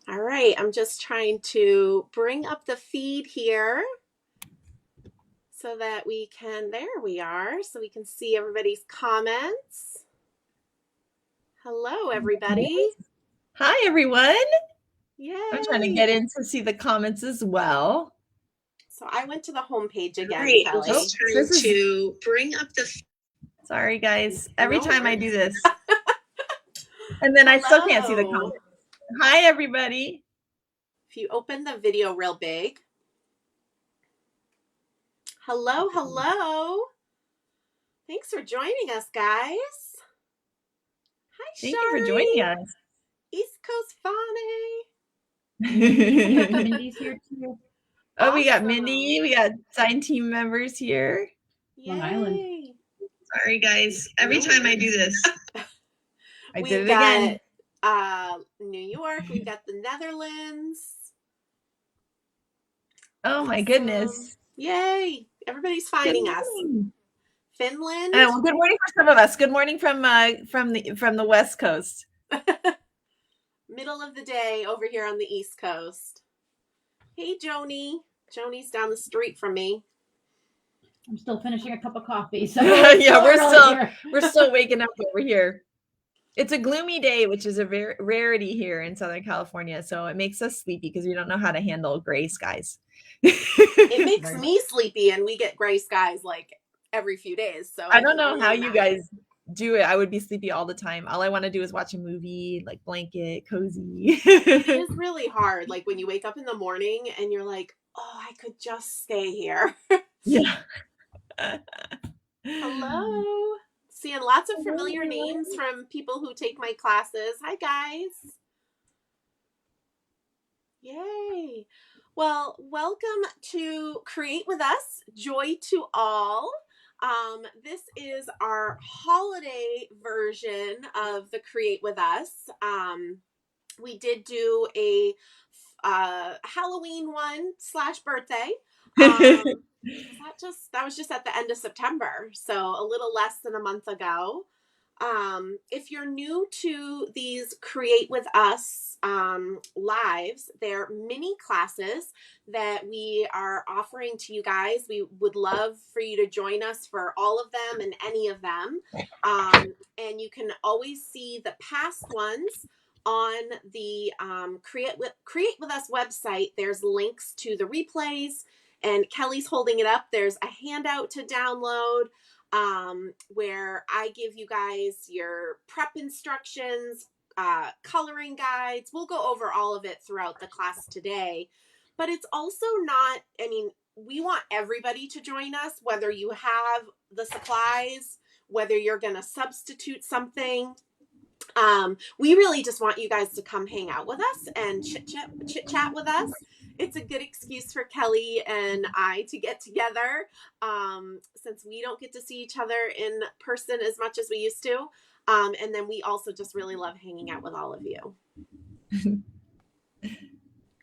All right, I'm just trying to bring up the feed here so that we can, there we are, so we can see everybody's comments. Hello, everybody. Hi, everyone. I'm trying to Yay. get in to see the comments as well. So I went to the homepage again, Great. I'm Kelly. just trying to bring up the. Sorry, guys. Every No time I do worries. this, and then I still can't see the Hello. comments. Hi, everybody. If you open the video real big. Hello, hello. Thanks for joining us, guys. Hi, Thank you for joining Shari. us. East Coast Fani. Mindy's here too. Oh, we got Awesome. Mindy. We got sign team members here. Yay. Long Island. Sorry, guys. Every time I do this, I did it again. New York. We've got the Netherlands. Oh my goodness. Yay. Everybody's finding us. Finland. Well, good morning for some of us. Good morning from the West Coast. Middle of the day over here on the East Coast. Hey, Joni. Joni's down the street from me. I'm still finishing a cup of coffee. So yeah, we're still waking up over here. It's a gloomy day, which is a rarity here in Southern California. So it makes us sleepy because we don't know how to handle gray skies. It makes me sleepy, and we get gray skies like every few days. So I don't know how you guys do it. I would be sleepy all the time. All I want to do is watch a movie, like blanket, cozy. It is really hard. Like when you wake up in the morning and you're like, oh, I could just stay here. Yeah. Hello. Seeing lots of familiar names from people who take my classes. Hi, guys. Yay. Well, welcome to Create With Us. Joy to all. This is our holiday version of the Create With Us. We did do a Halloween one / birthday. That was just at the end of September, so a little less than a month ago. If you're new to these Create With Us lives, they're mini classes that we are offering to you guys. We would love for you to join us for all of them and any of them. And you can always see the past ones on the Create With Us website. There's links to the replays, and Kelly's holding it up. There's a handout to download where I give you guys your prep instructions, coloring guides. We'll go over all of it throughout the class today. But it's also not, I mean, we want everybody to join us, whether you have the supplies, whether you're going to substitute something. We really just want you guys to come hang out with us and chit chat with us. It's a good excuse for Kelly and I to get together, since we don't get to see each other in person as much as we used to. And then we also just really love hanging out with all of you.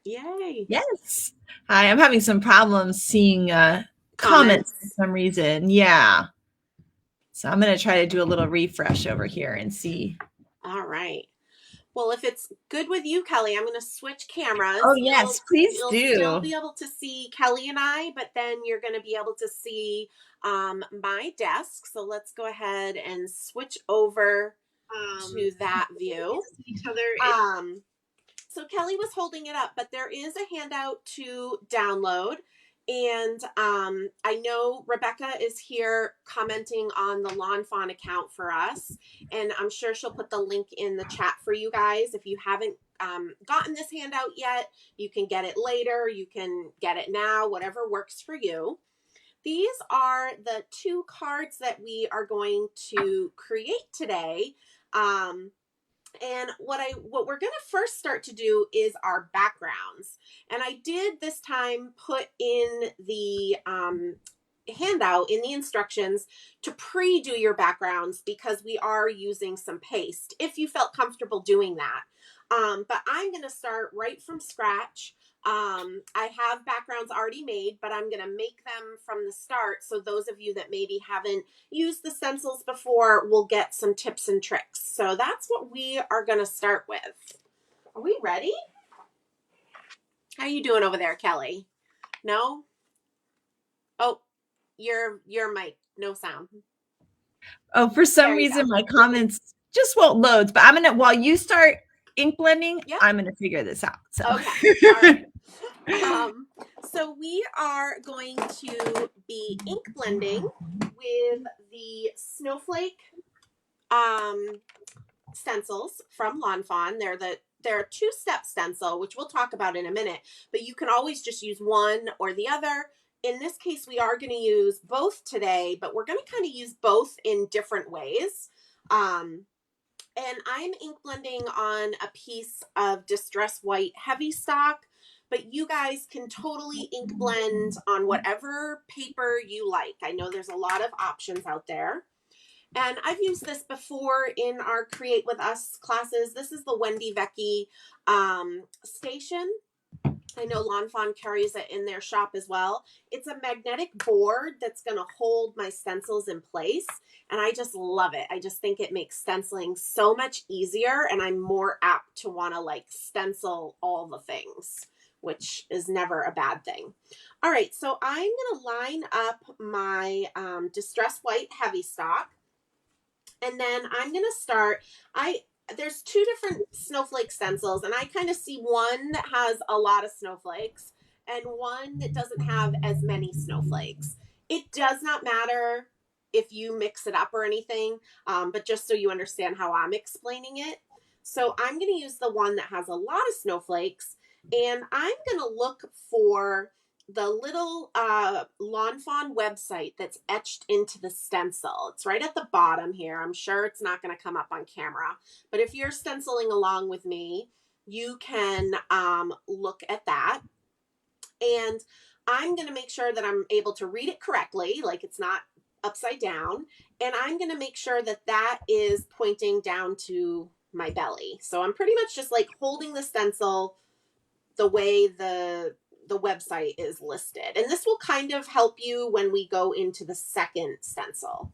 Yay. Yes. Hi, I'm having some problems seeing comments for some reason. Yeah. So I'm going to try to do a little refresh over here and see. All right. Well, if it's good with you, Kelly, I'm going to switch cameras. Oh, yes, please do. You'll still be able to see Kelly and I, but then you're going to be able to see my desk. So let's go ahead and switch over to that view. So Kelly was holding it up, but there is a handout to download. And I know Rebecca is here commenting on the lawnfawn account for us. And I'm sure she'll put the link in the chat for you guys. If you haven't gotten this handout yet, you can get it later. You can get it now, whatever works for you. These are the 2 cards that we are going to create today. And what we're going to first start to do is our backgrounds. And I did this time put in the handout in the instructions to pre-do your backgrounds because we are using some paste if you felt comfortable doing that. But I'm going to start right from scratch. I have backgrounds already made, but I'm going to make them from the start. So those of you that maybe haven't used the stencils before will get some tips and tricks. So that's what we are going to start with. Are we ready? How you doing over there, Kelly? No? Oh, your mic, no sound. Oh, for some reason my comments just won't load. But I'm gonna while you start ink blending, I'm gonna figure this out. So okay, all right. So we are going to be ink blending with the snowflake stencils from lawnfawn. They're a two-step stencil, which we'll talk about in a minute, but you can always just use one or the other. In this case, we are going to use both today, but we're going to kind of use both in different ways. And I'm ink blending on a piece of Distress White Heavy Stock, but you guys can totally ink blend on whatever paper you like. I know there's a lot of options out there. And I've used this before in our Create With Us classes. This is the Wendy Vecchi station. I know lawnfawn carries it in their shop as well. It's a magnetic board that's going to hold my stencils in place. And I just love it. I just think it makes stenciling so much easier. And I'm more apt to want to like stencil all the things, which is never a bad thing. All right, so I'm going to line up my Distress White Heavy Stock. And then I'm going to start, there's two different snowflake stencils, and I kind of see one that has a lot of snowflakes and one that doesn't have as many snowflakes. It does not matter if you mix it up or anything, but just so you understand how I'm explaining it. So I'm going to use the one that has a lot of snowflakes, and I'm going to look for the little lawnfawn website that's etched into the stencil. It's right at the bottom here. I'm sure it's not going to come up on camera, but if you're stenciling along with me, you can look at that. And I'm going to make sure that I'm able to read it correctly, like it's not upside down. And I'm going to make sure that that is pointing down to my belly. So I'm pretty much just like holding the stencil the way the website is listed. And this will kind of help you when we go into the second stencil.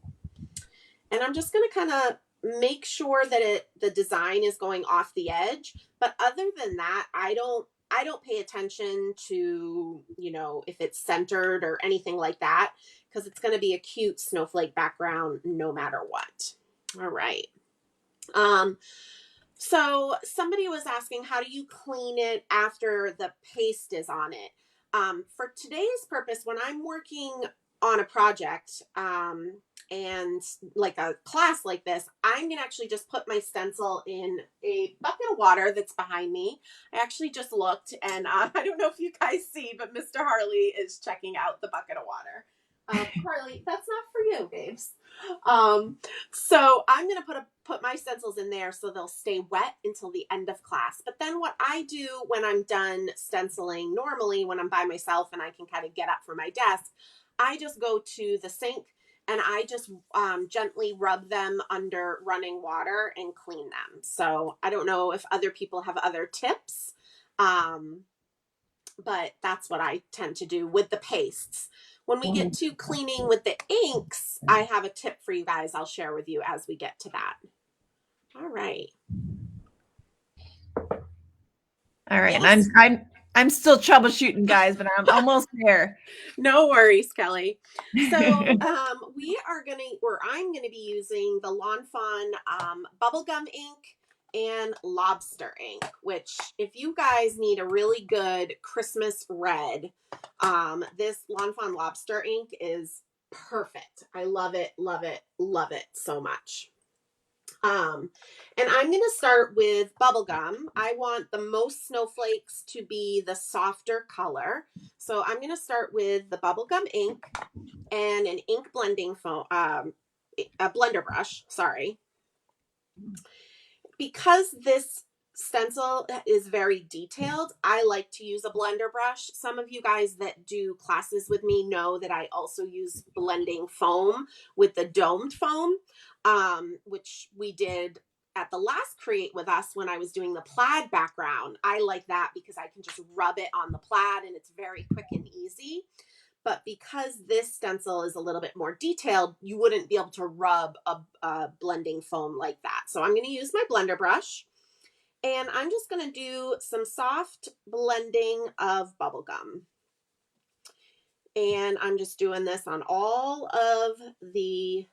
And I'm just going to kind of make sure that the design is going off the edge. But other than that, I don't pay attention to, you know, if it's centered or anything like that, because it's going to be a cute snowflake background no matter what. All right. So somebody was asking, how do you clean it after the paste is on it? For today's purpose, when I'm working on a project and like a class like this, I'm going to actually just put my stencil in a bucket of water that's behind me. I actually just looked, and I don't know if you guys see, but Mr. Harley is checking out the bucket of water. Harley, that's not for you, babes. So I'm going to put my stencils in there so they'll stay wet until the end of class. But then what I do when I'm done stenciling, normally when I'm by myself and I can kind of get up from my desk, I just go to the sink and I just gently rub them under running water and clean them. So I don't know if other people have other tips, but that's what I tend to do with the pastes. When we get to cleaning with the inks, I have a tip for you guys I'll share with you as we get to that. All right. All right. Yes. And I'm still troubleshooting, guys, but I'm almost there. No worries, Kelly. So I'm gonna be using the lawnfawn bubblegum ink and lobster ink, which if you guys need a really good Christmas red, this lawnfawn lobster ink is perfect. I love it, love it, love it so much. And I'm going to start with bubblegum. I want the most snowflakes to be the softer color. So I'm going to start with the bubblegum ink and an ink blending foam, a blender brush, sorry. Because this stencil is very detailed, I like to use a blender brush. Some of you guys that do classes with me know that I also use blending foam with the domed foam, which we did at the last Create With Us when I was doing the plaid background. I like that because I can just rub it on the plaid and it's very quick and easy. But because this stencil is a little bit more detailed, you wouldn't be able to rub a blending foam like that. So I'm going to use my blender brush. And I'm just going to do some soft blending of bubble gum. And I'm just doing this on all of the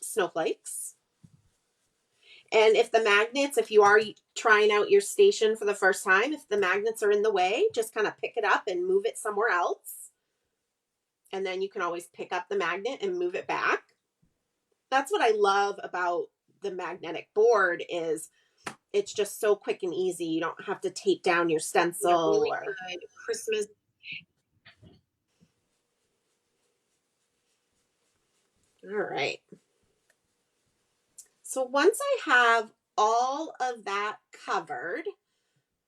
snowflakes. And if the magnets, if you are trying out your station for the first time, if the magnets are in the way, just kind of pick it up and move it somewhere else. And then you can always pick up the magnet and move it back. That's what I love about the magnetic board is it's just so quick and easy. You don't have to tape down your stencil really or Christmas. All right. So once I have all of that covered,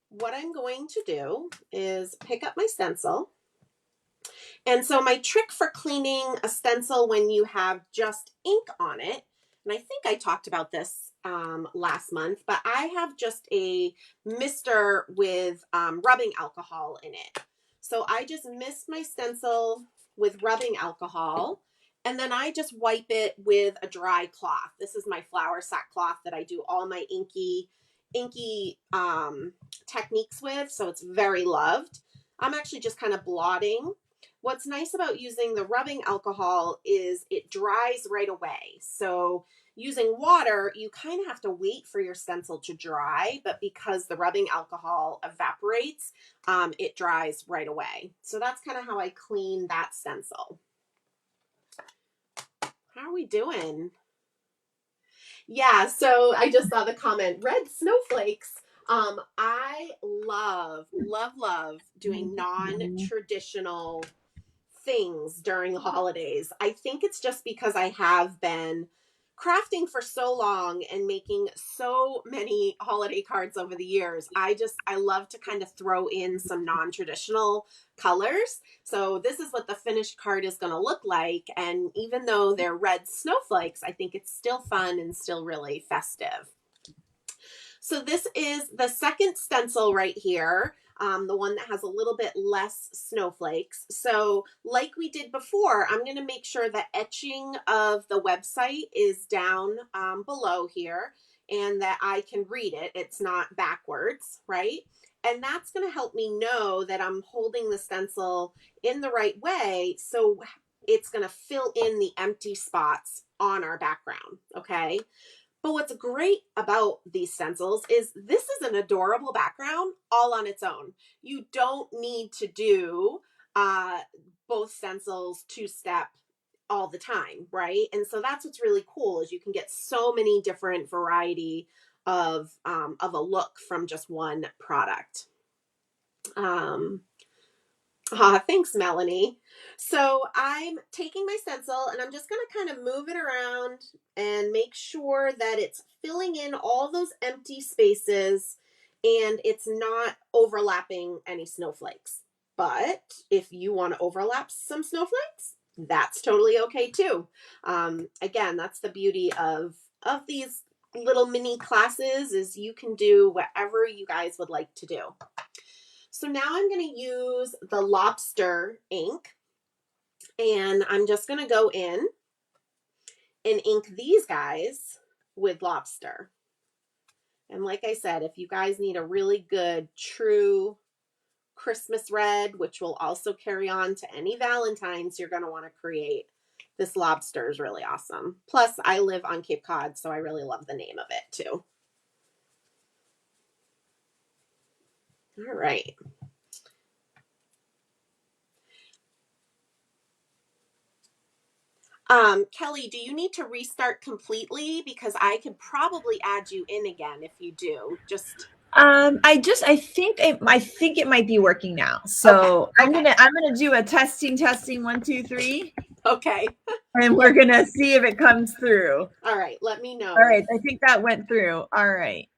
what I'm going to do is pick up my stencil. And so my trick for cleaning a stencil when you have just ink on it, and I think I talked about this last month, but I have just a mister with rubbing alcohol in it. So I just mist my stencil with rubbing alcohol, and then I just wipe it with a dry cloth. This is my flour sack cloth that I do all my inky techniques with, so it's very loved. I'm actually just kind of blotting. What's nice about using the rubbing alcohol is it dries right away. So using water, you kind of have to wait for your stencil to dry, but because the rubbing alcohol evaporates, it dries right away. So that's kind of how I clean that stencil. How are we doing? Yeah, so I just saw the comment, red snowflakes. I love doing non-traditional things during the holidays. I think it's just because I have been crafting for so long and making so many holiday cards over the years. I love to kind of throw in some non-traditional colors. So this is what the finished card is going to look like. And even though they're red snowflakes, I think it's still fun and still really festive. So this is the second stencil right here, the one that has a little bit less snowflakes. So like we did before, I'm going to make sure the etching of the website is down below here and that I can read it. It's not backwards, right? And that's going to help me know that I'm holding the stencil in the right way. So it's going to fill in the empty spots on our background, okay? But what's great about these stencils is this is an adorable background all on its own. You don't need to do both stencils two-step all the time, right? And so that's what's really cool is you can get so many different variety of a look from just one product. Thanks, Melanie. So I'm taking my stencil and I'm just going to kind of move it around and make sure that it's filling in all those empty spaces and it's not overlapping any snowflakes. But if you want to overlap some snowflakes, that's totally okay too. Again, that's the beauty of these little mini classes is you can do whatever you guys would like to do. So now I'm going to use the lobster ink and I'm just going to go in and ink these guys with lobster. And like I said, if you guys need a really good, true Christmas red, which will also carry on to any Valentine's you're going to want to create, this lobster is really awesome. Plus, I live on Cape Cod, so I really love the name of it too. All right. Kelly, do you need to restart completely? Because I could probably add you in again if you do. I think it might be working now. So okay. I'm gonna do a testing 1, 2, 3. Okay. And we're gonna see if it comes through. All right, let me know. All right, I think that went through. All right.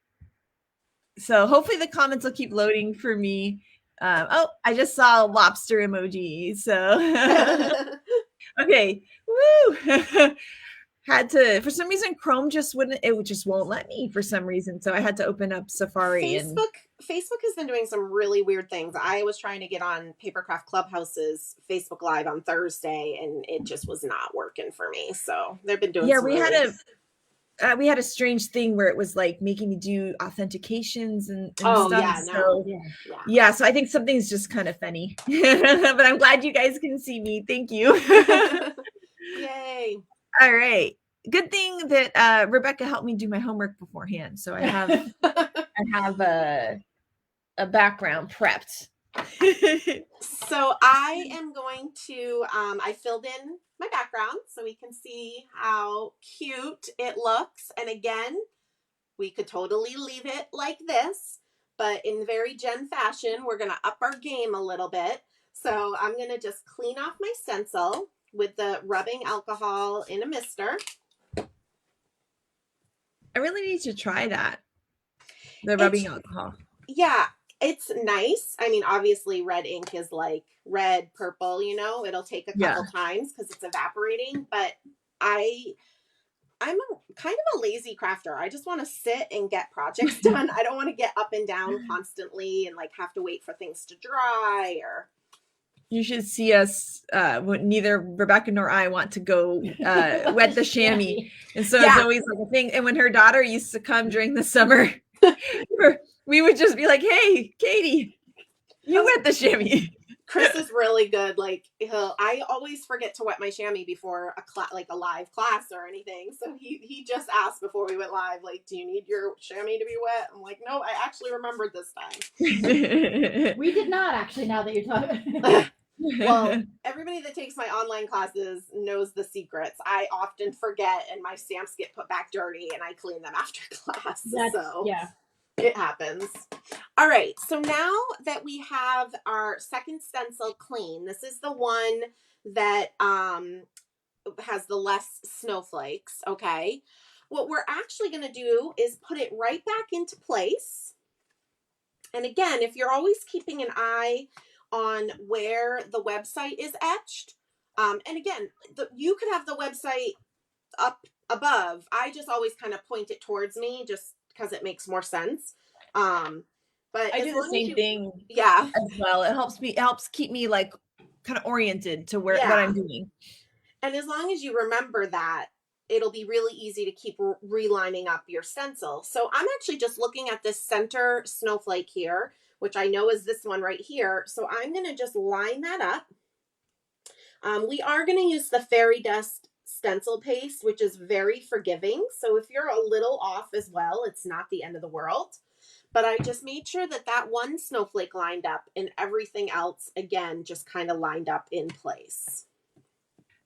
So hopefully the comments will keep loading for me. Oh, I just saw a lobster emoji. So okay. Woo. Had to, for some reason, Chrome just won't let me for some reason. So I had to open up Safari. Facebook has been doing some really weird things. I was trying to get on Papercraft Clubhouse's Facebook Live on Thursday and it just was not working for me. So they've been doing we had a strange thing where it was like making me do authentications and Oh stuff. yeah, no. So Yeah. yeah, so I think something's just kind of funny. But I'm glad you guys can see me. Thank you. Yay. All right. Good thing that Rebecca helped me do my homework beforehand. So I have a background prepped. So I am going to, I filled in my background so we can see how cute it looks. And again, we could totally leave it like this, but in very Jen fashion, we're going to up our game a little bit. So I'm going to just clean off my stencil with the rubbing alcohol in a mister. I really need to try that. The rubbing alcohol. Yeah, it's nice. I mean, obviously red ink is like red, purple, it'll take a couple times because it's evaporating, but I'm kind of a lazy crafter. I just want to sit and get projects done. I don't want to get up and down constantly and like have to wait for things to dry or. You should see us. Neither Rebecca nor I want to go wet the chamois, and so it's always like a thing. And when her daughter used to come during the summer, we would just be like, "Hey, Katie, you wet the chamois." Chris is really good. Like I always forget to wet my chamois before a live class or anything. So he just asked before we went live, like, "Do you need your chamois to be wet?" I'm like, "No, I actually remembered this time." We did not actually. Now that you're talking. Well, everybody that takes my online classes knows the secrets. I often forget and my stamps get put back dirty and I clean them after class. It happens. All right. So now that we have our second stencil clean, this is the one that has the less snowflakes. Okay. What we're actually going to do is put it right back into place. And again, if you're always keeping an eye on where the website is etched. And again, you could have the website up above. I just always kind of point it towards me just because it makes more sense. But I do the same thing as well. It helps keep me like kind of oriented to what I'm doing. And as long as you remember that, it'll be really easy to keep relining up your stencil. So I'm actually just looking at this center snowflake here, which I know is this one right here. So I'm going to just line that up. We are going to use the fairy dust stencil paste, which is very forgiving. So if you're a little off as well, it's not the end of the world. But I just made sure that that one snowflake lined up and everything else, again, just kind of lined up in place.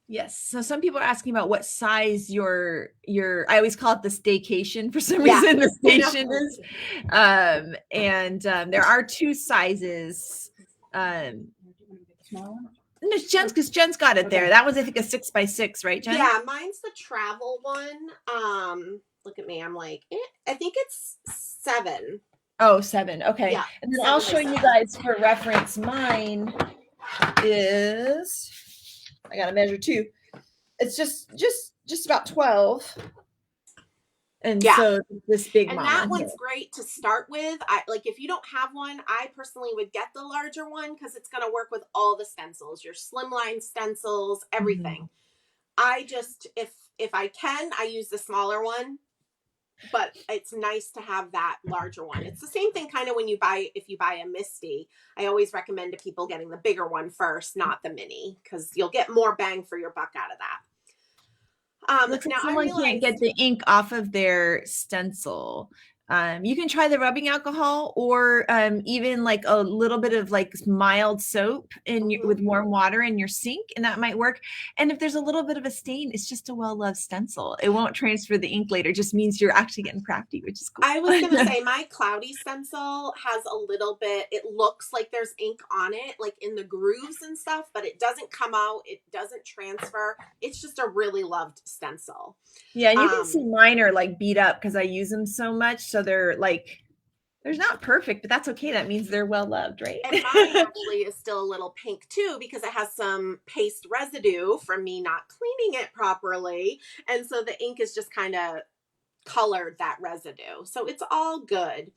Yes. So some people are asking about what size your I always call it the staycation for some reason. The station is. And there are two sizes. Small one? No, because Jen's got it there. That was, I think, a 6x6, right, Jen? Yeah, mine's the travel one. Look at me. I'm like, I think it's 7. Oh, 7. Okay. Yeah, and then I'll show you guys for reference. Mine is, I got to measure too. It's just about 12. And so this big and that one's great to start with. If you don't have one, I personally would get the larger one because it's going to work with all the stencils, your slimline stencils, everything. I just, if I can, I use the smaller one, but it's nice to have that larger one. It's the same thing kind of when if you buy a Misty, I always recommend to people getting the bigger one first, not the mini, because you'll get more bang for your buck out of that. Looks like someone can't get the ink off of their stencil. You can try the rubbing alcohol or even like a little bit of like mild soap with warm water in your sink, and that might work. And if there's a little bit of a stain, it's just a well-loved stencil. It won't transfer the ink later. It just means you're actually getting crafty, which is cool. I was going to say my cloudy stencil has a little bit, it looks like there's ink on it, like in the grooves and stuff, but it doesn't come out. It doesn't transfer. It's just a really loved stencil. Yeah, and you can see mine are like beat up because I use them so much. So they're like, they're not perfect, but that's okay. That means they're well loved, right? And mine actually is still a little pink too because it has some paste residue from me not cleaning it properly. And so the ink is just kind of colored that residue. So it's all good.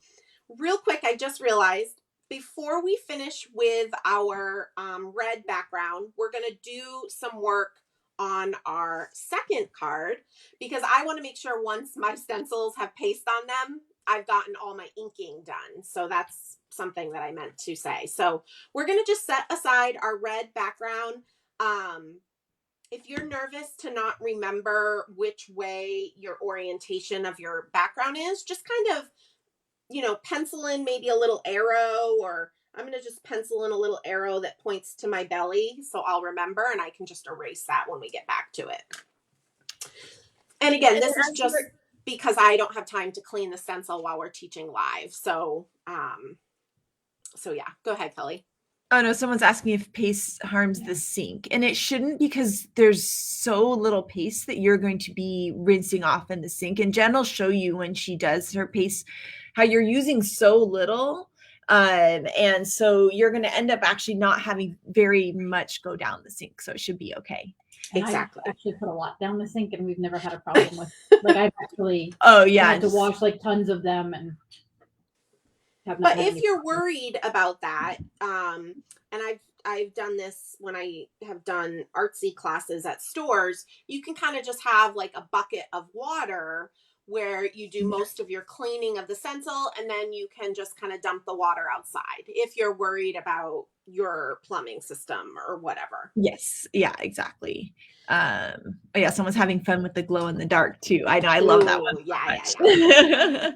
Real quick, I just realized before we finish with our red background, we're going to do some work on our second card because I want to make sure once my stencils have paste on them, I've gotten all my inking done. So that's something that I meant to say. So we're going to just set aside our red background. If you're nervous to not remember which way your orientation of your background is, just kind of, pencil in maybe a little arrow, or I'm going to just pencil in a little arrow that points to my belly so I'll remember, and I can just erase that when we get back to it. And again, this is just because I don't have time to clean the stencil while we're teaching live. So yeah, go ahead, Kelly. Oh no, someone's asking if paste harms the sink, and it shouldn't because there's so little paste that you're going to be rinsing off in the sink. And Jen will show you when she does her paste how you're using so little, and so you're going to end up actually not having very much go down the sink. So it should be okay. And Exactly. I actually put a lot down the sink, and we've never had a problem with. Like I've actually had to wash like tons of them, and but if you're worried about that, and I've done this when I have done artsy classes at stores, you can kind of just have like a bucket of water where you do most of your cleaning of the stencil, and then you can just kind of dump the water outside if you're worried about your plumbing system or whatever. Yes. Yeah, exactly. Yeah, someone's having fun with the glow in the dark too. I know. I love that one. Yeah.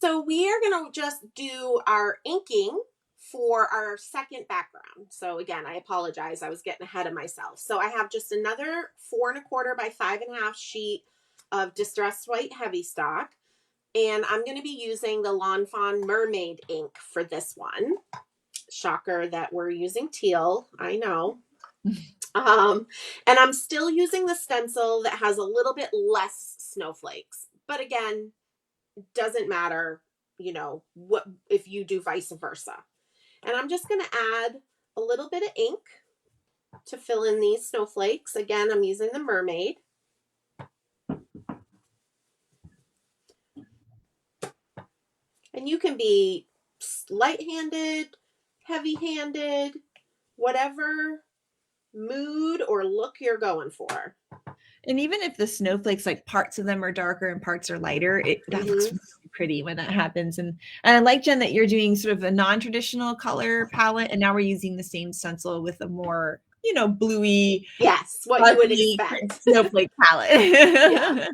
So we are going to just do our inking for our second background. So again, I apologize. I was getting ahead of myself. So I have just another 4 1/4 by 5.5 sheet of distressed white heavy stock. And I'm going to be using the Lawnfawn Mermaid ink for this one. Shocker that we're using teal. I know. And I'm still using the stencil that has a little bit less snowflakes. But again, doesn't matter, what if you do vice versa. And I'm just going to add a little bit of ink to fill in these snowflakes. Again, I'm using the Mermaid. And you can be light-handed, heavy-handed, whatever mood or look you're going for. And even if the snowflakes, like parts of them are darker and parts are lighter, that looks really pretty when that happens. And I like, Jen, that you're doing sort of a non-traditional color palette, and now we're using the same stencil with a more, bluey, yes, what you would expect snowflake palette. Yeah.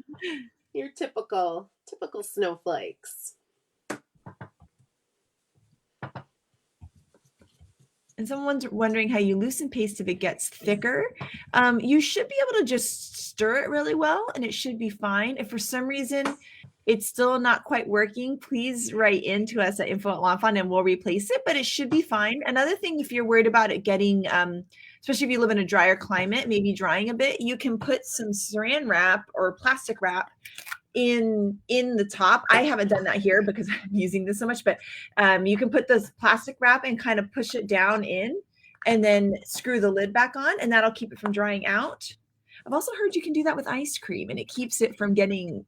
Your typical snowflakes. And someone's wondering how you loosen paste if it gets thicker. You should be able to just stir it really well, and it should be fine. If for some reason it's still not quite working, please write into us at info@lawnfawn and we'll replace it, but it should be fine. Another thing, if you're worried about it getting, especially if you live in a drier climate, maybe drying a bit, you can put some saran wrap or plastic wrap in the top. I haven't done that here because I'm using this so much, but you can put this plastic wrap and kind of push it down in and then screw the lid back on, and that'll keep it from drying out. I've also heard you can do that with ice cream, and it keeps it from getting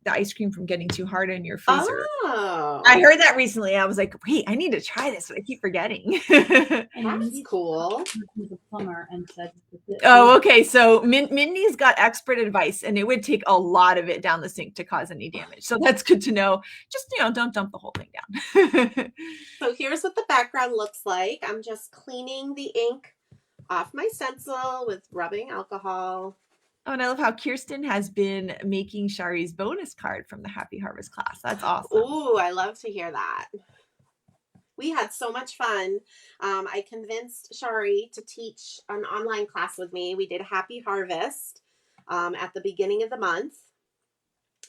too hard in your freezer. Oh, I heard that recently. I was like, wait, I need to try this, but I keep forgetting. That's cool. The plumber and said, oh, okay. So Mindy's got expert advice, and it would take a lot of it down the sink to cause any damage. So that's good to know. Just, don't dump the whole thing down. So here's what the background looks like. I'm just cleaning the ink off my stencil with rubbing alcohol. Oh, and I love how Kirsten has been making Shari's bonus card from the Happy Harvest class. That's awesome. Ooh, I love to hear that. We had so much fun. I convinced Shari to teach an online class with me. We did Happy Harvest at the beginning of the month.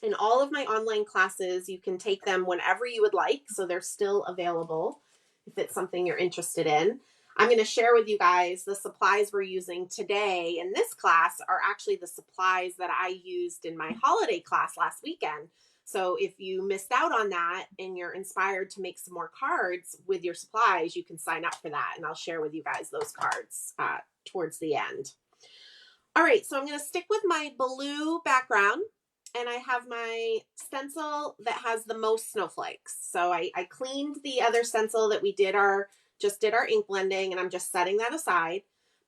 And all of my online classes, you can take them whenever you would like. So they're still available if it's something you're interested in. I'm going to share with you guys the supplies we're using today in this class are actually the supplies that I used in my holiday class last weekend. So if you missed out on that and you're inspired to make some more cards with your supplies, you can sign up for that. And I'll share with you guys those cards towards the end. All right, so I'm going to stick with my blue background. And I have my stencil that has the most snowflakes. So I cleaned the other stencil that we just did our ink blending, and I'm just setting that aside.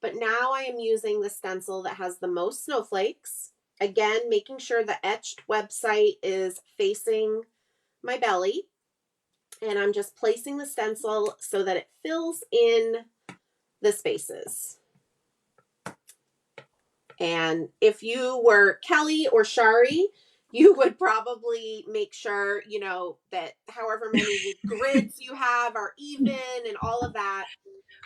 but now I am using the stencil that has the most snowflakes. Again, making sure the etched website is facing my belly. And I'm just placing the stencil so that it fills in the spaces. And if you were Kelly or Shari, you would probably make sure, you know, that however many grids you have are even and all of that.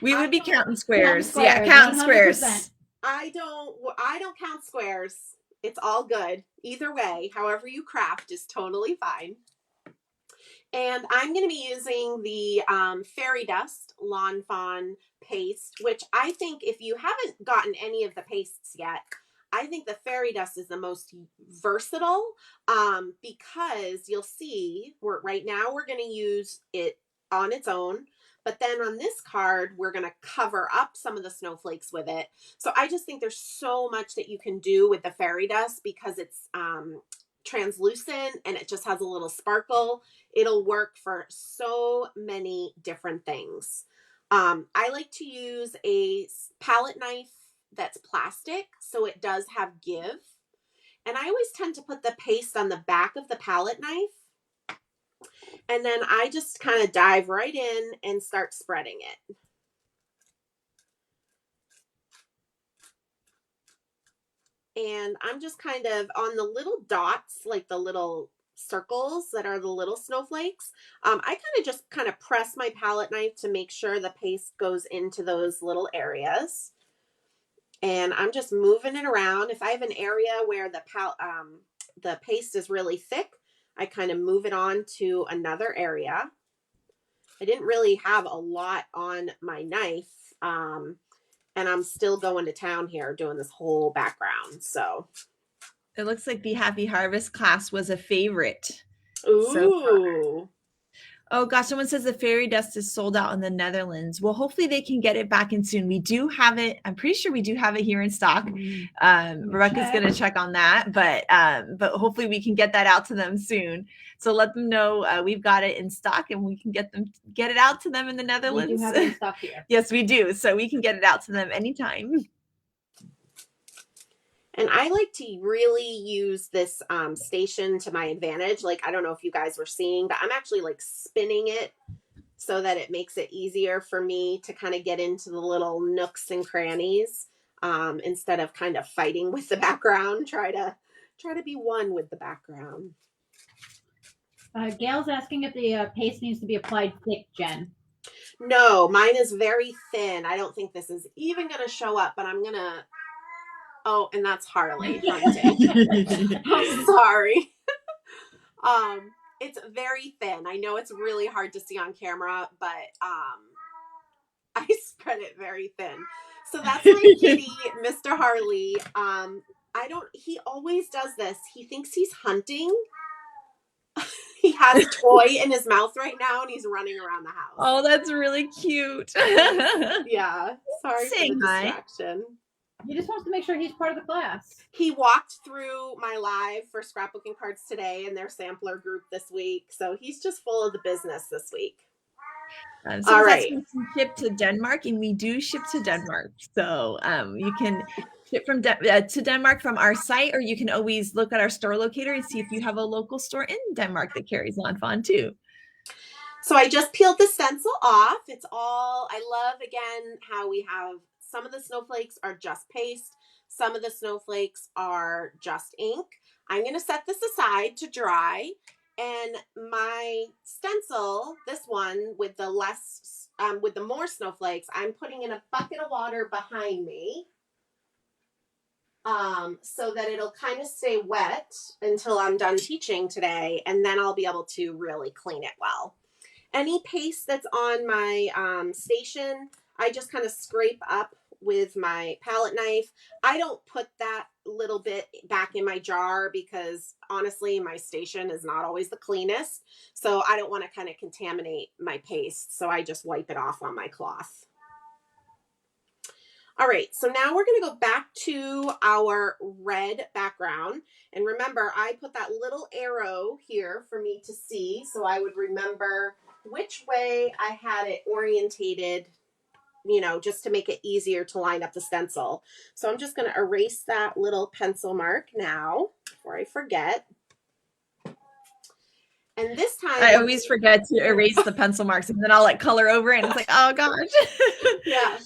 We would be counting squares. Yeah, counting squares. I don't count squares. It's all good. Either way, however you craft is totally fine. And I'm going to be using the Fairy Dust Lawnfawn paste, which I think if you haven't gotten any of the pastes yet, I think the Fairy Dust is the most versatile because you'll see right now we're going to use it on its own. But then on this card, we're going to cover up some of the snowflakes with it. So I just think there's so much that you can do with the Fairy Dust because it's translucent and it just has a little sparkle. It'll work for so many different things. I like to use a palette knife that's plastic, so it does have give. And I always tend to put the paste on the back of the palette knife. And then I just kind of dive right in and start spreading it. And I'm just kind of on the little dots, like the little circles that are the little snowflakes. I just kind of press my palette knife to make sure the paste goes into those little areas. And I'm just moving it around. If I have an area where the paste is really thick, I kind of move it on to another area. I didn't really have a lot on my knife. And I'm still going to town here doing this whole background. So it looks like the Happy Harvest class was a favorite. Ooh. Oh gosh, someone says the Fairy Dust is sold out in the Netherlands. Well, hopefully they can get it back in soon. We do have it. I'm pretty sure we do have it here in stock. Rebecca's going to check on that, but hopefully we can get that out to them soon. So let them know we've got it in stock and we can get it out to them in the Netherlands. We do have it in stock here. Yes, we do. So we can get it out to them anytime. And I like to really use this station to my advantage. Like, I don't know if you guys were seeing, but I'm actually like spinning it so that it makes it easier for me to kind of get into the little nooks and crannies instead of kind of fighting with the background. Try to be one with the background. Gail's asking if the paste needs to be applied thick, Jen. No, mine is very thin. I don't think this is even going to show up, but I'm going to... Oh, and that's Harley hunting. I'm sorry. It's very thin. I know it's really hard to see on camera, but I spread it very thin. So that's my kitty, Mr. Harley. He always does this. He thinks he's hunting. He has a toy in his mouth right now and he's running around the house. Oh, that's really cute. Yeah. Sorry for the distraction. He just wants to make sure he's part of the class. He walked through my live for scrapbooking cards today and their sampler group this week. So he's just full of the business this week. So all right. Ship to Denmark, and we do ship to Denmark. So you can ship from to Denmark from our site, or you can always look at our store locator and see if you have a local store in Denmark that carries lawnfawn too. So I just peeled the stencil off. It's all, I love again how we have some of the snowflakes are just paste. Some of the snowflakes are just ink. I'm going to set this aside to dry. And my stencil, this one with the more snowflakes, I'm putting in a bucket of water behind me so that it'll kind of stay wet until I'm done teaching today. And then I'll be able to really clean it well. Any paste that's on my station, I just kind of scrape up with my palette knife. I don't put that little bit back in my jar because honestly, my station is not always the cleanest. So I don't want to kind of contaminate my paste. So I just wipe it off on my cloth. All right, so now we're going to go back to our red background. And remember, I put that little arrow here for me to see. So I would remember which way I had it orientated just to make it easier to line up the stencil. So I'm just going to erase that little pencil mark now before I forget. And this time I always forget to erase the pencil marks, and then I'll color over it, and it's like, oh gosh. Yeah.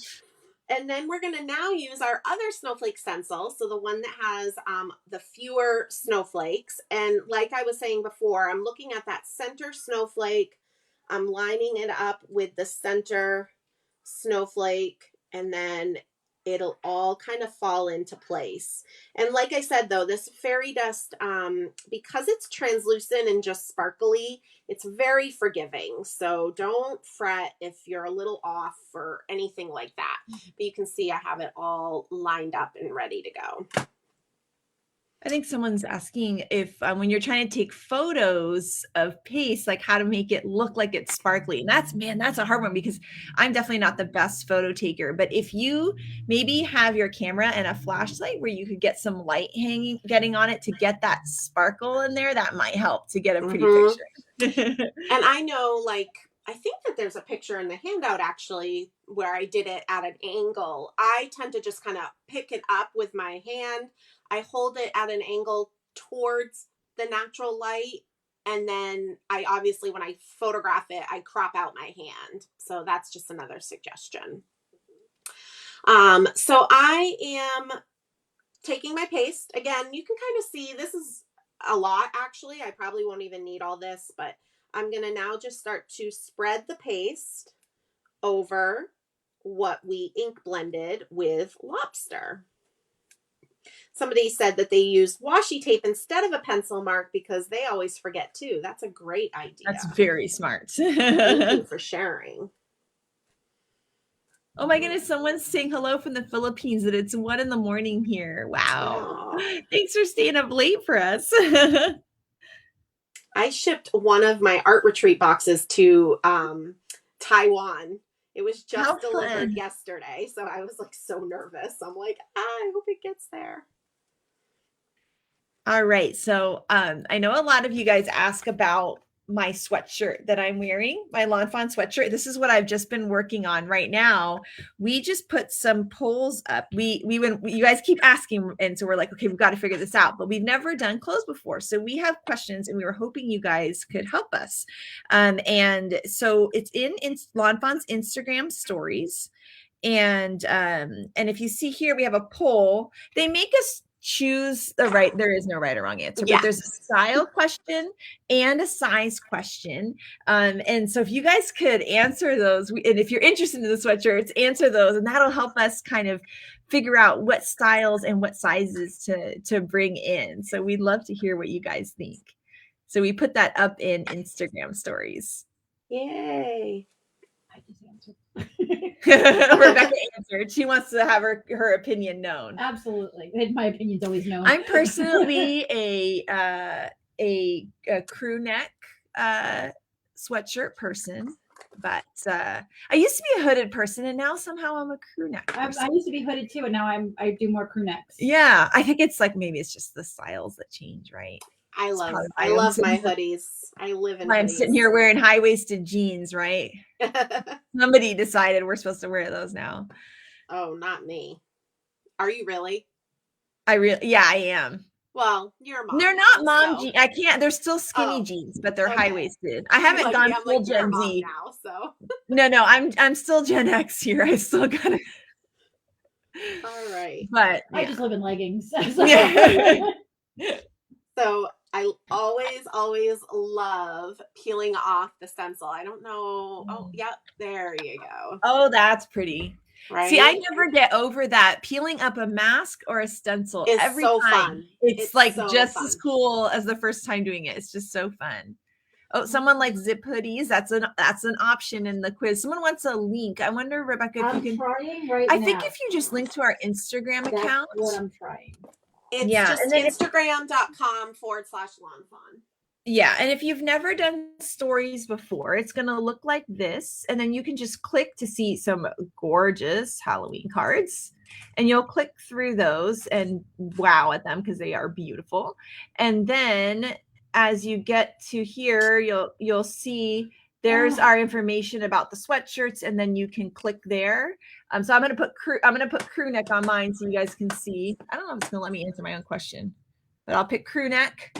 And then we're going to now use our other snowflake stencil. So the one that has the fewer snowflakes. And like I was saying before, I'm looking at that center snowflake. I'm lining it up with the center snowflake, and then it'll all kind of fall into place. And like I said, though, this fairy dust, because it's translucent and just sparkly, it's very forgiving. So don't fret if you're a little off or anything like that. But you can see I have it all lined up and ready to go. I think someone's asking if when you're trying to take photos of paste, how to make it look like it's sparkly. And that's a hard one, because I'm definitely not the best photo taker. But if you maybe have your camera and a flashlight where you could get some light getting on it to get that sparkle in there, that might help to get a pretty picture. And I know, I think that there's a picture in the handout actually where I did it at an angle. I tend to just kind of pick it up with my hand. I hold it at an angle towards the natural light. And then I obviously, when I photograph it, I crop out my hand. So that's just another suggestion. So I am taking my paste. Again, you can kind of see this is a lot, actually. I probably won't even need all this, but I'm going to now just start to spread the paste over what we ink blended with lobster. Somebody said that they used washi tape instead of a pencil mark because they always forget too. That's a great idea. That's very smart. Thank you for sharing. Oh my goodness, someone's saying hello from the Philippines, that it's 1 a.m. here. Wow. Oh. Thanks for staying up late for us. I shipped one of my art retreat boxes to Taiwan. It was just delivered yesterday. So I was so nervous. I'm like, I hope it gets there. All right. So I know a lot of you guys ask about my sweatshirt that I'm wearing, my lawnfawn sweatshirt. This is what I've just been working on right now. We just put some polls up. You guys keep asking, and so we're like, okay, we've got to figure this out, but we've never done clothes before. So we have questions, and we were hoping you guys could help us. And so it's in lawnfawn's Instagram stories. And if you see here, we have a poll. They make us choose there is no right or wrong answer, but there's a style question and a size question. And so if you guys could answer those, and if you're interested in the sweatshirts, answer those, and that'll help us kind of figure out what styles and what sizes to bring in. So we'd love to hear what you guys think. So we put that up in Instagram stories. Yay. I just answered. Rebecca answered. She wants to have her opinion known. Absolutely. My opinion's always known. I'm personally a crew neck sweatshirt person, but I used to be a hooded person, and now somehow I'm a crew neck person. I used to be hooded too, and now I do more crew necks. Yeah, I think it's maybe it's just the styles that change, right? I love my hoodies. I live in hoodies. I'm sitting here wearing high-waisted jeans, right? Somebody decided we're supposed to wear those now. Oh, not me. Are you really? Yeah, I am. Well, you're a mom. They're not mom jeans. I can't. They're still skinny jeans, but they're high-waisted. I haven't gone full Gen Z now, so. No, I'm still Gen X here. I still got it. All right. But I just live in leggings. So I always love peeling off the stencil. I don't know. Oh, yep. There you go. Oh, that's pretty. Right? See, I never get over that. Peeling up a mask or a stencil is every so time. Fun. It's so just fun. As cool as the first time doing it. It's just so fun. Oh, someone likes zip hoodies. That's an option in the quiz. Someone wants a link. I wonder, Rebecca, if you can. Trying right I think if you just link to our Instagram account. That's what I'm trying. It's just Instagram.com/lawnfawn. Yeah, and if you've never done stories before, it's going to look like this, and then you can just click to see some gorgeous Halloween cards, and you'll click through those and wow at them because they are beautiful. And then as you get to here, you'll see there's our information about the sweatshirts, and then you can click there. So I'm gonna put crew neck on mine so you guys can see. I don't know if it's gonna let me answer my own question, but I'll pick crew neck,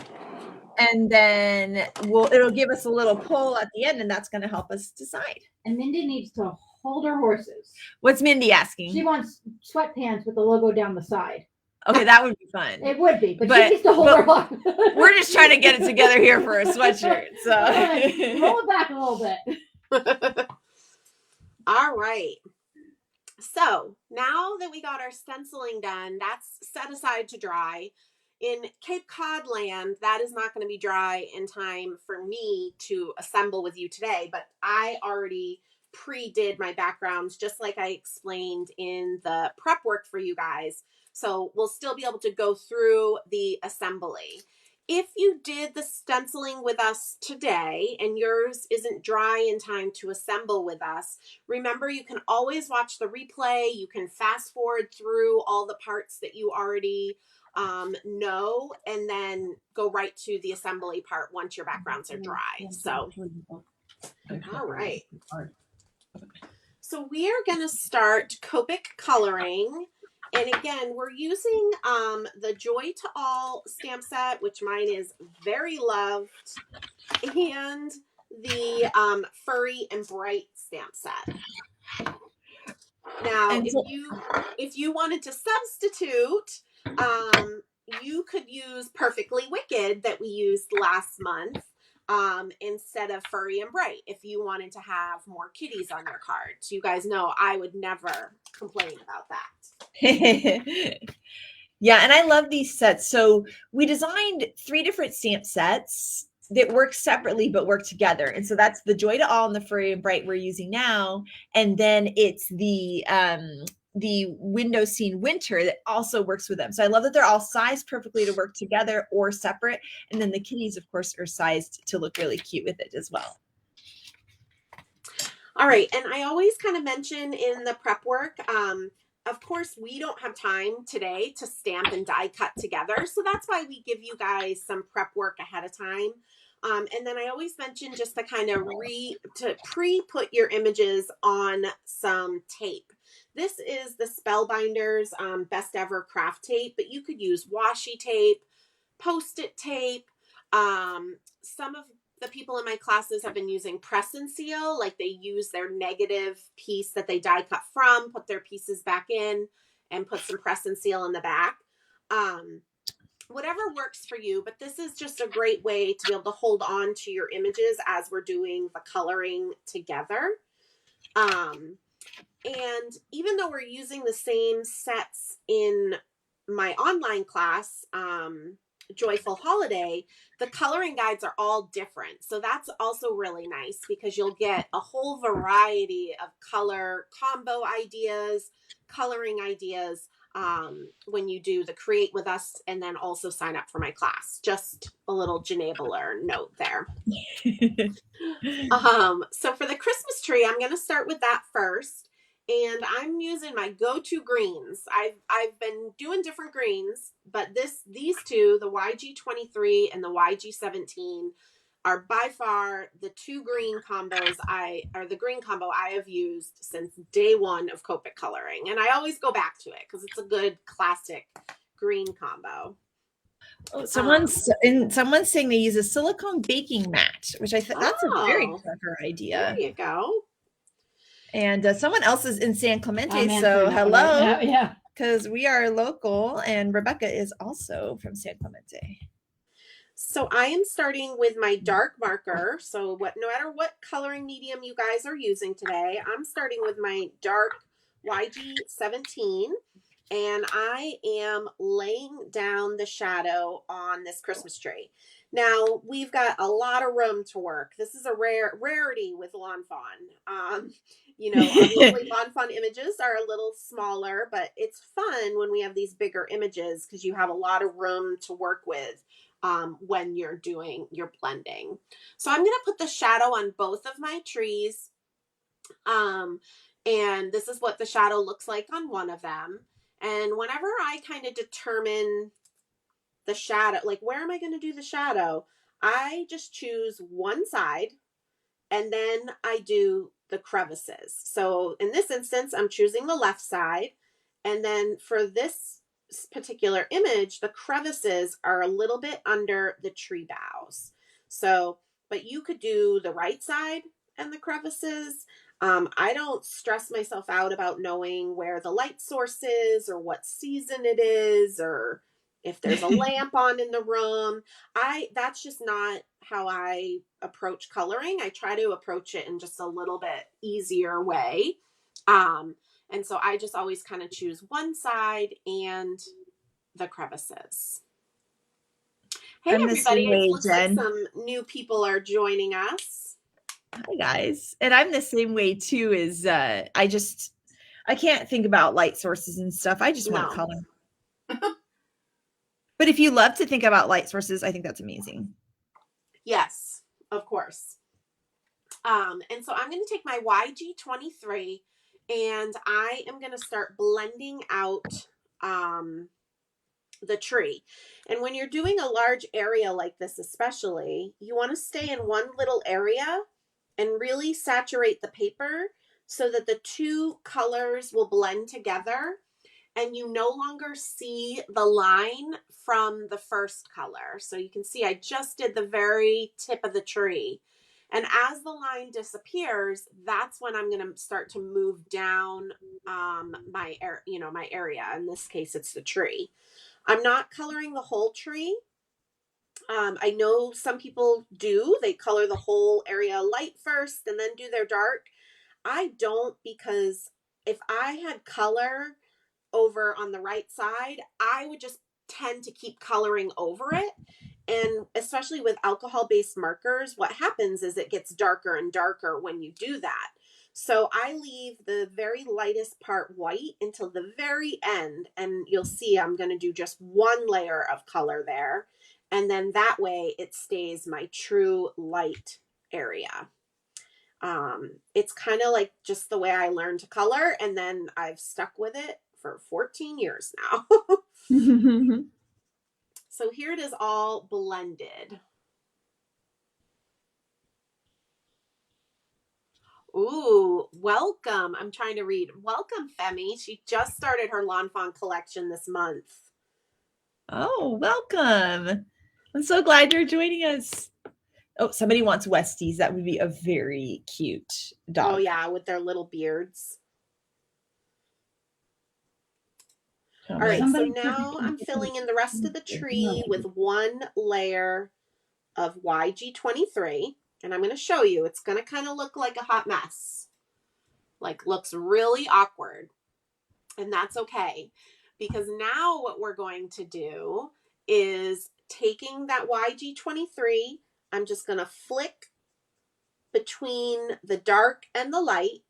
and then it'll give us a little poll at the end, and that's gonna help us decide. And Mindy needs to hold her horses. What's Mindy asking? She wants sweatpants with the logo down the side. Okay, that would be fun. It would be, but she needs to hold her up. We're just trying to get it together here for a sweatshirt. So roll it back a little bit. All right. So now that we got our stenciling done, that's set aside to dry. In Cape Cod land, that is not going to be dry in time for me to assemble with you today, but I already pre-did my backgrounds just like I explained in the prep work for you guys. So we'll still be able to go through the assembly. If you did the stenciling with us today and yours isn't dry in time to assemble with us, remember you can always watch the replay. You can fast forward through all the parts that you already know, and then go right to the assembly part once your backgrounds are dry. So, all right. So we are going to start Copic coloring. And again, we're using the Joy to All stamp set, which mine is very loved, and the Furry and Bright stamp set. Now, if you wanted to substitute, you could use Perfectly Wicked that we used last month instead of Furry and Bright if you wanted to have more kitties on your card. So you guys know I would never complain about that. Yeah, and I love these sets. So we designed 3 different stamp sets that work separately but work together. And so that's the Joy to All and the Furry and Bright we're using now. And then it's the window scene Winter that also works with them. So I love that they're all sized perfectly to work together or separate. And then the kitties, of course, are sized to look really cute with it as well. All right. And I always kind of mention in the prep work, of course, we don't have time today to stamp and die cut together. So that's why we give you guys some prep work ahead of time. And then I always mention just to kind of pre-put your images on some tape. This is the Spellbinders Best Ever Craft Tape, but you could use washi tape, Post-it tape. Some of the people in my classes have been using press and seal, like they use their negative piece that they die cut from, put their pieces back in, and put some press and seal in the back. Whatever works for you, but this is just a great way to be able to hold on to your images as we're doing the coloring together. And even though we're using the same sets in my online class, Joyful Holiday, the coloring guides are all different. So that's also really nice because you'll get a whole variety of color combo ideas, coloring ideas when you do the Create With Us and then also sign up for my class. Just a little Janabler note there. So for the Christmas tree, I'm going to start with that first. And I'm using my go-to greens. I've been doing different greens, but these two, the YG23 and the YG17, are by far the two green combos the green combo I have used since day one of Copic coloring. And I always go back to it because it's a good classic green combo. Oh, someone's saying they use a silicone baking mat, which I think that's a very clever idea. There you go. And someone else is in San Clemente, so hello. Yeah. Because we are local, and Rebecca is also from San Clemente. So I am starting with my dark marker. So no matter what coloring medium you guys are using today, I'm starting with my dark YG17, and I am laying down the shadow on this Christmas tree. Now, we've got a lot of room to work. This is a rarity with lawnfawn. Obviously lawnfawn images are a little smaller, but it's fun when we have these bigger images because you have a lot of room to work with when you're doing your blending. So I'm going to put the shadow on both of my trees. And this is what the shadow looks like on one of them. And whenever I kind of determine the shadow, like where am I going to do the shadow, I just choose one side and then I do the crevices. So in this instance, I'm choosing the left side. And then for this particular image, the crevices are a little bit under the tree boughs. So, but you could do the right side and the crevices. I don't stress myself out about knowing where the light source is or what season it is or if there's a lamp on in the room. That's just not how I approach coloring. I try to approach it in just a little bit easier way. And so I just always kind of choose one side and the crevices. Hey, everybody. It looks like some new people are joining us. Hi, guys. And I'm the same way, too, is I can't think about light sources and stuff. I just want color. But if you love to think about light sources, I think that's amazing. Yes, of course. And so I'm going to take my YG23 and I am going to start blending out the tree. And when you're doing a large area like this, especially, you want to stay in one little area and really saturate the paper so that the two colors will blend together and you no longer see the line from the first color. So you can see I just did the very tip of the tree. And as the line disappears, that's when I'm going to start to move down my area. In this case, it's the tree. I'm not coloring the whole tree. I know some people do. They color the whole area light first and then do their dark. I don't, because if I had color over on the right side, I would just tend to keep coloring over it. And especially with alcohol-based markers, what happens is it gets darker and darker when you do that. So I leave the very lightest part white until the very end. And you'll see I'm going to do just one layer of color there. And then that way it stays my true light area. It's kind of like just the way I learned to color. And then I've stuck with it for 14 years now. So here it is all blended. Ooh, welcome. I'm trying to read. Welcome, Femi. She just started her lawnfawn collection this month. Oh, welcome. I'm so glad you're joining us. Oh, somebody wants Westies. That would be a very cute dog. Oh, yeah, with their little beards. All right, so now I'm filling in the rest of the tree with one layer of YG23. And I'm going to show you. It's going to kind of look like a hot mess. Like, looks really awkward. And that's okay. Because now what we're going to do is taking that YG23, I'm just going to flick between the dark and the light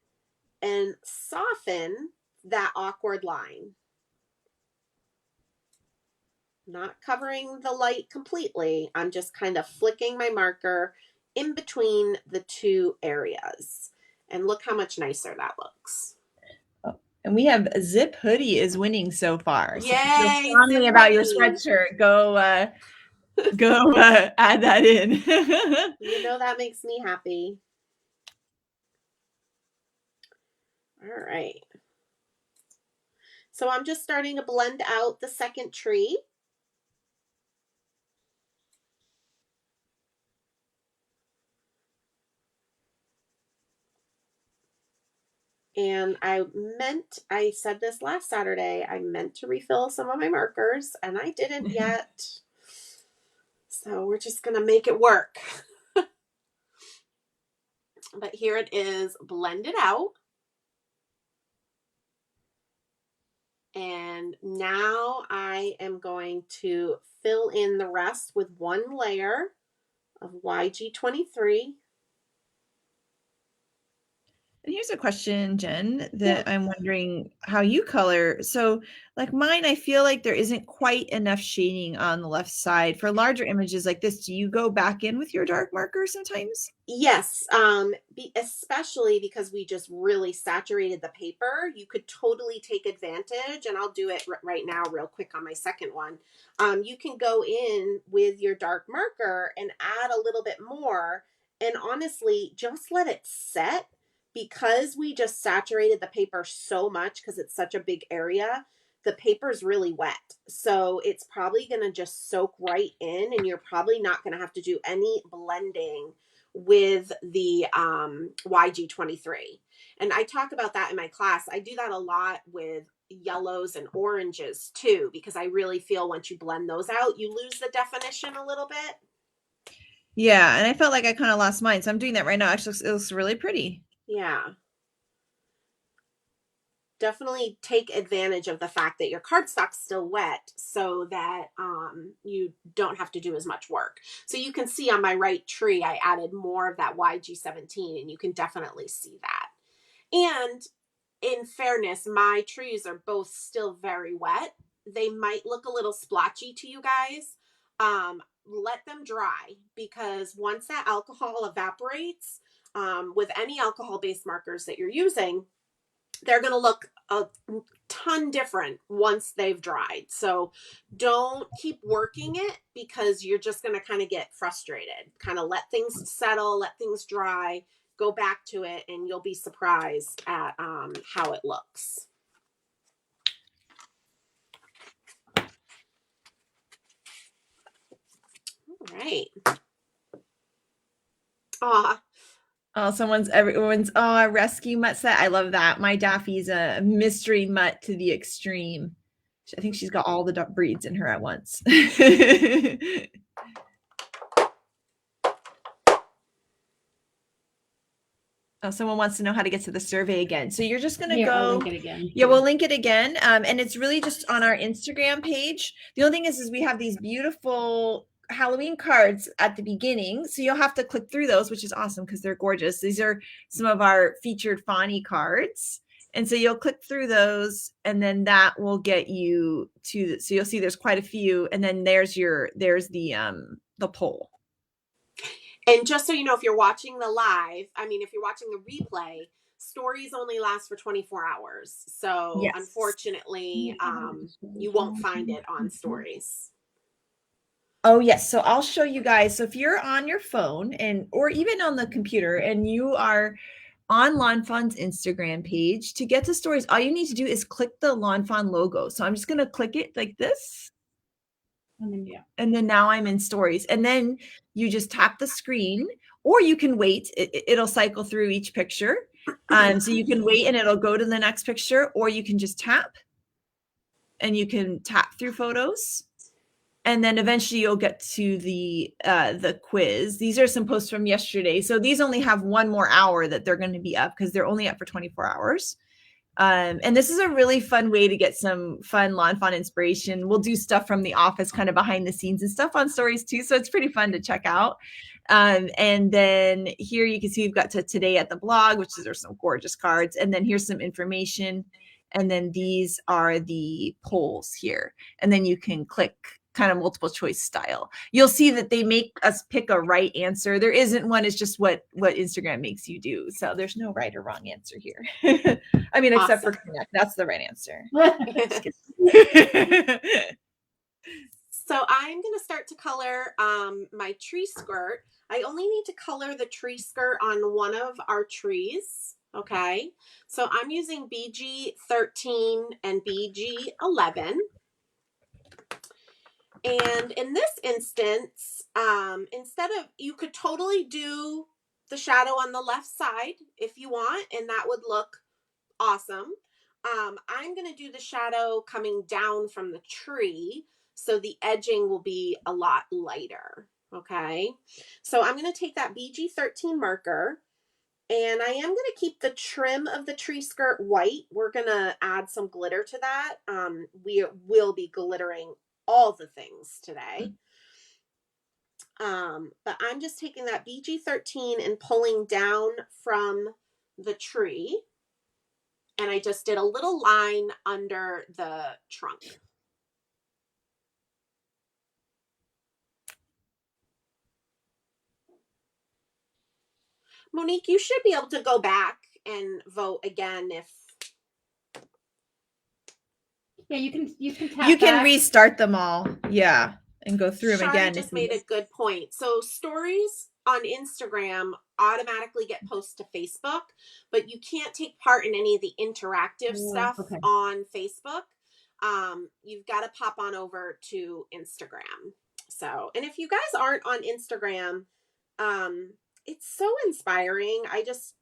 and soften that awkward line. Not covering the light completely. I'm just kind of flicking my marker in between the two areas. And look how much nicer that looks. Oh, and we have Zip Hoodie is winning so far. Yay! So feel strongly about your sweatshirt. Go add that in. You know that makes me happy. All right. So I'm just starting to blend out the second tree. And I said this last Saturday, I meant to refill some of my markers and I didn't yet. So we're just going to make it work. But here it is blended out. And now I am going to fill in the rest with one layer of YG23. And here's a question, Jen, that I'm wondering how you color. So like mine, I feel like there isn't quite enough shading on the left side. For larger images like this, do you go back in with your dark marker sometimes? Yes, especially because we just really saturated the paper. You could totally take advantage, and I'll do it right now real quick on my second one. You can go in with your dark marker and add a little bit more And honestly, just let it set, because we just saturated the paper so much because it's such a big area. The paper's really wet. So it's probably going to just soak right in, and you're probably not going to have to do any blending with the YG23. And I talk about that in my class. I do that a lot with yellows and oranges too, because I really feel once you blend those out, you lose the definition a little bit. Yeah, and I felt like I kind of lost mine, so I'm doing that right now. Actually, it looks really pretty. Yeah. Definitely take advantage of the fact that your cardstock's still wet, so that you don't have to do as much work. So you can see on my right tree, I added more of that YG17, and you can definitely see that. And in fairness, my trees are both still very wet. They might look a little splotchy to you guys. Let them dry, because once that alcohol evaporates, with any alcohol-based markers that you're using, they're going to look a ton different once they've dried. So don't keep working it, because you're just going to kind of get frustrated. Kind of let things settle, let things dry, go back to it, and you'll be surprised at how it looks. All right. Oh, everyone's a rescue mutt set. I love that. My Daffy's a mystery mutt to the extreme. I think she's got all the breeds in her at once. Oh, someone wants to know how to get to the survey again. So you're just going to go. I'll link it again. Yeah, we'll link it again. And it's really just on our Instagram page. The only thing is we have these beautiful Halloween cards at the beginning. So you'll have to click through those, which is awesome because they're gorgeous. These are some of our featured Fawny cards. And so you'll click through those, and then that will get you to, so you'll see there's quite a few. And then there's the poll. And just so you know, if you're watching the live, if you're watching the replay, stories only last for 24 hours. So yes, unfortunately, you won't find it on stories. Oh, yes. So I'll show you guys. So if you're on your phone or even on the computer and you are on lawnfawn's Instagram page, to get to stories, all you need to do is click the lawnfawn logo. So I'm just going to click it like this. And then now I'm in stories, and then you just tap the screen, or you can wait. It'll cycle through each picture. So you can wait and it'll go to the next picture, or you can just tap and you can tap through photos. And then eventually you'll get to the quiz. These are some posts from yesterday. So these only have one more hour that they're going to be up, because they're only up for 24 hours. And this is a really fun way to get some fun lawn fawn inspiration. We'll do stuff from the office, kind of behind the scenes and stuff on stories too. So it's pretty fun to check out. And then here you can see we've got to today at the blog, which are some gorgeous cards. And then here's some information. And then these are the polls here. And then you can click kind of multiple choice style. You'll see that they make us pick a right answer. There isn't one. It's just what Instagram makes you do. So there's no right or wrong answer here. Except for connect. That's the right answer. So I'm going to start to color my tree skirt. I only need to color the tree skirt on one of our trees. Okay. So I'm using BG13 and BG11. And in this instance, you could totally do the shadow on the left side if you want, and that would look awesome. I'm going to do the shadow coming down from the tree, so the edging will be a lot lighter. Okay. So I'm going to take that BG13 marker, and I am going to keep the trim of the tree skirt white. We're going to add some glitter to that. We will be glittering all the things today. But I'm just taking that BG13 and pulling down from the tree. And I just did a little line under the trunk. Monique, you should be able to go back and vote again if... Yeah, you can tap You can back. Restart them all. Yeah. And go through them again. Just made a good point. So stories, on Instagram automatically get posted to Facebook, but you can't take part in any of the interactive stuff on Facebook. You've got to pop on over to Instagram. So, and if you guys aren't on Instagram, it's so inspiring. I just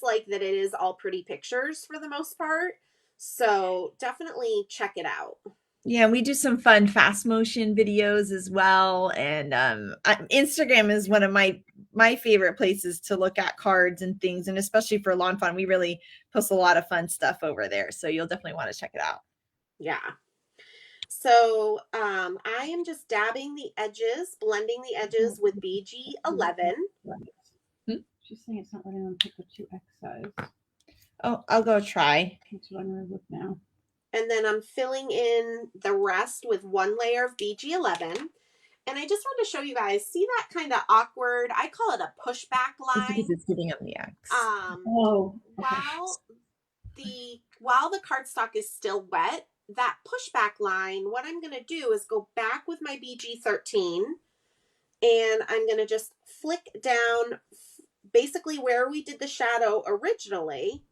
like that it is all pretty pictures for the most part. So definitely check it out. Yeah, we do some fun fast motion videos as well. And Instagram is one of my favorite places to look at cards and things. And especially for Lawn Fawn, we really post a lot of fun stuff over there. So you'll definitely want to check it out. Yeah. So I am just dabbing the edges, blending the edges with BG11. She's saying it's not letting them pick the 2X size. Oh, I'll go try. That's what I'm going to look now. And then I'm filling in the rest with one layer of BG11. And I just want to show you guys, see that kind of awkward, I call it a pushback line. Because it's sitting on the X. While the cardstock is still wet, that pushback line, what I'm going to do is go back with my BG13 and I'm going to just flick down basically where we did the shadow originally.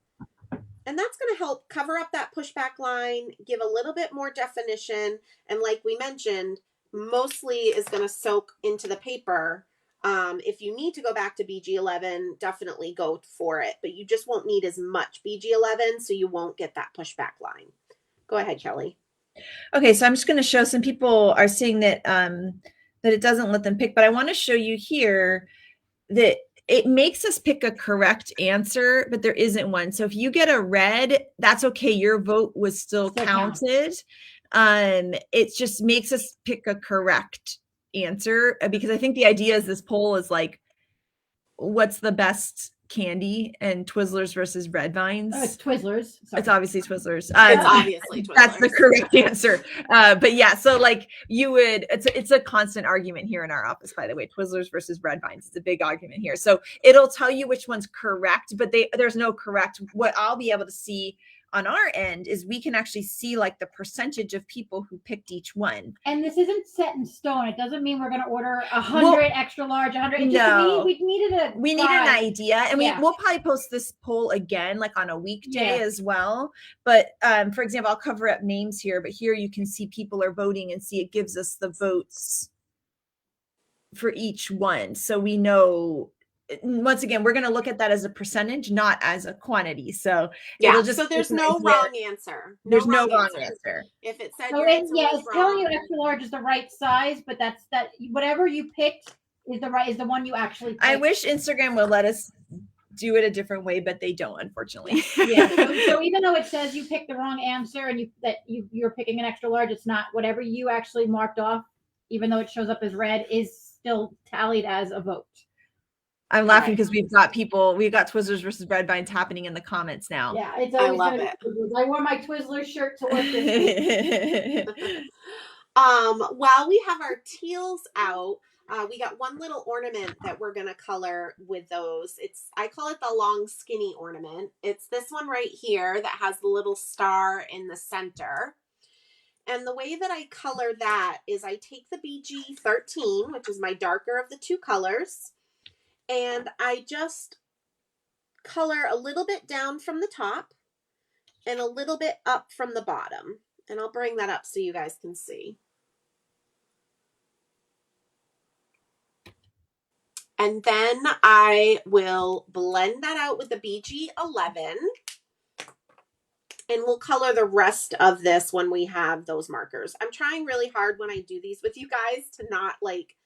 And that's going to help cover up that pushback line, give a little bit more definition. And like we mentioned, mostly is going to soak into the paper. If you need to go back to BG11, definitely go for it. But you just won't need as much BG11, so you won't get that pushback line. Go ahead, Kelly. Okay, so I'm just going to show, some people are saying that that it doesn't let them pick, but I want to show you here that it makes us pick a correct answer, but there isn't one. So if you get a red, that's okay. Your vote was still counted. It just makes us pick a correct answer, because I think the idea is this poll is like, what's the best candy, and Twizzlers versus Red Vines. Oh, it's Twizzlers. Sorry. It's obviously Twizzlers. It's obviously Twizzlers. That's the correct answer. But yeah, so like you would, it's a constant argument here in our office, by the way, Twizzlers versus Red Vines. It's a big argument here. So it'll tell you which one's correct, but there's no correct. What I'll be able to see on our end is we can actually see like the percentage of people who picked each one. And this isn't set in stone. It doesn't mean we're going to order 100 extra large, 100. No, we needed an idea, and we'll probably post this poll again, like on a weekday as well. But for example, I'll cover up names here, but here you can see people are voting and see it gives us the votes for each one. So we know, once again, we're going to look at that as a percentage, not as a quantity. So yeah, so there's no wrong answer. There's no wrong answer. If it said it's telling you extra large is the right size, but that's whatever you picked is the one you actually picked. I wish Instagram would let us do it a different way, but they don't, unfortunately. Yeah. So even though it says you picked the wrong answer and you're picking an extra large, it's not. Whatever you actually marked off, even though it shows up as red, is still tallied as a vote. I'm laughing because we've got Twizzlers versus Red Vines happening in the comments now. Yeah, it's always I love it. I wore my Twizzlers shirt to work this week. While we have our teals out, we got one little ornament that we're going to color with those. I call it the long skinny ornament. It's this one right here that has the little star in the center. And the way that I color that is I take the BG13, which is my darker of the two colors, and I just color a little bit down from the top and a little bit up from the bottom. And I'll bring that up so you guys can see. And then I will blend that out with the BG11. And we'll color the rest of this when we have those markers. I'm trying really hard when I do these with you guys to not like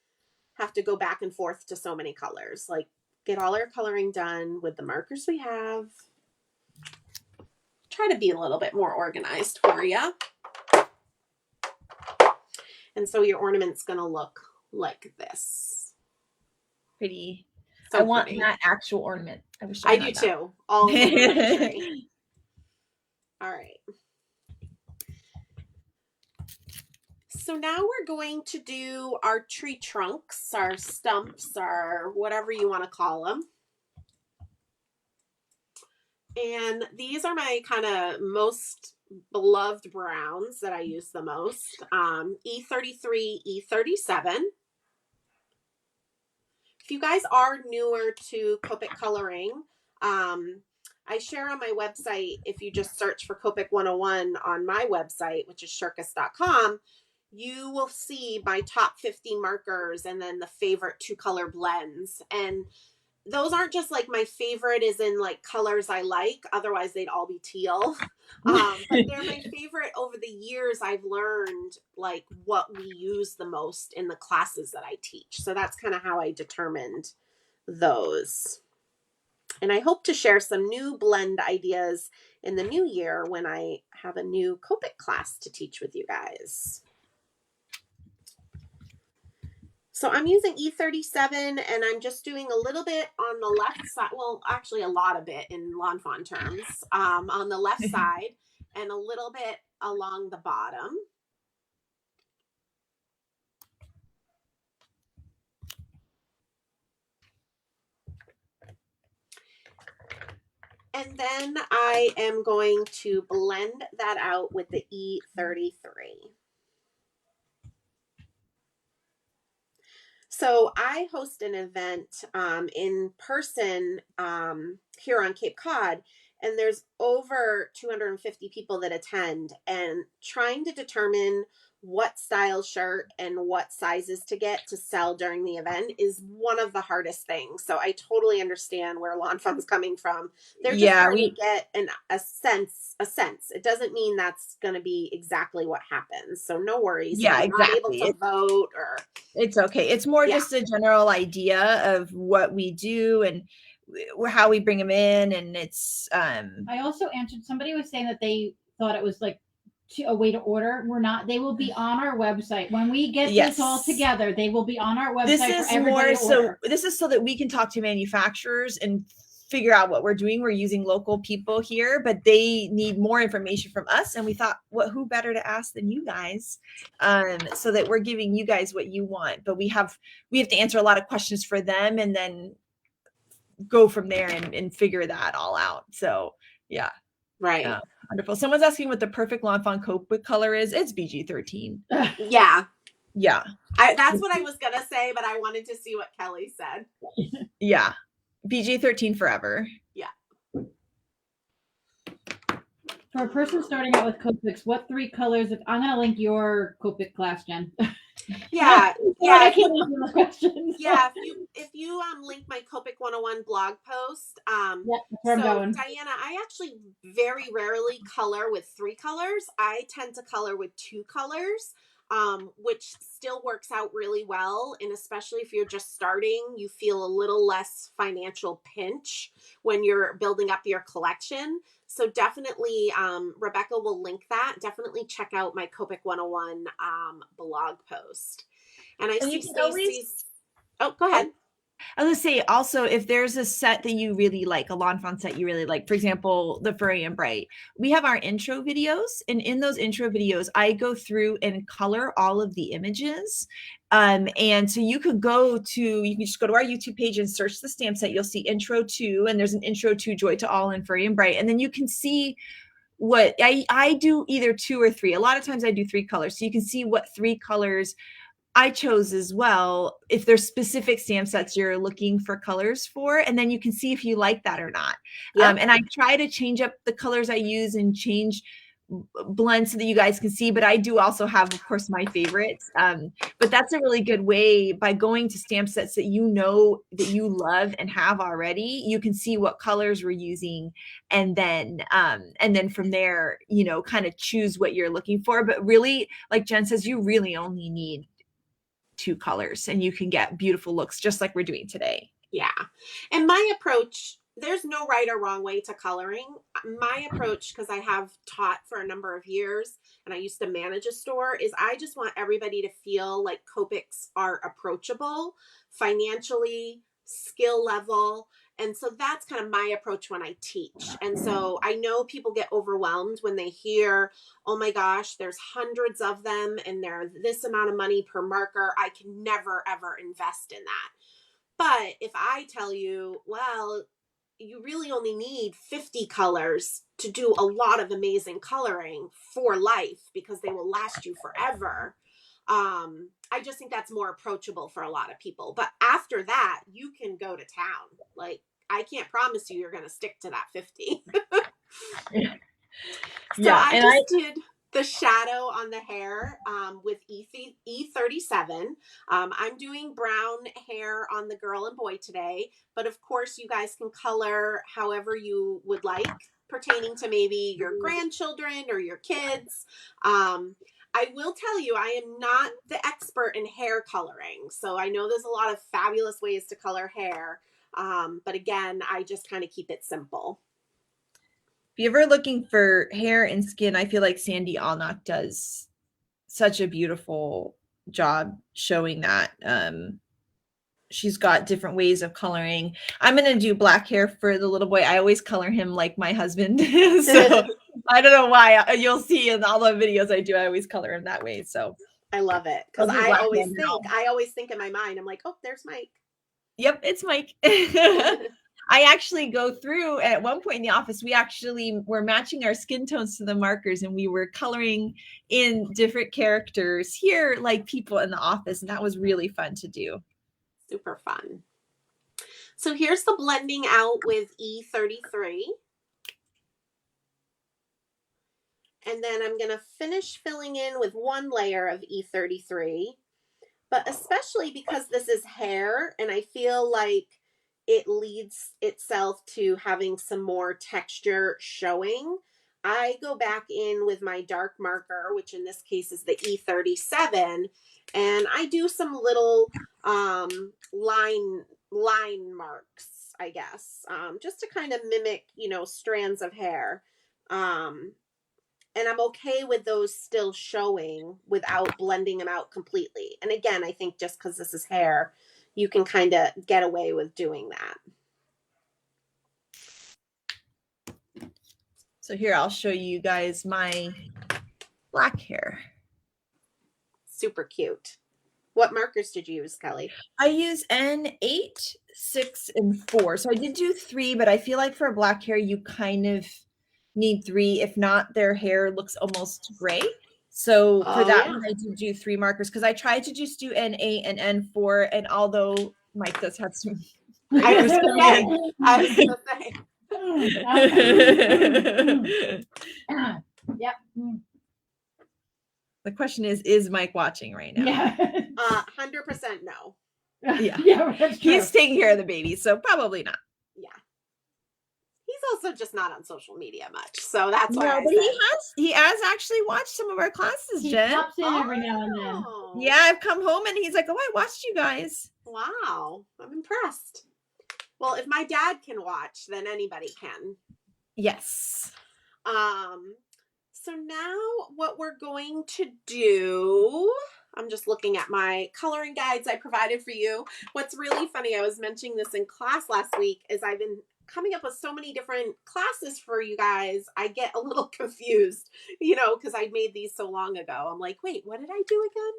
have to go back and forth to so many colors. Like, get all our coloring done with the markers we have. Try to be a little bit more organized for you. And so your ornament's going to look like this. Pretty. So I want that actual ornament. I do too. All of them. All right. So now we're going to do our tree trunks, our stumps, our whatever you want to call them. And these are my kind of most beloved browns that I use the most. E33, E37. if you guys are newer to Copic coloring, I share on my website, if you just search for Copic 101 on my website, which is shirkus.com, you will see my top 50 markers and then the favorite 2-color blends. And those aren't just like my favorite is in like colors I like, otherwise they'd all be teal. But they're my favorite over the years. I've learned like what we use the most in the classes that I teach. So that's kind of how I determined those. And I hope to share some new blend ideas in the new year when I have a new Copic class to teach with you guys. So I'm using E37 and I'm just doing a little bit on the left side. Well, actually a lot of it in lawnfawn terms, on the left side and a little bit along the bottom. And then I am going to blend that out with the E33. So I host an event in person here on Cape Cod, and there's over 250 people that attend, and trying to determine what style shirt and what sizes to get to sell during the event is one of the hardest things. So I totally understand where Lawn Fun's coming from. They're just trying to get a sense. It doesn't mean that's going to be exactly what happens. So no worries. Yeah, if you're exactly. not able to vote or it's okay. It's more just a general idea of what we do and how we bring them in. And it's I also answered, somebody was saying that they thought it was like a way to order. We're not. They will be on our website when we get this all together. They will be on our website. This is more so. This is so that we can talk to manufacturers and figure out what we're doing. We're using local people here, but they need more information from us. And we thought, who better to ask than you guys? So that we're giving you guys what you want. But we have to answer a lot of questions for them, and then go from there and figure that all out. So yeah. Right. Wonderful. Someone's asking what the perfect lawnfawn Copic color is. It's BG13. Yeah. Yeah. That's what I was going to say, but I wanted to see what Kelly said. Yeah. BG13 forever. Yeah. For a person starting out with Copics, what 3 colors? I'm going to link your Copic class, Jen. Yeah. I can't answer the questions. Yeah. If you link my Copic 101 blog post, that's where I'm going. Diana, I actually very rarely color with 3 colors. I tend to color with 2 colors, which still works out really well. And especially if you're just starting, you feel a little less financial pinch when you're building up your collection. So definitely, Rebecca will link that. Definitely check out my Copic 101 blog post. And I see Stacey's. Oh, go ahead. I was going to say also, if there's a set that you really like, a lawnfawn set you really like, for example, the Furry and Bright, we have our intro videos. And in those intro videos, I go through and color all of the images. And so you can just go to our YouTube page and search the stamp set. You'll see intro to, and there's an intro to Joy to All and Furry and Bright. And then you can see what I do, either 2 or 3. A lot of times I do 3 colors. So you can see what 3 colors I chose as well, if there's specific stamp sets you're looking for colors for, and then you can see if you like that or not. Yep. And I try to change up the colors I use and change blends so that you guys can see, but I do also have, of course, my favorites. But that's a really good way, by going to stamp sets that you know that you love and have already, you can see what colors we're using, and then from there, kind of choose what you're looking for. But really, like Jen says, you really only need 2 colors and you can get beautiful looks just like we're doing today. Yeah. And my approach, there's no right or wrong way to coloring. My approach, because I have taught for a number of years and I used to manage a store, is I just want everybody to feel like Copics are approachable financially, skill level. And so that's kind of my approach when I teach. And so I know people get overwhelmed when they hear, oh my gosh, there's hundreds of them and they're this amount of money per marker. I can never, ever invest in that. But if I tell you, well, you really only need 50 colors to do a lot of amazing coloring for life because they will last you forever. I just think that's more approachable for a lot of people. But after that, you can go to town. Like, I can't promise you're going to stick to that 50. So Yeah, I and just did the shadow on the hair with E37. I'm doing brown hair on the girl and boy today, but of course you guys can color however you would like, pertaining to maybe your grandchildren or your kids. I will tell you, I am not the expert in hair coloring. So I know there's a lot of fabulous ways to color hair. But again, I just kind of keep it simple. if you're ever looking for hair and skin, I feel like Sandy Alnock does such a beautiful job showing that. She's got different ways of coloring. I'm going to do black hair for the little boy. I always color him like my husband. So I don't know why. You'll see in all the videos I do, I always color him that way. So I love it. Because I always think in my mind, I'm like, oh, there's Mike. Yep, it's Mike. I actually go through at one point in the office, we actually were matching our skin tones to the markers and we were coloring in different characters here, like people in the office. And that was really fun to do. Super fun. So here's the blending out with E33. And then I'm going to finish filling in with one layer of E33. But especially because this is hair and I feel like it leads itself to having some more texture showing, I go back in with my dark marker, which in this case is the E37, and I do some little line marks, I guess, just to kind of mimic, strands of hair. And I'm okay with those still showing without blending them out completely. And again, I think just because this is hair, you can kind of get away with doing that. So here, I'll show you guys my black hair. Super cute. What markers did you use, Kelly? I use N8, 6, and 4. So I did do 3, but I feel like for black hair, you kind of need 3. If not, their hair looks almost gray. So for that one, I do 3 markers because I tried to just do N8 and N4. And although Mike does have some, I was gonna say. Yep. The question is Mike watching right now? Yeah. 100% no. Yeah. Yeah, He's taking care of the baby, so probably not. Yeah. He's also just not on social media much, so that's why. No, but he has actually watched some of our classes, he Jen. pops in every now and then. Yeah, I've come home and he's like, "Oh, I watched you guys." Wow, I'm impressed. Well, if my dad can watch, then anybody can. Yes. So now what we're going to do, I'm just looking at my coloring guides I provided for you. What's really funny, I was mentioning this in class last week, is I've been coming up with so many different classes for you guys. I get a little confused, because I made these so long ago. I'm like, wait, what did I do again?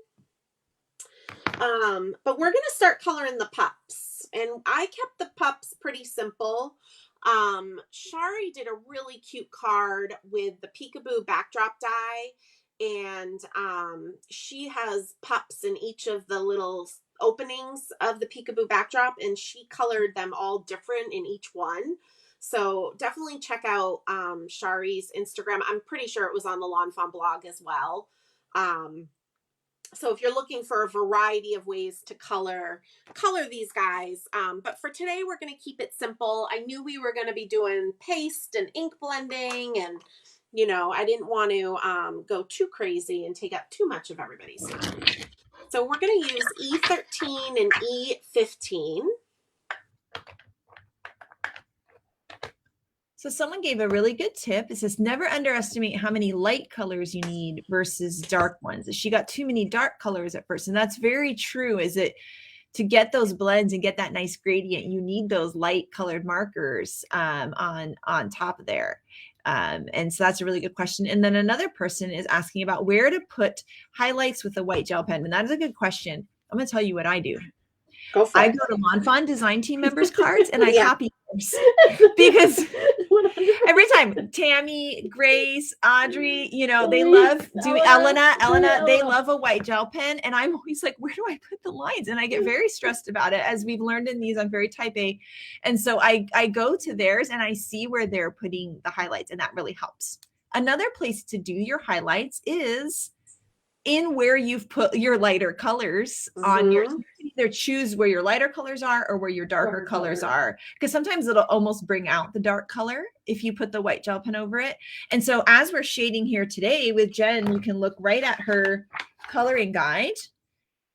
But we're going to start coloring the pups. And I kept the pups pretty simple. Shari did a really cute card with the peekaboo backdrop die, and she has pups in each of the little openings of the peekaboo backdrop, and she colored them all different in each one. So definitely check out Shari's Instagram. I'm pretty sure it was on the lawnfawn blog as well. So if you're looking for a variety of ways to color these guys. But for today, we're going to keep it simple. I knew we were going to be doing paste and ink blending, and, I didn't want to go too crazy and take up too much of everybody's time. So we're going to use E13 and E15. So someone gave a really good tip. It says, never underestimate how many light colors you need versus dark ones. She got too many dark colors at first. And that's very true. Is it to get those blends and get that nice gradient, you need those light colored markers on top of there. And so that's a really good question. And then another person is asking about where to put highlights with a white gel pen. And that is a good question. I'm going to tell you what I do. Go for it. I go to lawnfawn design team members cards and I copy because 100%. every time Tammy, Grace, Audrey, they love doing Elena, they love a white gel pen. And I'm always like, where do I put the lines? And I get very stressed about it. As we've learned in these, I'm very type A. And so I go to theirs and I see where they're putting the highlights, and that really helps. Another place to do your highlights is in where you've put your lighter colors on your, either choose where your lighter colors are or where your darker colors are, because sometimes it'll almost bring out the dark color if you put the white gel pen over it. And so as we're shading here today with Jen, you can look right at her coloring guide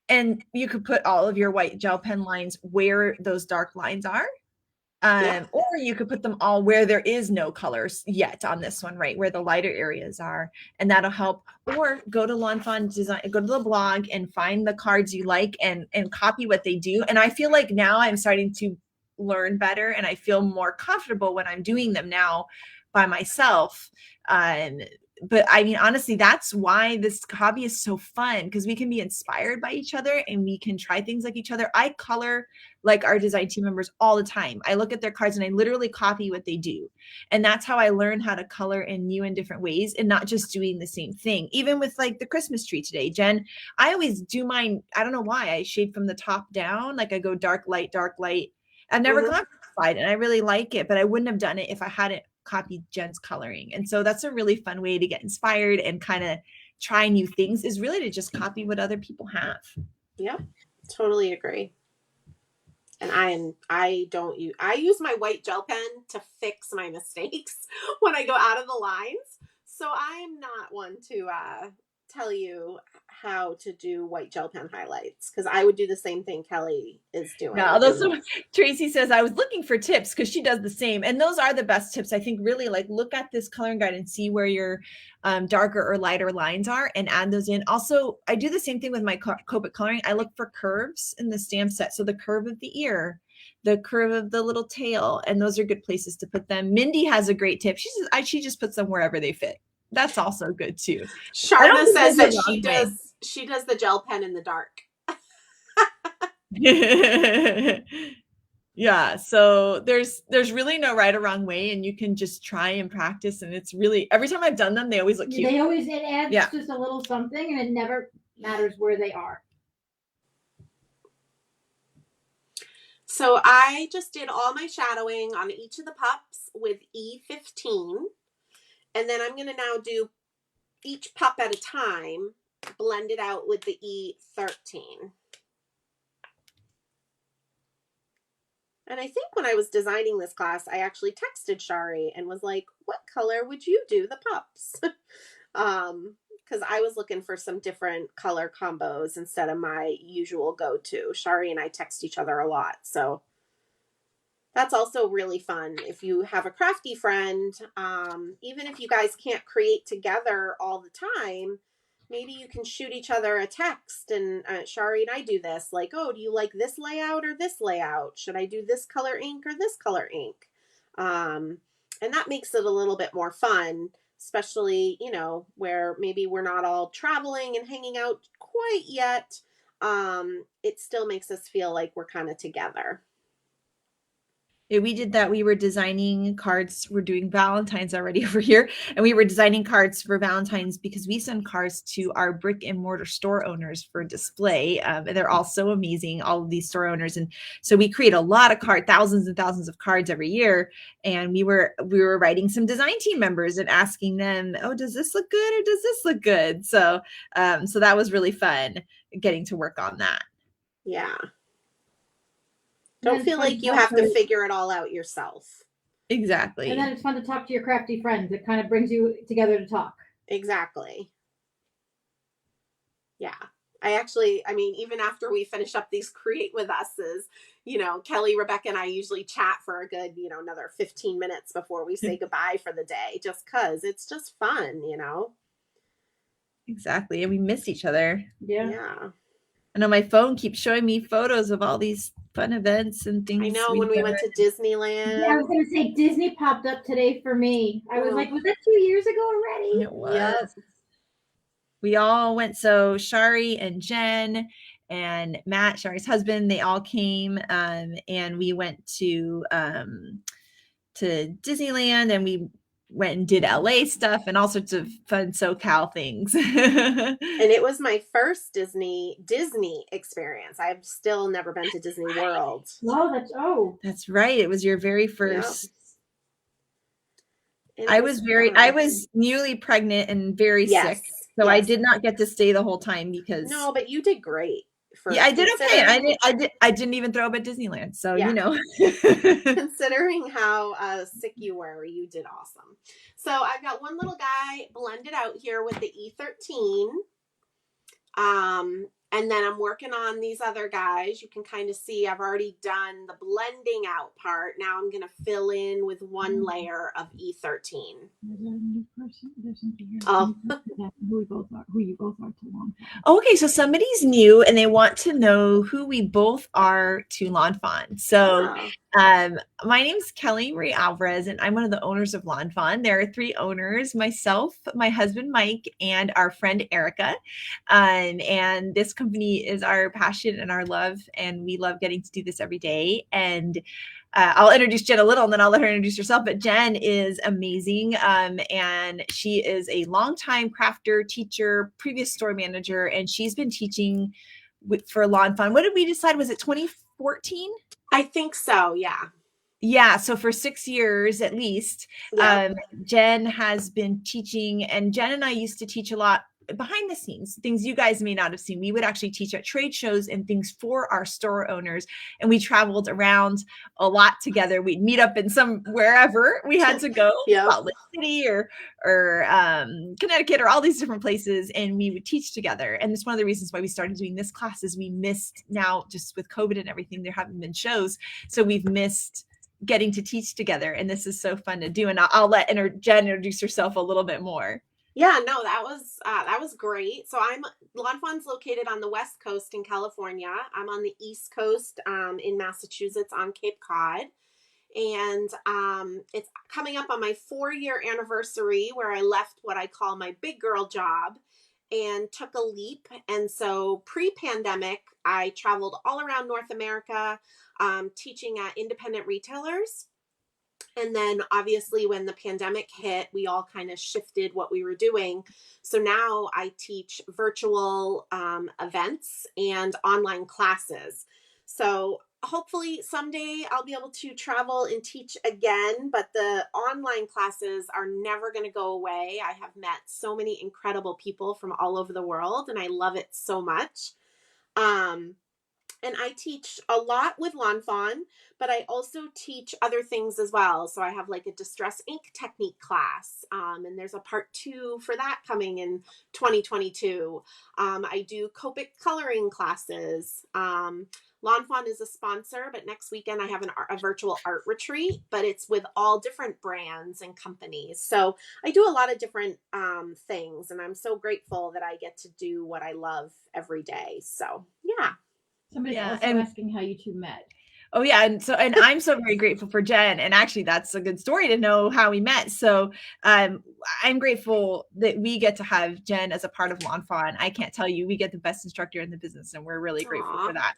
and you could put all of your white gel pen lines where those dark lines are. Or you could put them all where there is no colors yet on this one, right? Where the lighter areas are, and that'll help. Or go to lawnfawn design, go to the blog and find the cards you like and copy what they do. And I feel like now I'm starting to learn better and I feel more comfortable when I'm doing them now by myself. But I mean, honestly, that's why this hobby is so fun, because we can be inspired by each other and we can try things like each other. I color like our design team members all the time. I look at their cards and I literally copy what they do. And that's how I learn how to color in new and different ways and not just doing the same thing. Even with like the Christmas tree today, Jen, I always do mine. I don't know why I shade from the top down. Like I go dark, light, dark, light. I've never gone side and I really like it, but I wouldn't have done it if I hadn't copied Jen's coloring. And so that's a really fun way to get inspired and kind of try new things, is really to just copy what other people have. Yep, totally agree. And I use my white gel pen to fix my mistakes when I go out of the lines. So I am not one to tell you how to do white gel pen highlights, because I would do the same thing Kelly is doing. No, Tracy says I was looking for tips because she does the same, and those are the best tips. I think really like look at this coloring guide and see where your darker or lighter lines are and add those in. Also, I do the same thing with my Copic coloring. I look for curves in the stamp set, so the curve of the ear, the curve of the little tail, and those are good places to put them. Mindy has a great tip. She says she just puts them wherever they fit. That's also good too. Sharna says that she does the gel pen in the dark. Yeah, so there's really no right or wrong way, and you can just try and practice, and it's really, every time I've done them, they always look cute. It adds just a little something, and it never matters where they are. So I just did all my shadowing on each of the pups with E15. And then I'm going to now do each pup at a time, blend it out with the E13. And I think when I was designing this class, I actually texted Shari and was like, what color would you do the pups? Because I was looking for some different color combos instead of my usual go-to. Shari and I text each other a lot, so that's also really fun. If you have a crafty friend, even if you guys can't create together all the time, maybe you can shoot each other a text. And Shari and I do this, like, oh, do you like this layout or this layout? Should I do this color ink or this color ink? And that makes it a little bit more fun, especially, where maybe we're not all traveling and hanging out quite yet. It still makes us feel like we're kind of together. Yeah, we did that. We were designing cards. We're doing Valentine's already over here. And we were designing cards for Valentine's because we send cards to our brick and mortar store owners for display. And they're all so amazing, all of these store owners. And so we create a lot of thousands and thousands of cards every year. And we were writing some design team members and asking them, oh, does this look good or does this look good? So, so that was really fun getting to work on that. Yeah. Don't feel like you have to figure it all out yourself. Exactly. And then it's fun to talk to your crafty friends. It kind of brings you together to talk. Exactly. Yeah. Even after we finish up these Create With Us's, Kelly, Rebecca, and I usually chat for a good, another 15 minutes before we say goodbye for the day, just because it's just fun, Exactly. And we miss each other. Yeah. I know my phone keeps showing me photos of all these fun events and things. I know when we went to Disneyland. Yeah, I was going to say Disney popped up today for me. I was like, was that 2 years ago already? It was. Yep. We all went. So Shari and Jen and Matt, Shari's husband, they all came, and we went to Disneyland, and we went and did LA stuff and all sorts of fun SoCal things. And it was my first Disney experience. I've still never been to Disney World. That's right. It was your very first. Yep. I was newly pregnant and very sick. So I did not get to stay the whole time because. No, but you did great. I did okay. I didn't even throw up at Disneyland. So, you know. Considering how sick you were, you did awesome. So I've got one little guy blended out here with the E13. And then I'm working on these other guys. You can kind of see I've already done the blending out part. Now I'm going to fill in with one layer of E13. There's a new person. There's something here. Oh. Who you both are to lawnfawn. Okay, so somebody's new and they want to know who we both are to lawnfawn. So my name's Kelly Marie Alvarez, and I'm one of the owners of lawnfawn. There are 3 owners: myself, my husband Mike, and our friend Erica. And this company is our passion and our love, and we love getting to do this every day. And I'll introduce Jen a little, and then I'll let her introduce herself. But Jen is amazing, and she is a longtime crafter, teacher, previous store manager, and she's been teaching for lawnfawn. What did we decide? Was it 2014? I think so, yeah. Yeah, so for 6 years at least, Jen has been teaching, and Jen and I used to teach a lot behind the scenes, things you guys may not have seen. We would actually teach at trade shows and things for our store owners, and we traveled around a lot together. We'd meet up in wherever we had to go, Salt Lake City or Connecticut or all these different places, and we would teach together. And it's one of the reasons why we started doing this class is we missed, now just with COVID and everything, there haven't been shows, so we've missed getting to teach together, and this is so fun to do. And I'll let Jen introduce herself a little bit more. Yeah, no, that was great. So lawnfawn's located on the West Coast in California. I'm on the East Coast in Massachusetts on Cape Cod. And it's coming up on my 4-year anniversary where I left what I call my big girl job and took a leap. And so pre-pandemic, I traveled all around North America teaching at independent retailers. And then obviously when the pandemic hit, we all kind of shifted what we were doing. So now I teach virtual events and online classes. So hopefully someday I'll be able to travel and teach again, but the online classes are never going to go away. I have met so many incredible people from all over the world, and I love it so much. And I teach a lot with lawnfawn, but I also teach other things as well. So I have like a distress ink technique class, and there's a part 2 for that coming in 2022. I do Copic coloring classes. Lawnfawn is a sponsor, but next weekend I have a virtual art retreat, but it's with all different brands and companies. So I do a lot of different things, and I'm so grateful that I get to do what I love every day. So yeah. Somebody's also asking how you 2 met. Oh yeah, and I'm so very grateful for Jen, and actually that's a good story to know how we met. So I'm grateful that we get to have Jen as a part of lawnfawn. I can't tell you, we get the best instructor in the business, and we're really grateful for that.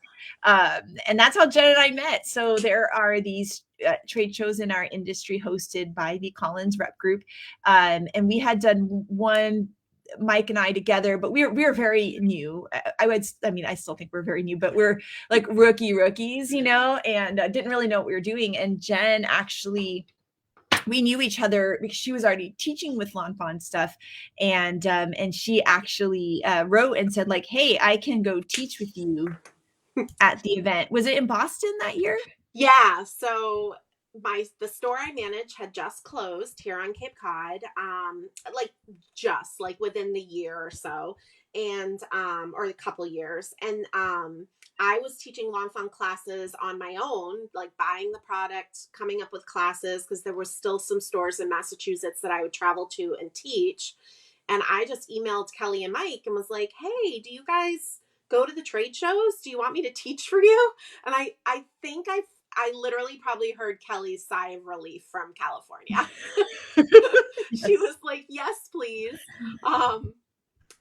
And that's how Jen and I met. So there are these trade shows in our industry hosted by the Collins Rep Group, and we had done one, Mike and I together, but we're very new. I still think we're very new, but we're like rookies, and didn't really know what we were doing. And Jen actually, we knew each other because she was already teaching with lawnfawn stuff, and she actually wrote and said like, "Hey, I can go teach with you at the event." Was it in Boston that year? Yeah. So the store I manage had just closed here on Cape Cod, like within the year or so, and or a couple years. And I was teaching lawnfawn classes on my own, like buying the product, coming up with classes, because there were still some stores in Massachusetts that I would travel to and teach. And I just emailed Kelly and Mike and was like, "Hey, do you guys go to the trade shows? Do you want me to teach for you?" And I think I literally probably heard Kelly's sigh of relief from California. She was like, "Yes, please."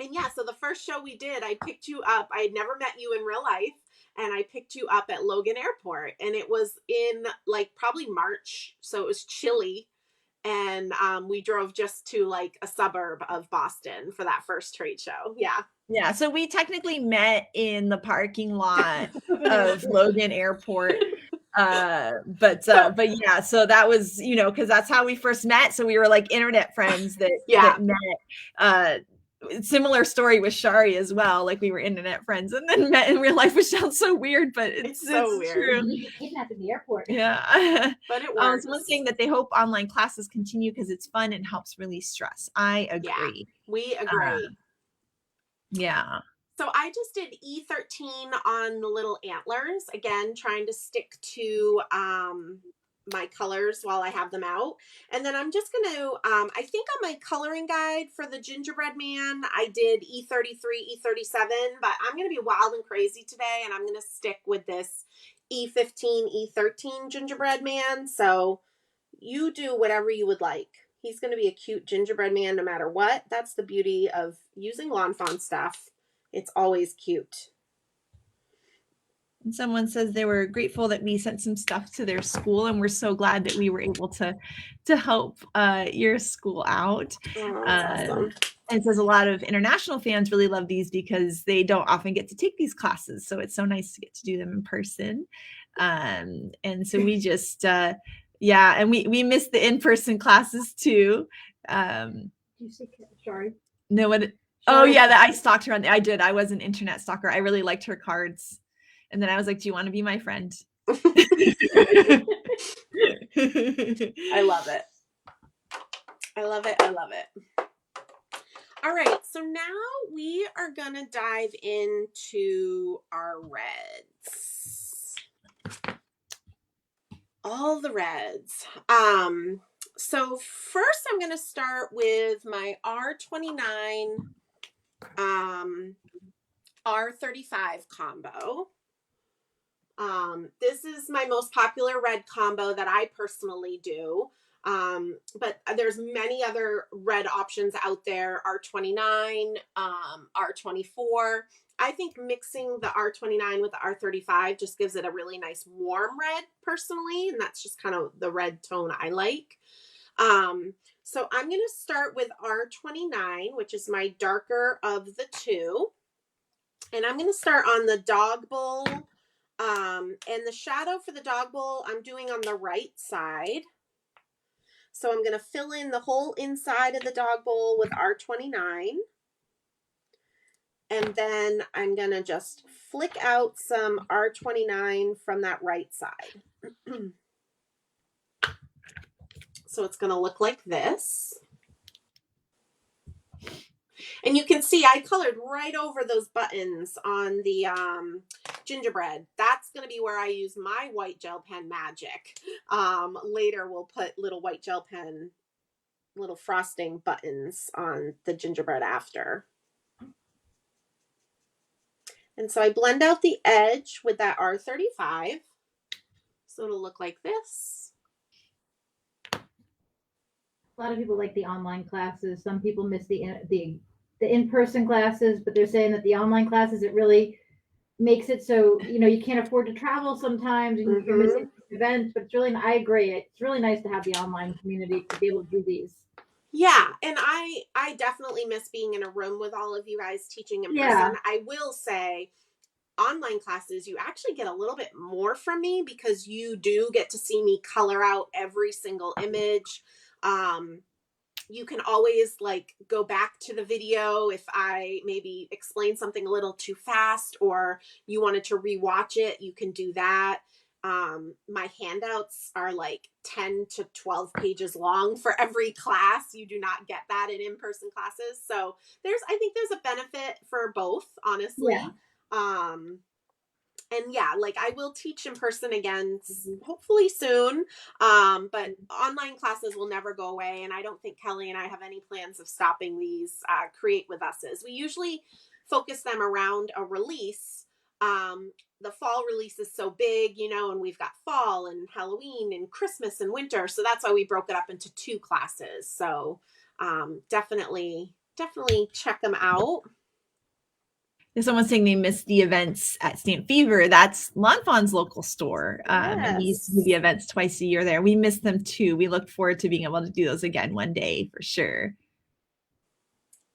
And yeah, so the first show we did, I picked you up. I had never met you in real life, and I picked you up at Logan Airport, and it was in like probably March, so it was chilly, and we drove just to like a suburb of Boston for that first trade show. Yeah. Yeah, so we technically met in the parking lot of Logan Airport. But yeah, so that was, you know, because that's how we first met. So we were like internet friends that met. Similar story with Shari as well. Like we were internet friends and then met in real life, which sounds so weird, but it's so weird. True. You get kidnapped in the airport. Yeah. But it works. Someone's saying that they hope online classes continue because it's fun and helps release stress. I agree. Yeah, we agree. Yeah. So I just did E13 on the little antlers. Again, trying to stick to my colors while I have them out. And then I'm just going to, I think on my coloring guide for the gingerbread man, I did E33, E37, but I'm going to be wild and crazy today. And I'm going to stick with this E15, E13 gingerbread man. So you do whatever you would like. He's going to be a cute gingerbread man no matter what. That's the beauty of using lawn fawn stuff. It's always cute. And someone says they were grateful that we sent some stuff to their school, and we're so glad that we were able to help your school out. Oh, that's awesome. And it says a lot of international fans really love these because they don't often get to take these classes. So it's so nice to get to do them in person. And so we just, yeah, and we miss the in-person classes too. You see, sorry. No, what? Oh yeah, that I stalked her on. I did. I was an internet stalker. I really liked her cards, and then I was like, "Do you want to be my friend?" I love it. I love it. I love it. All right, so now we are gonna dive into our reds. All the reds. So first I'm going to start with my R29 R35 combo. This is my most popular red combo that I personally do. But there's many other red options out there. R29, R24. I think mixing the R29 with the R35 just gives it a really nice warm red personally. And that's just kind of the red tone I like. So I'm going to start with R29, which is my darker of the two. And I'm going to start on the dog bowl. And the shadow for the dog bowl, I'm doing on the right side. So I'm going to fill in the whole inside of the dog bowl with R29. And then I'm going to just flick out some R29 from that right side. So it's going to look like this. And you can see I colored right over those buttons on the gingerbread. That's going to be where I use my white gel pen magic. Later we'll put little white gel pen, little frosting buttons on the gingerbread after. And so I blend out the edge with that R35. So it'll look like this. A lot of people like the online classes. Some people miss the in-person classes, but they're saying that the online classes, it really makes it so, you know, you can't afford to travel sometimes and you're missing events, but it's really, I agree. It's really nice to have the online community to be able to do these. Yeah, and I definitely miss being in a room with all of you guys teaching in person. I will say online classes, you actually get a little bit more from me because you do get to see me color out every single image. You can always like go back to the video if I maybe explain something a little too fast or you wanted to rewatch it, you can do that. My handouts are like 10 to 12 pages long for every class. You do not get that in in-person classes. So I think there's a benefit for both, honestly. Yeah. And yeah, like I will teach in person again, hopefully soon. But online classes will never go away. And I don't think Kelly and I have any plans of stopping these Create With Us's. We usually focus them around a release. The fall release is so big, you know, and we've got fall and Halloween and Christmas and winter. So that's why we broke it up into 2 classes. So definitely definitely check them out. If someone's saying they missed the events at Stamp Fever, that's lawnfawn's local store. And we used to do the events twice a year there. We missed them too. We look forward to being able to do those again one day for sure.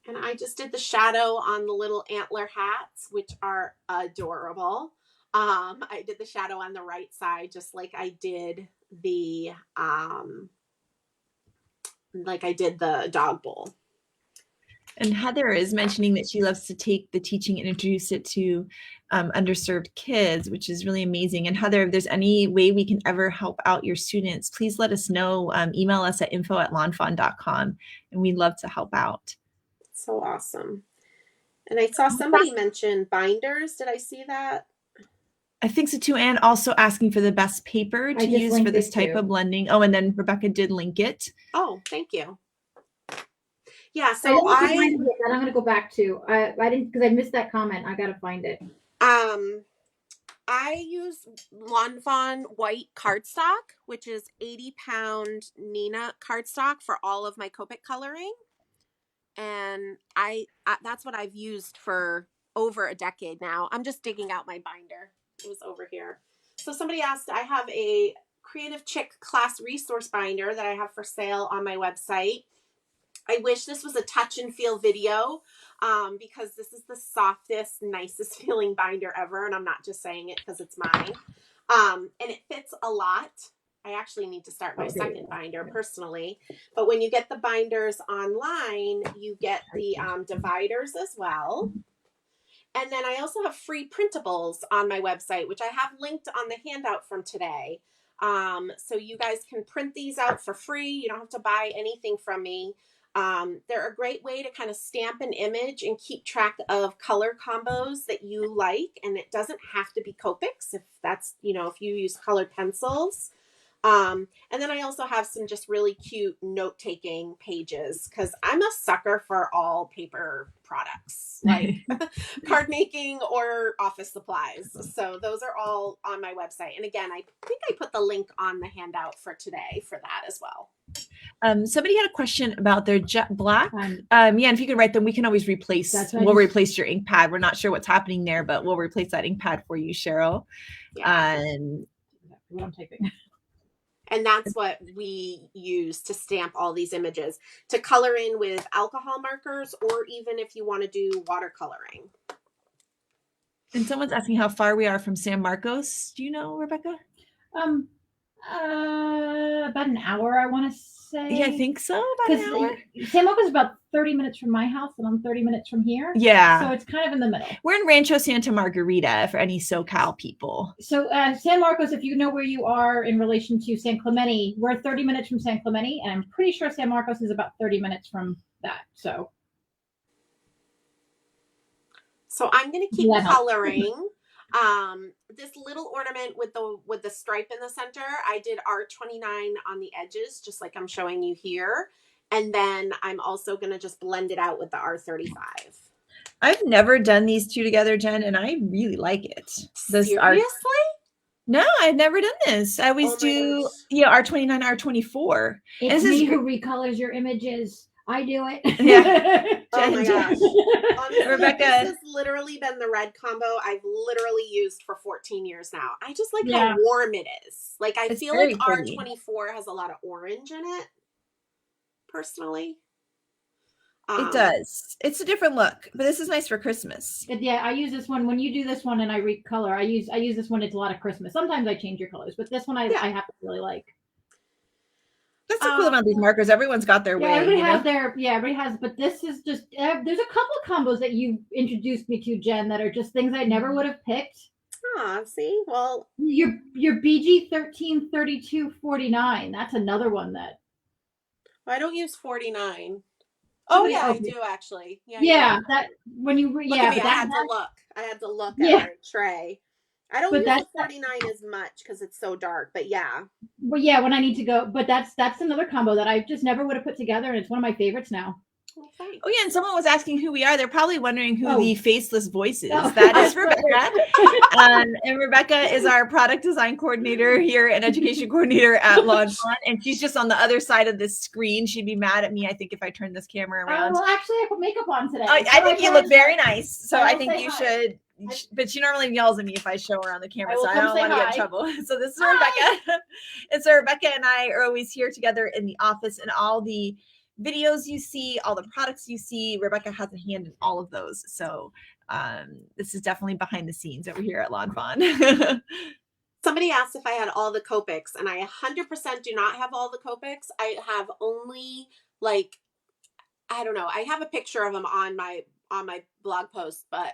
And I just did the shadow on the little antler hats, which are adorable. I did the shadow on the right side, just like I did the dog bowl. And Heather is mentioning that she loves to take the teaching and introduce it to underserved kids, which is really amazing. And Heather, if there's any way we can ever help out your students, please let us know. Email us at info@lawnfawn.com, and we'd love to help out. So awesome. And I saw somebody mention binders. Did I see that? I think so too. And also asking for the best paper to use for this type of blending. Oh, and then Rebecca did link it. Oh, thank you. Yeah, so I'm going to go back to, I didn't, because I missed that comment. I got to find it. I use lawnfawn white cardstock, which is 80-pound Nina cardstock for all of my Copic coloring. And I that's what I've used for over a decade now. I'm just digging out my binder. It was over here. So somebody asked, I have a Creative Chick class resource binder that I have for sale on my website. I wish this was a touch and feel video because this is the softest, nicest feeling binder ever. And I'm not just saying it because it's mine. And it fits a lot. I actually need to start my second binder personally. But when you get the binders online, you get the dividers as well. And then I also have free printables on my website, which I have linked on the handout from today. So you guys can print these out for free. You don't have to buy anything from me. They're a great way to kind of stamp an image and keep track of color combos that you like. And it doesn't have to be Copics if that's, if you use colored pencils. And then I also have some just really cute note-taking pages because I'm a sucker for all paper products, like card making or office supplies. So those are all on my website. And again, I think I put the link on the handout for today for that as well. Somebody had a question about their jet black. Yeah, and if you could write them, we can always replace. We'll replace your ink pad. We're not sure what's happening there, but we'll replace that ink pad for you, Cheryl. Yeah. I'm typing. And that's what we use to stamp all these images, to color in with alcohol markers, or even if you want to do watercoloring. And someone's asking how far we are from San Marcos. Do you know, Rebecca? About an hour, I want to say. Yeah, I think so. About an hour. San Marcos is about 30 minutes from my house, and I'm 30 minutes from here. Yeah. So it's kind of in the middle. We're in Rancho Santa Margarita for any SoCal people. So San Marcos, if you know where you are in relation to San Clemente, we're 30 minutes from San Clemente, and I'm pretty sure San Marcos is about 30 minutes from that. So I'm going to keep coloring. This little ornament with the stripe in the center, I did R29 on the edges, just like I'm showing you here. And then I'm also going to just blend it out with the R35. I've never done these two together, Jen, and I really like it. Seriously? No, I've never done this. I always do R29, R24. It's me who recolors your images. I do it. Yeah. Oh my gosh. Honestly, Rebecca, this has literally been the red combo I've literally used for 14 years now. I just like how warm it is. Like I feel like pretty. R24 has a lot of orange in it, personally. It does. It's a different look, but this is nice for Christmas. Yeah, I use this one when you do this one and I recolor. I use this one. It's a lot of Christmas. Sometimes I change your colors, but this one I happen to really like. That's so cool about these markers. Everyone's got their way. Everybody has, but this is just, there's a couple of combos that you introduced me to, Jen, that are just things I never would have picked. See, well. Your BG 133249. That's another one that. I don't use 49. Oh yeah, I do actually. Yeah. That when you I had to look at our tray. I don't use the 49 as much because it's so dark, but yeah. Well, yeah, when I need to go, but that's another combo that I just never would have put together, and it's one of my favorites now. Well, thanks. Oh yeah, and someone was asking who we are. They're probably wondering who Oh. the faceless voice is. Oh, That is that's right. Rebecca. And Rebecca is our product design coordinator here and education coordinator at lawnfawn. And she's just on the other side of this screen. She'd be mad at me, I think, if I turn this camera around. Well, actually, I put makeup on today. I think you look very nice. So I think you hi. should. But she normally yells at me if I show her on the camera, so I don't want to get in trouble. So this is Rebecca. And so Rebecca and I are always here together in the office, and all the videos you see, all the products you see, Rebecca has a hand in all of those. So this is definitely behind the scenes over here at lawnfawn. Somebody asked if I had all the Copics, and I 100% do not have all the Copics. I have only, like, I don't know. I have a picture of them on my blog post, but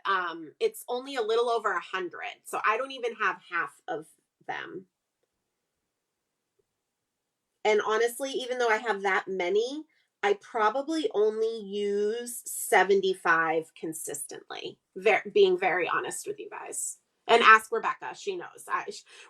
it's only a little over 100. So I don't even have half of them. And honestly, even though I have that many, I probably only use 75 consistently. Being very honest with you guys. And ask Rebecca. She knows.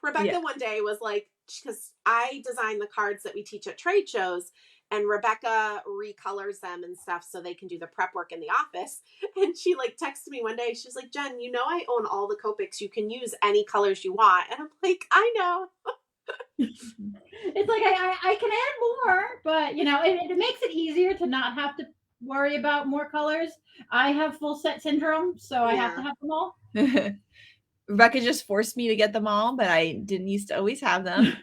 Rebecca one day was like, because I design the cards that we teach at trade shows, and Rebecca recolors them and stuff so they can do the prep work in the office. And she like texted me one day. She's like, Jen, you know I own all the Copics. You can use any colors you want. And I'm like, I know. It's like I can add more, but you know, it makes it easier to not have to worry about more colors. I have full set syndrome, so I have to have them all. Rebecca just forced me to get them all, but I didn't used to always have them.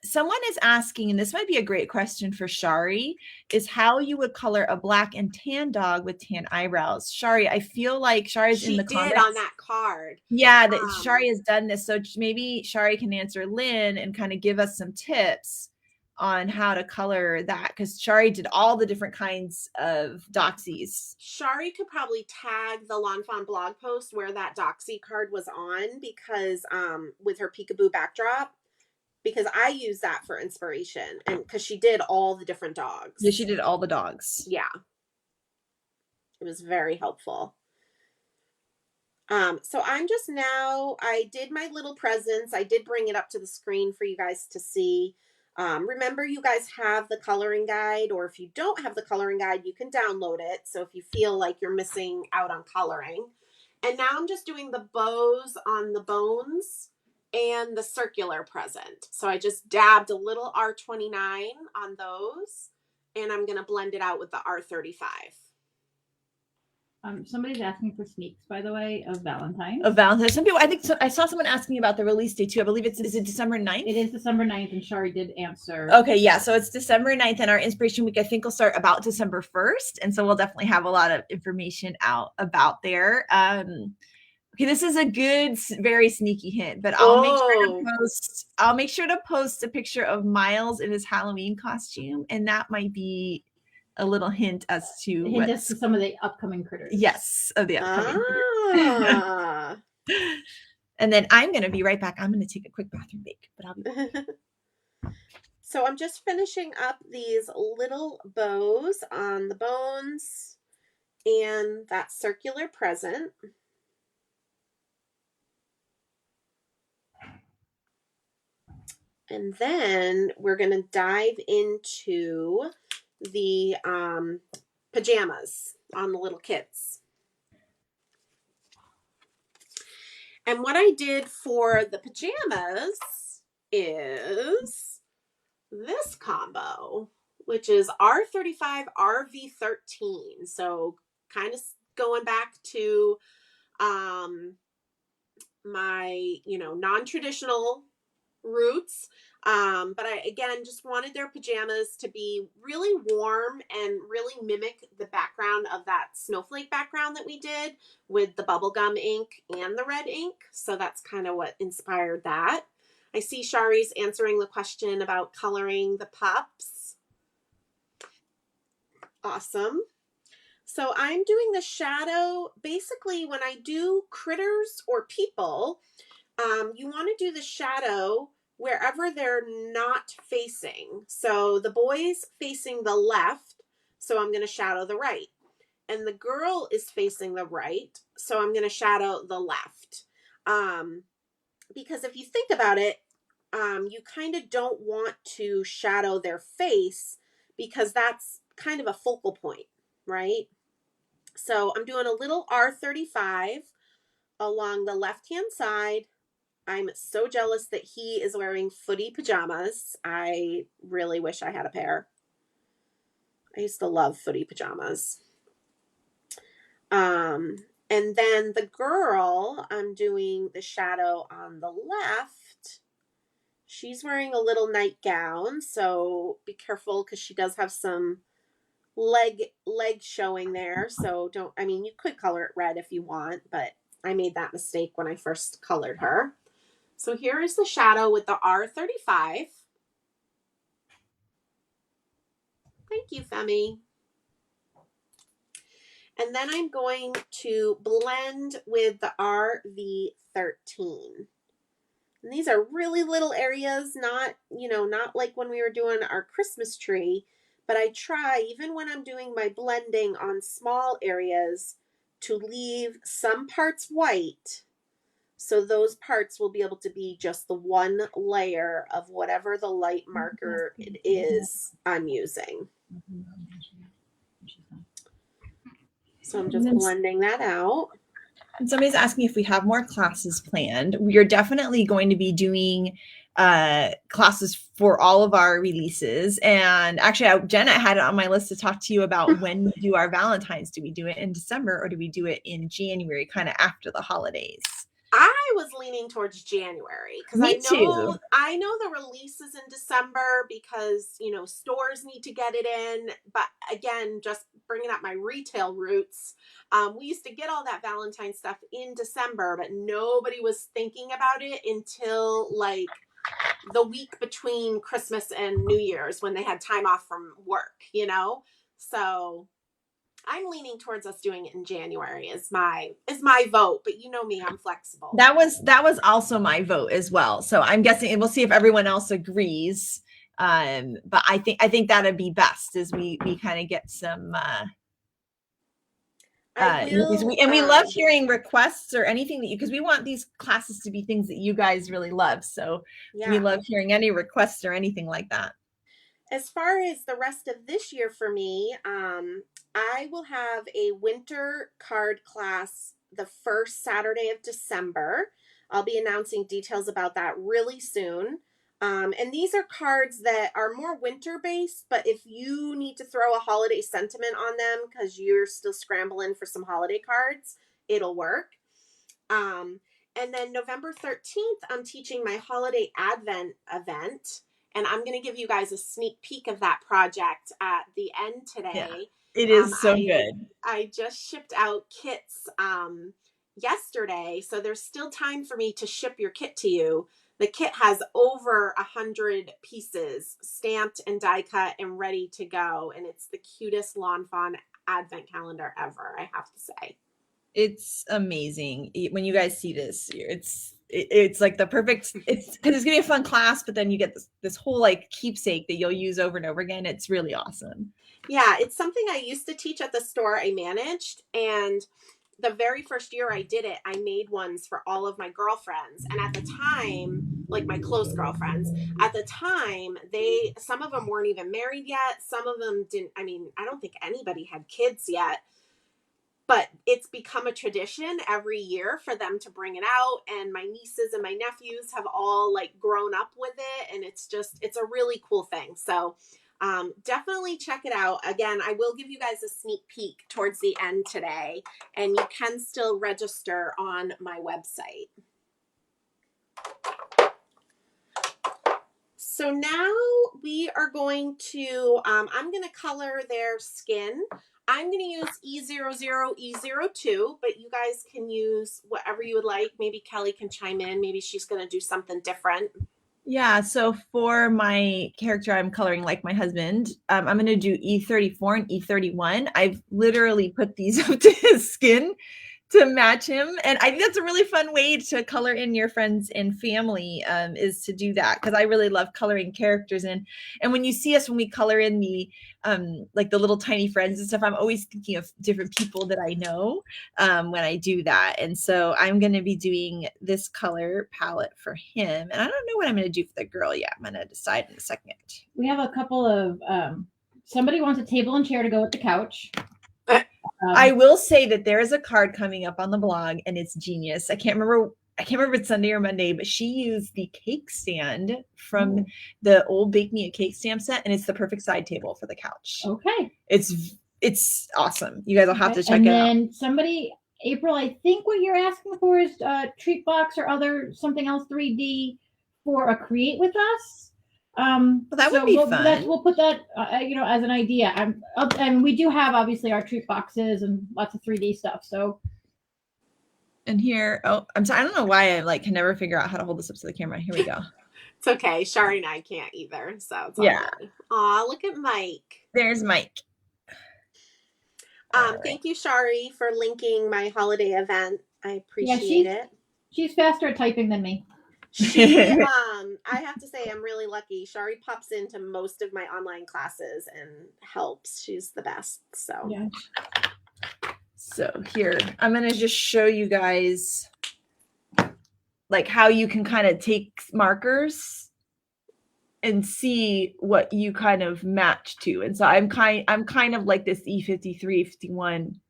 Someone is asking, and this might be a great question for Shari, is how you would color a black and tan dog with tan eyebrows. Shari, I feel like Shari's in the comments. She did on that card. Yeah, that Shari has done this. So maybe Shari can answer Lynn and kind of give us some tips on how to color that, because Shari did all the different kinds of doxies. Shari could probably tag the lawnfawn blog post where that doxie card was on, because with her peekaboo backdrop, because I use that for inspiration, and because she did all the different dogs. Yeah, she did all the dogs. Yeah. It was very helpful. So I'm just now, I did my little presents. I did bring it up to the screen for you guys to see. Remember, you guys have the coloring guide, or if you don't have the coloring guide, you can download it. So if you feel like you're missing out on coloring. And now I'm just doing the bows on the bones and the circular present. So I just dabbed a little R29 on those, and I'm going to blend it out with the R35. Somebody's asking for sneaks, by the way, of Valentine's. Some people, I think, I saw someone asking about the release date too. I believe is it December 9th? It is December 9th, and Shari did answer. Okay, yeah. So it's December 9th, and our inspiration week, I think, will start about December 1st. And so we'll definitely have a lot of information out about there. Okay, this is a good, very sneaky hint, but I'll make sure to post a picture of Miles in his Halloween costume, and that might be a little hint as to some of the upcoming critters. Yes, of the upcoming critters. And then I'm going to be right back. I'm going to take a quick bathroom break, but I'll be back. So I'm just finishing up these little bows on the bones and that circular present. And then we're going to dive into the pajamas on the little kids. And what I did for the pajamas is this combo, which is R35 RV13. So kind of going back to my, non-traditional roots. But I, again, just wanted their pajamas to be really warm and really mimic the background of that snowflake background that we did with the bubblegum ink and the red ink. So that's kind of what inspired that. I see Shari's answering the question about coloring the pups. Awesome. So I'm doing the shadow. Basically, when I do critters or people, you want to do the shadow wherever they're not facing. So the boy's facing the left, so I'm going to shadow the right. And the girl is facing the right, so I'm going to shadow the left. Because if you think about it, you kind of don't want to shadow their face, because that's kind of a focal point, right? So I'm doing a little R35 along the left-hand side. I'm so jealous that he is wearing footy pajamas. I really wish I had a pair. I used to love footy pajamas. And then the girl, I'm doing the shadow on the left. She's wearing a little nightgown, so be careful because she does have some leg showing there. So don't, I mean, you could color it red if you want, but I made that mistake when I first colored her. So here is the shadow with the R35. Thank you, Femi. And then I'm going to blend with the RV13. And these are really little areas, not, not like when we were doing our Christmas tree, but I try, even when I'm doing my blending on small areas, to leave some parts white. So those parts will be able to be just the one layer of whatever the light marker it is I'm using. So I'm just blending that out. And somebody's asking if we have more classes planned. We are definitely going to be doing classes for all of our releases. And actually, Jenna had it on my list to talk to you about when we do our Valentine's. Do we do it in December or do we do it in January, kind of after the holidays? I was leaning towards January because I know the release is in December because, stores need to get it in. But again, just bringing up my retail roots, we used to get all that Valentine stuff in December, but nobody was thinking about it until like the week between Christmas and New Year's when they had time off from work, So I'm leaning towards us doing it in January is my vote, but you know me, I'm flexible. That was also my vote as well. So I'm guessing, and we'll see if everyone else agrees. But I think that'd be best as we kind of get some we love hearing requests or anything that because we want these classes to be things that you guys really love. So we love hearing any requests or anything like that. As far as the rest of this year for me, I will have a winter card class the first Saturday of December. I'll be announcing details about that really soon. And these are cards that are more winter based, but if you need to throw a holiday sentiment on them because you're still scrambling for some holiday cards, it'll work. And then November 13th, I'm teaching my holiday advent event. And I'm going to give you guys a sneak peek of that project at the end today. Yeah, it is so good. I just shipped out kits yesterday, so there's still time for me to ship your kit to you. The kit has over 100 pieces stamped and die cut and ready to go. And it's the cutest lawnfawn advent calendar ever, I have to say. It's amazing. When you guys see this, it's like the perfect, it's because it's gonna be a fun class, but then you get this whole like keepsake that you'll use over and over again. It's really awesome. Yeah, it's something I used to teach at the store I managed, and the very first year I did it, I made ones for all of my girlfriends. And at the time, like my close girlfriends, at the time, some of them weren't even married yet. Some of them didn't, I don't think anybody had kids yet. But it's become a tradition every year for them to bring it out. And my nieces and my nephews have all like grown up with it. And it's a really cool thing. So definitely check it out. Again, I will give you guys a sneak peek towards the end today. And you can still register on my website. So now we are going to, I'm going to color their skin. I'm going to use E00, E02, but you guys can use whatever you would like. Maybe Kelly can chime in. Maybe she's going to do something different. Yeah, so for my character, I'm coloring like my husband. I'm going to do E34 and E31. I've literally put these up to his skin to match him. And I think that's a really fun way to color in your friends and family is to do that. Cause I really love coloring characters in. And when you see us, when we color in the, like the little tiny friends and stuff, I'm always thinking of different people that I know when I do that. And so I'm going to be doing this color palette for him. And I don't know what I'm going to do for the girl yet. I'm going to decide in a second. We have a couple of Somebody wants a table and chair to go with the couch. I will say that there is a card coming up on the blog, and it's genius. I can't remember if it's Sunday or Monday, but she used the cake stand from the old Bake Me a Cake stamp set, and it's the perfect side table for the couch. Okay. It's awesome. You guys will have to check it out. And then somebody, April, I think what you're asking for is treat box or something else 3D for a Create With Us. Well, that would be fun. We'll put that, as an idea. And we do have obviously our treat boxes and lots of 3D stuff. So. And here, I'm sorry. I don't know why I can never figure out how to hold this up to the camera. Here we go. It's okay. Shari and I can't either. So it's all good. Aw, look at Mike. There's Mike. Thank you, Shari, for linking my holiday event. I appreciate it. She's faster at typing than me. I have to say I'm really lucky. Shari pops into most of my online classes and helps. She's the best. So yeah. So here, I'm going to just show you guys how you can kind of take markers and see what you kind of match to. And so I'm kind of like this E53, 51.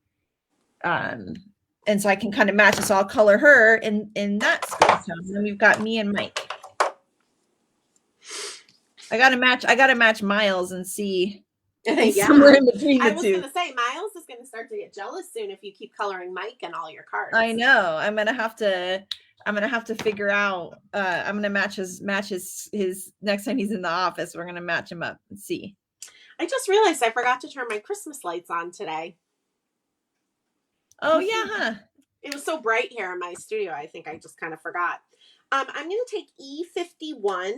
And so I can kind of match it. So I'll color her in that skin tone. And then we've got me and Mike. I gotta match Miles and see somewhere in between the two. I was gonna say Miles is gonna start to get jealous soon if you keep coloring Mike in all your cards. I know. I'm gonna have to figure out. I'm gonna match his next time he's in the office. We're gonna match him up and see. I just realized I forgot to turn my Christmas lights on today. Oh yeah, huh? It was so bright here in my studio. I think I just kind of forgot. I'm going to take E51,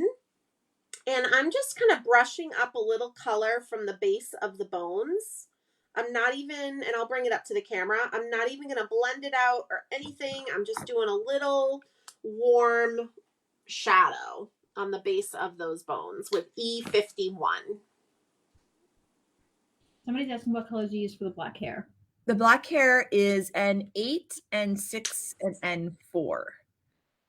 and I'm just kind of brushing up a little color from the base of the bones. I'm not even, and I'll bring it up to the camera, I'm not even going to blend it out or anything. I'm just doing a little warm shadow on the base of those bones with E51. Somebody's asking what colors you use for the black hair. The black hair is N8, N6, and N4.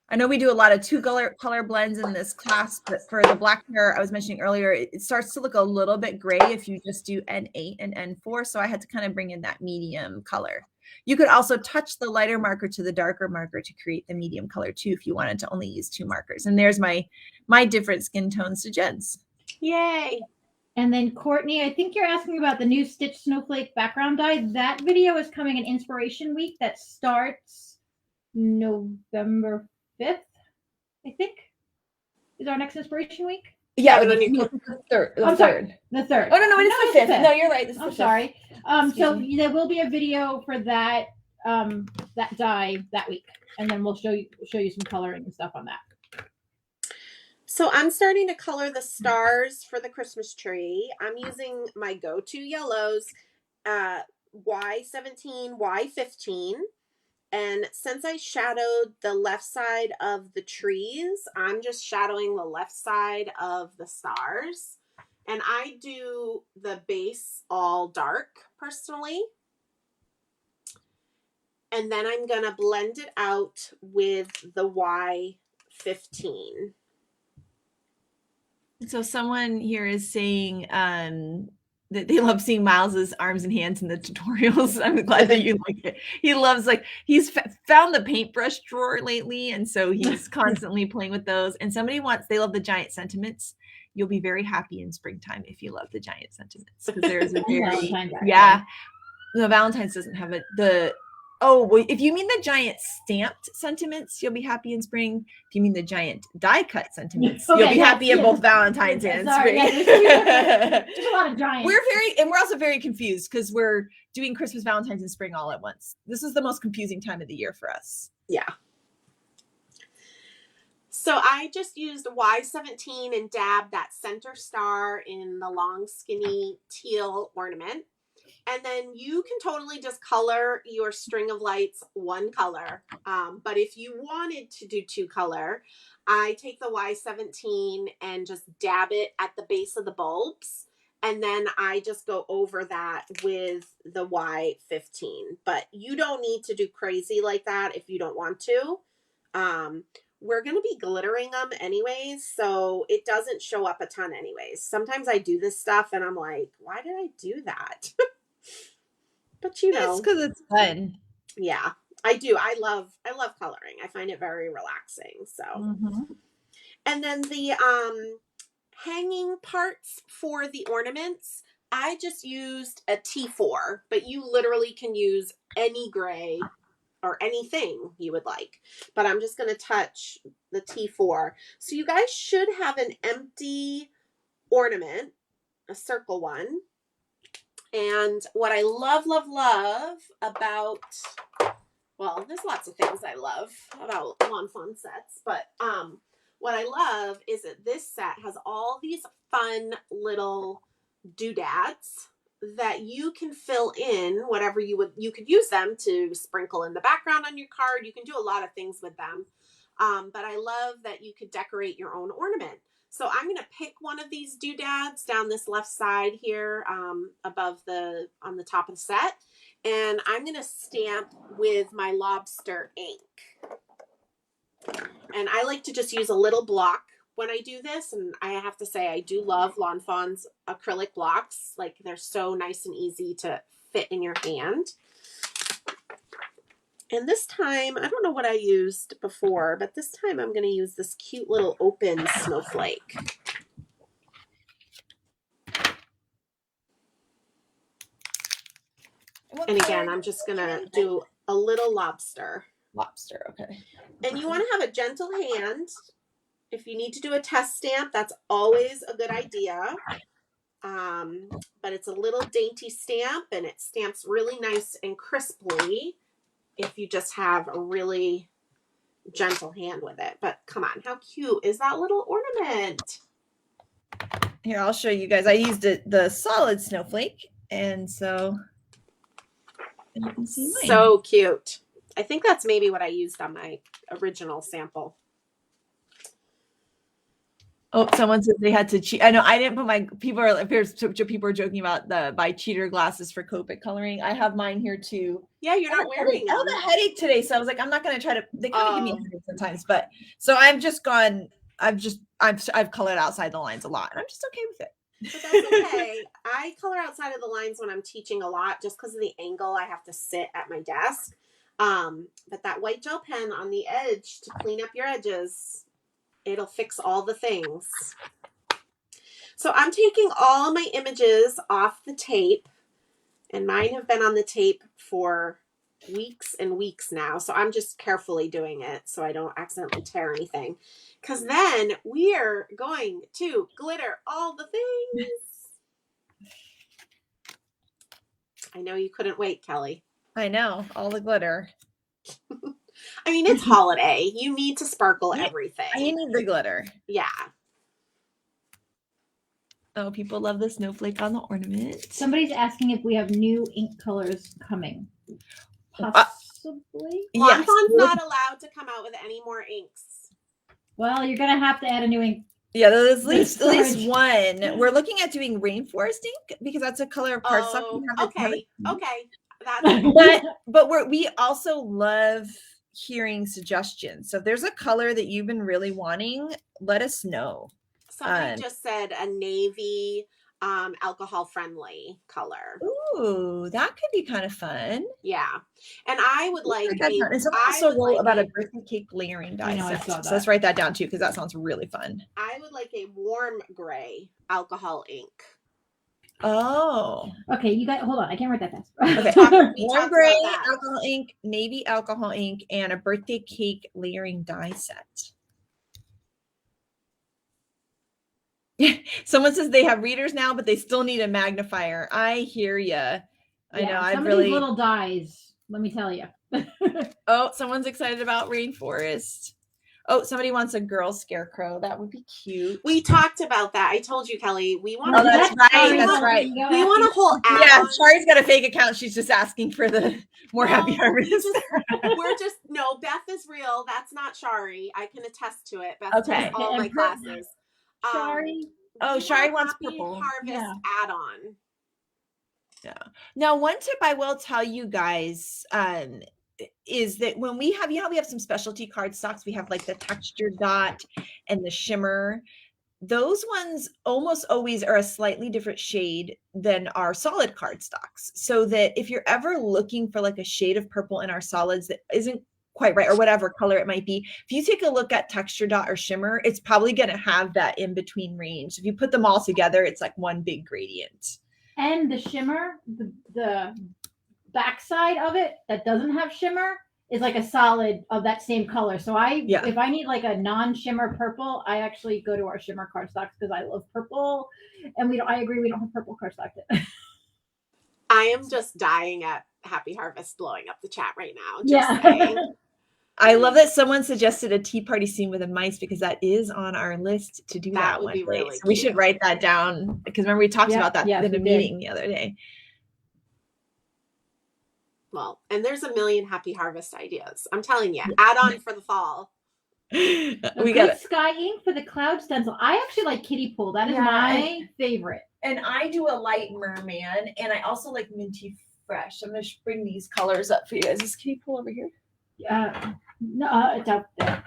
I know we do a lot of two color blends in this class, but for the black hair I was mentioning earlier, it starts to look a little bit gray if you just do N8 and N4. So I had to kind of bring in that medium color. You could also touch the lighter marker to the darker marker to create the medium color too, if you wanted to only use two markers. And there's my different skin tones to Jen's. Yay. And then Courtney, I think you're asking about the new Stitch Snowflake background dye. That video is coming in Inspiration Week that starts November 5th, I think. Is our next Inspiration Week? Yeah, the third. The third. Oh, no, it's the 5th. No, you're right. I'm sorry. So there will be a video for that that dye that week. And then we'll show you some coloring and stuff on that. So I'm starting to color the stars for the Christmas tree. I'm using my go-to yellows, Y17, Y15. And since I shadowed the left side of the trees, I'm just shadowing the left side of the stars. And I do the base all dark personally. And then I'm going to blend it out with the Y15. So someone here is saying that they love seeing Miles's arms and hands in the tutorials. I'm glad that you like it. He loves, he's found the paintbrush drawer lately, and so he's constantly playing with those. And they love the giant sentiments. You'll be very happy in springtime if you love the giant sentiments, because there's a very No, Valentine's doesn't have it. If you mean the giant stamped sentiments, you'll be happy in spring. If you mean the giant die cut sentiments, you'll be happy in both Valentine's and spring. There's a lot of giants. We're also very confused because we're doing Christmas, Valentine's, and spring all at once. This is the most confusing time of the year for us. Yeah. So I just used Y17 and dabbed that center star in the long, skinny teal ornament. And then you can totally just color your string of lights one color. But if you wanted to do two color, I take the Y17 and just dab it at the base of the bulbs. And then I just go over that with the Y15. But you don't need to do crazy like that if you don't want to. we're going to be glittering them anyways, so it doesn't show up a ton anyways. Sometimes I do this stuff and I'm like, why did I do that? But you know, it's because it's fun. yeah, I do. I love coloring. I find it very relaxing. So, and then the hanging parts for the ornaments, I just used a T4, but you literally can use any gray or anything you would like. But I'm just going to touch the T4. So you guys should have an empty ornament, a circle one. And what I love about, well, there's lots of things I love about lawnfawn sets, but what I love is that this set has all these fun little doodads that you can fill in whatever you could use them to sprinkle in the background on your card. You can do a lot of things with them. But I love that you could decorate your own ornament. So I'm going to pick one of these doodads down this left side here, on the top of the set. And I'm going to stamp with my lobster ink. And I like to just use a little block when I do this. And I have to say, I do love Lawnfawn's acrylic blocks. Like, they're so nice and easy to fit in your hand. And this time, I don't know what I used before, but this time I'm going to use this cute little open snowflake. And again, I'm just going to do a little lobster. Lobster, okay. And you want to have a gentle hand. If you need to do a test stamp, that's always a good idea. But it's a little dainty stamp, and it stamps really nice and crisply if you just have a really gentle hand with it. But come on, how cute is that little ornament? Here, I'll show you guys. I used the solid snowflake, and so you can see mine. So cute. I think that's maybe what I used on my original sample. Oh, someone said they had to cheat. I know I didn't put my people are joking about the buy cheater glasses for Copic coloring. I have mine here too. Yeah, you're not wearing them. I have a headache today, so I was like, I'm not going to try to. They kind of give me a headache sometimes, but so I've just gone. I've colored outside the lines a lot, and I'm just okay with it. But that's okay. I color outside of the lines when I'm teaching a lot, just because of the angle I have to sit at my desk. But that white gel pen on the edge to clean up your edges, it'll fix all the things. So I'm taking all my images off the tape, and mine have been on the tape for weeks and weeks now. So I'm just carefully doing it so I don't accidentally tear anything. Because then we're going to glitter all the things. I know you couldn't wait, Kelly. I know, all the glitter. I mean, it's holiday. You need to sparkle everything. I need the glitter. Yeah. Oh, people love the snowflake on the ornament. Somebody's asking if we have new ink colors coming. Possibly. Lawnfawn's not allowed to come out with any more inks. Well, you're gonna have to add a new ink. Yeah, there's at least one. We're looking at doing rainforest ink because that's a color of cardstock. Okay. But we also love hearing suggestions. So if there's a color that you've been really wanting, let us know. Somebody just said a navy alcohol friendly color. Ooh, that could be kind of fun. Yeah. And I would like it's also about a birthday cake layering die set. So let's write that down too, because that sounds really fun. I would like a warm gray alcohol ink. Oh. Okay, you got hold on, I can't write that fast. Okay. Warm gray alcohol ink, navy alcohol ink, and a birthday cake layering die set. Someone says they have readers now, but they still need a magnifier. I hear you. I know. Some of these little dies, let me tell you. Oh, someone's excited about rainforest. Oh, somebody wants a girl scarecrow. That would be cute. We talked about that. I told you, Kelly. We want. Oh, that's right. That's right. We want a whole add-on. Yeah, Shari's got a fake account. She's just asking for the more happy harvest. No, Beth is real. That's not Shari. I can attest to it. Beth does all my classes. Shari. Shari wants purple. Harvest add-on. Yeah. Now, one tip I will tell you guys, is that when we have, we have some specialty cardstocks, we have like the texture dot and the shimmer. Those ones almost always are a slightly different shade than our solid cardstocks. So that if you're ever looking for like a shade of purple in our solids that isn't quite right, or whatever color it might be, if you take a look at texture dot or shimmer, it's probably going to have that in between range. If you put them all together, it's like one big gradient. And the shimmer, the backside of it that doesn't have shimmer is like a solid of that same color. So if I need like a non-shimmer purple, I actually go to our shimmer cardstocks because I love purple. And I agree, we don't have purple cardstock. I am just dying at Happy Harvest blowing up the chat right now. Just saying. I love that someone suggested a tea party scene with a mice, because that is on our list to do that would one be day. really So we should write that down, because remember we talked about that in a meeting the other day. Well, and there's a million Happy Harvest ideas. I'm telling you, add on for the fall. We got sky ink for the cloud stencil. I actually like kiddie pool. That is my favorite. And I do a light merman, and I also like minty fresh. I'm going to bring these colors up for you guys. Is kiddie pool over here? No, it's out there.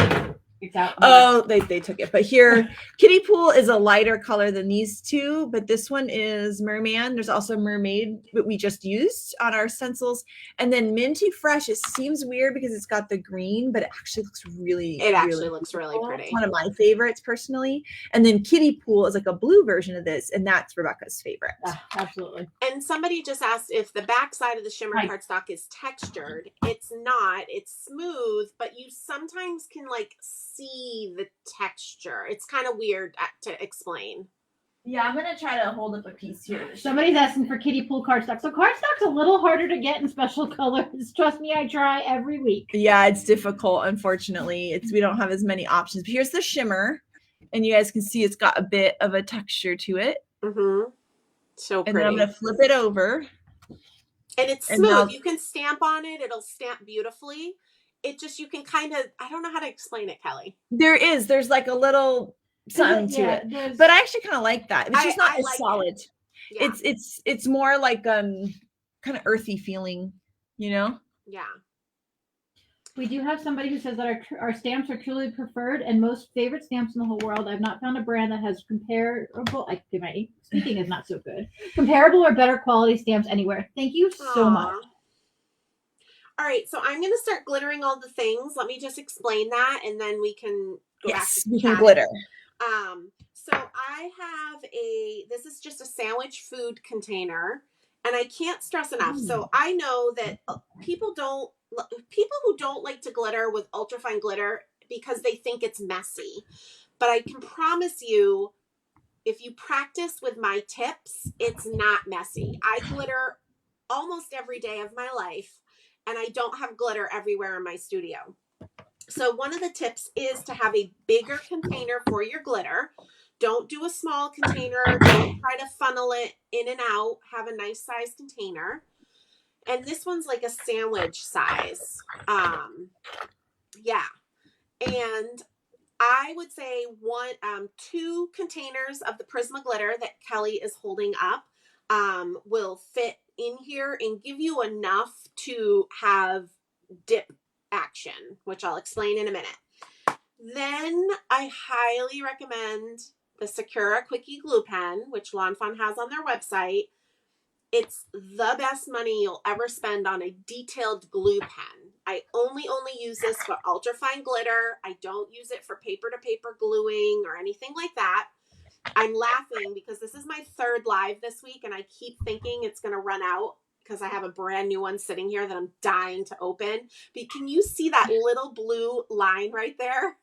It's out. Oh, they took it. But here, kiddie pool is a lighter color than these two, but this one is merman. There's also mermaid, but we just used on our stencils. And then minty fresh, it seems weird because it's got the green, but it actually looks really pretty. It's one of my favorites personally. And then kiddie pool is like a blue version of this, and that's Rebecca's favorite. Absolutely. And somebody just asked if the back side of the shimmer cardstock is textured. It's not. It's smooth, but you sometimes can like see the texture. It's kind of weird to explain. Yeah, I'm gonna try to hold up a piece here. Somebody's asking for kiddie pool cardstock. So cardstock's a little harder to get in special colors. Trust me, I try every week. Yeah, it's difficult. Unfortunately, we don't have as many options. But here's the shimmer, and you guys can see it's got a bit of a texture to it. Mm-hmm. So pretty. And then I'm gonna flip it over. And it's smooth. You can stamp on it. It'll stamp beautifully. It just, you can kind of, I don't know how to explain it, Kelly. There's like a little something to it, but I actually kind of like that. It's just not as solid. Yeah. It's more like kind of earthy feeling, you know? Yeah. We do have somebody who says that our stamps are truly preferred and most favorite stamps in the whole world. I've not found a brand that has comparable. My speaking is not so good. Comparable or better quality stamps anywhere. Thank you so much. All right, so I'm going to start glittering all the things. Let me just explain that, and then we can go back to we can glitter. So I have this is just a sandwich food container, and I can't stress enough. So I know that people who don't like to glitter with ultrafine glitter because they think it's messy. But I can promise you, if you practice with my tips, it's not messy. I glitter almost every day of my life. And I don't have glitter everywhere in my studio. So one of the tips is to have a bigger container for your glitter. Don't do a small container. Don't try to funnel it in and out. Have a nice size container. And this one's like a sandwich size. Yeah. And I would say 2 containers of the Prisma glitter that Kelly is holding up will fit in here and give you enough to have dip action, which I'll explain in a minute. Then I highly recommend the Sakura Quickie Glue Pen, which lawnfawn has on their website. It's the best money you'll ever spend on a detailed glue pen. I only use this for ultrafine glitter. I don't use it for paper-to-paper gluing or anything like that. I'm laughing because this is my 3rd live this week, and I keep thinking it's going to run out because I have a brand new one sitting here that I'm dying to open. But can you see that little blue line right there?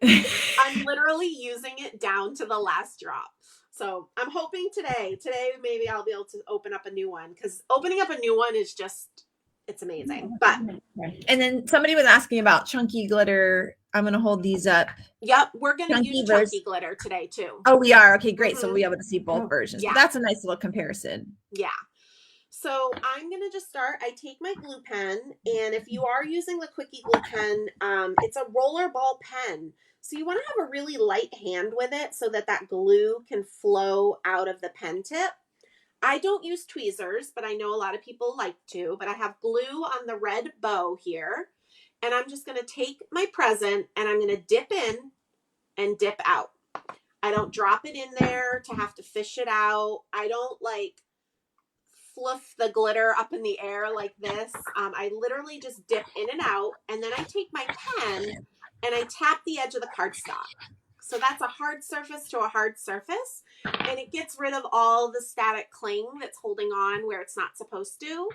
I'm literally using it down to the last drop. So I'm hoping today maybe I'll be able to open up a new one, because opening up a new one is just, it's amazing. But and then somebody was asking about chunky glitter. I'm going to hold these up. Yep, we're going to use chunky glitter today too. Oh, we are? Okay, great. So we'll be able to see both versions. Yeah. But that's a nice little comparison. Yeah. So I'm going to just start. I take my glue pen, and if you are using the Quickie Glue Pen, it's a roller ball pen. So you want to have a really light hand with it so that glue can flow out of the pen tip. I don't use tweezers, but I know a lot of people like to, but I have glue on the red bow here. And I'm just going to take my present and I'm going to dip in and dip out. I don't drop it in there to have to fish it out. I don't like fluff the glitter up in the air like this. I literally just dip in and out, and then I take my pen and I tap the edge of the cardstock. So that's a hard surface to a hard surface, and it gets rid of all the static cling that's holding on where it's not supposed to.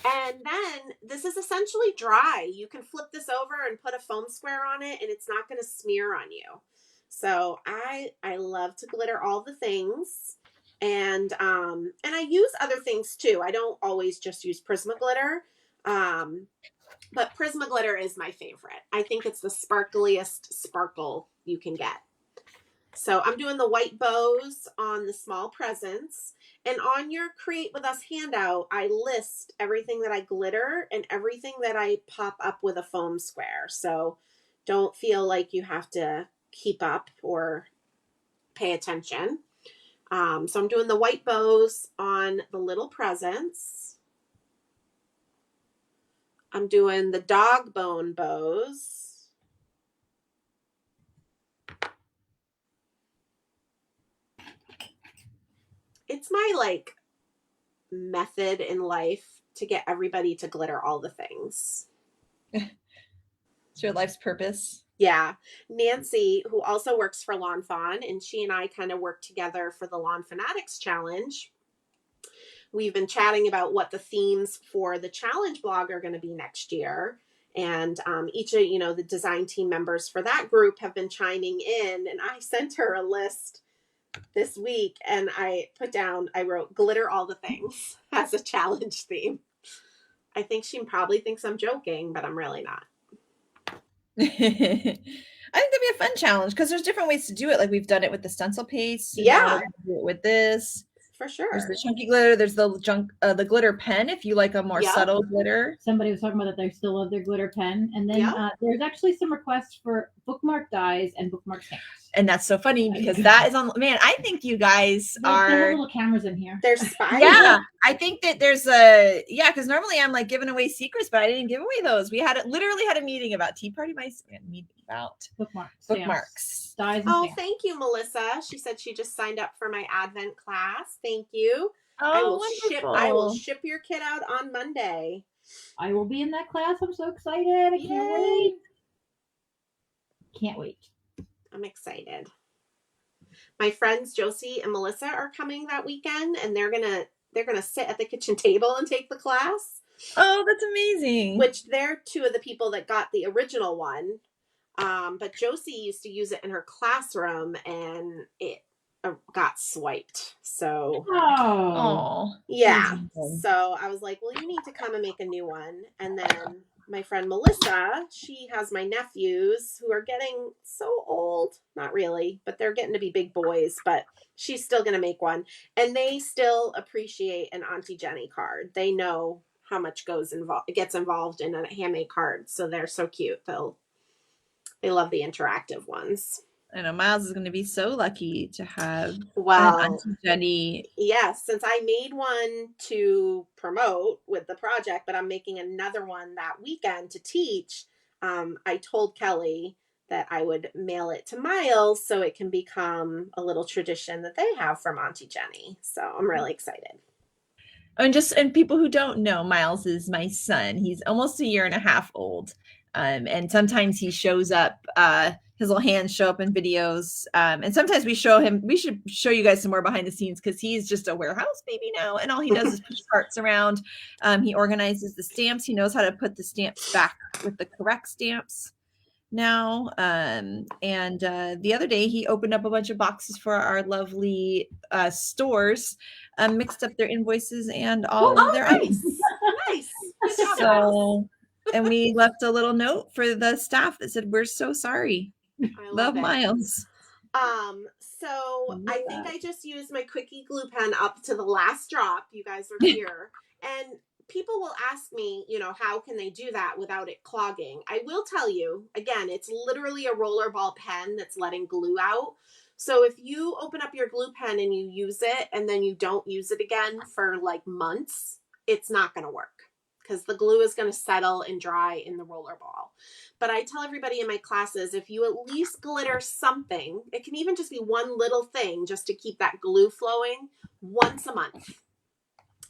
And then this is essentially dry. You can flip this over and put a foam square on it, and it's not going to smear on you. So I love to glitter all the things. And I use other things too. I don't always just use Prismaglitter. But Prismaglitter is my favorite. I think it's the sparkliest sparkle you can get. So I'm doing the white bows on the small presents. And on your Create With Us handout, I list everything that I glitter and everything that I pop up with a foam square. So don't feel like you have to keep up or pay attention. So I'm doing the white bows on the little presents. I'm doing the dog bone bows. It's my like method in life to get everybody to glitter all the things. It's your life's purpose. Yeah. Nancy, who also works for Lawnfawn, and she and I kind of work together for the Lawn Fanatics Challenge. We've been chatting about what the themes for the challenge blog are going to be next year. And each of, the design team members for that group have been chiming in. And I sent her a list this week, and I wrote glitter all the things as a challenge theme. I think she probably thinks I'm joking, but I'm really not. I think that'd be a fun challenge because there's different ways to do it. Like we've done it with the stencil paste. Yeah. Do it with this. For sure. There's the chunky glitter. There's the glitter pen if you like a more subtle glitter. Somebody was talking about that they still love their glitter pen. And then there's actually some requests for bookmark dies and bookmark stamps. And that's so funny because that is on, man, I think you guys They have little cameras in here. There's spies. Yeah, I think that there's because normally I'm like giving away secrets, but I didn't give away those. We literally had a meeting about Tea Party Mice. We had a meeting about bookmarks. Dies and stamps. Thank you, Melissa. She said she just signed up for my Advent class. Thank you. Oh, I will ship your kid out on Monday. I will be in that class. I'm so excited. I can't wait. Can't wait. I'm excited. My friends Josie and Melissa are coming that weekend, and they're gonna sit at the kitchen table and take the class. Oh, that's amazing. Which they're two of the people that got the original one. But Josie used to use it in her classroom, and it got swiped. So yeah. So I was like, well, you need to come and make a new one. And then my friend Melissa, she has my nephews who are getting so old. Not really, but they're getting to be big boys. But she's still going to make one. And they still appreciate an Auntie Jenny card. They know how much gets involved in a handmade card. So they're so cute. They love the interactive ones. I know Miles is going to be so lucky to have Auntie Jenny. Yes, since I made one to promote with the project, but I'm making another one that weekend to teach. I told Kelly that I would mail it to Miles so it can become a little tradition that they have from Auntie Jenny. So I'm really excited. And people who don't know, Miles is my son. He's almost 1.5 years old. And sometimes he shows up, his little hands show up in videos. And sometimes we should show you guys some more behind the scenes because he's just a warehouse baby now. And all he does is push carts around. He organizes the stamps. He knows how to put the stamps back with the correct stamps now. And the other day he opened up a bunch of boxes for our lovely stores, mixed up their invoices and all of their items. Nice. So... And we left a little note for the staff that said, "We're so sorry. Love Miles." So I think I just used my quickie glue pen up to the last drop. You guys are here. And people will ask me, how can they do that without it clogging? I will tell you, again, it's literally a rollerball pen that's letting glue out. So if you open up your glue pen and you use it and then you don't use it again for like months, it's not going to work because the glue is going to settle and dry in the roller ball. But I tell everybody in my classes, if you at least glitter something, it can even just be one little thing just to keep that glue flowing once a month.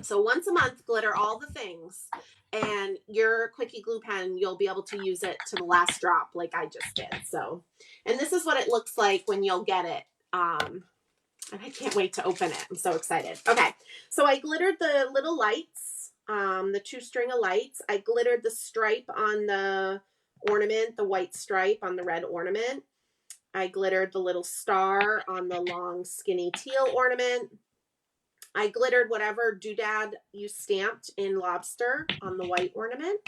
So once a month, glitter all the things, and your quickie glue pen, you'll be able to use it to the last drop like I just did. So, and this is what it looks like when you'll get it. And I can't wait to open it. I'm so excited. Okay, so I glittered the little lights, the 2 string of lights. I glittered the stripe on the ornament, the white stripe on the red ornament. I glittered the little star on the long skinny teal ornament. I glittered whatever doodad you stamped in lobster on the white ornament.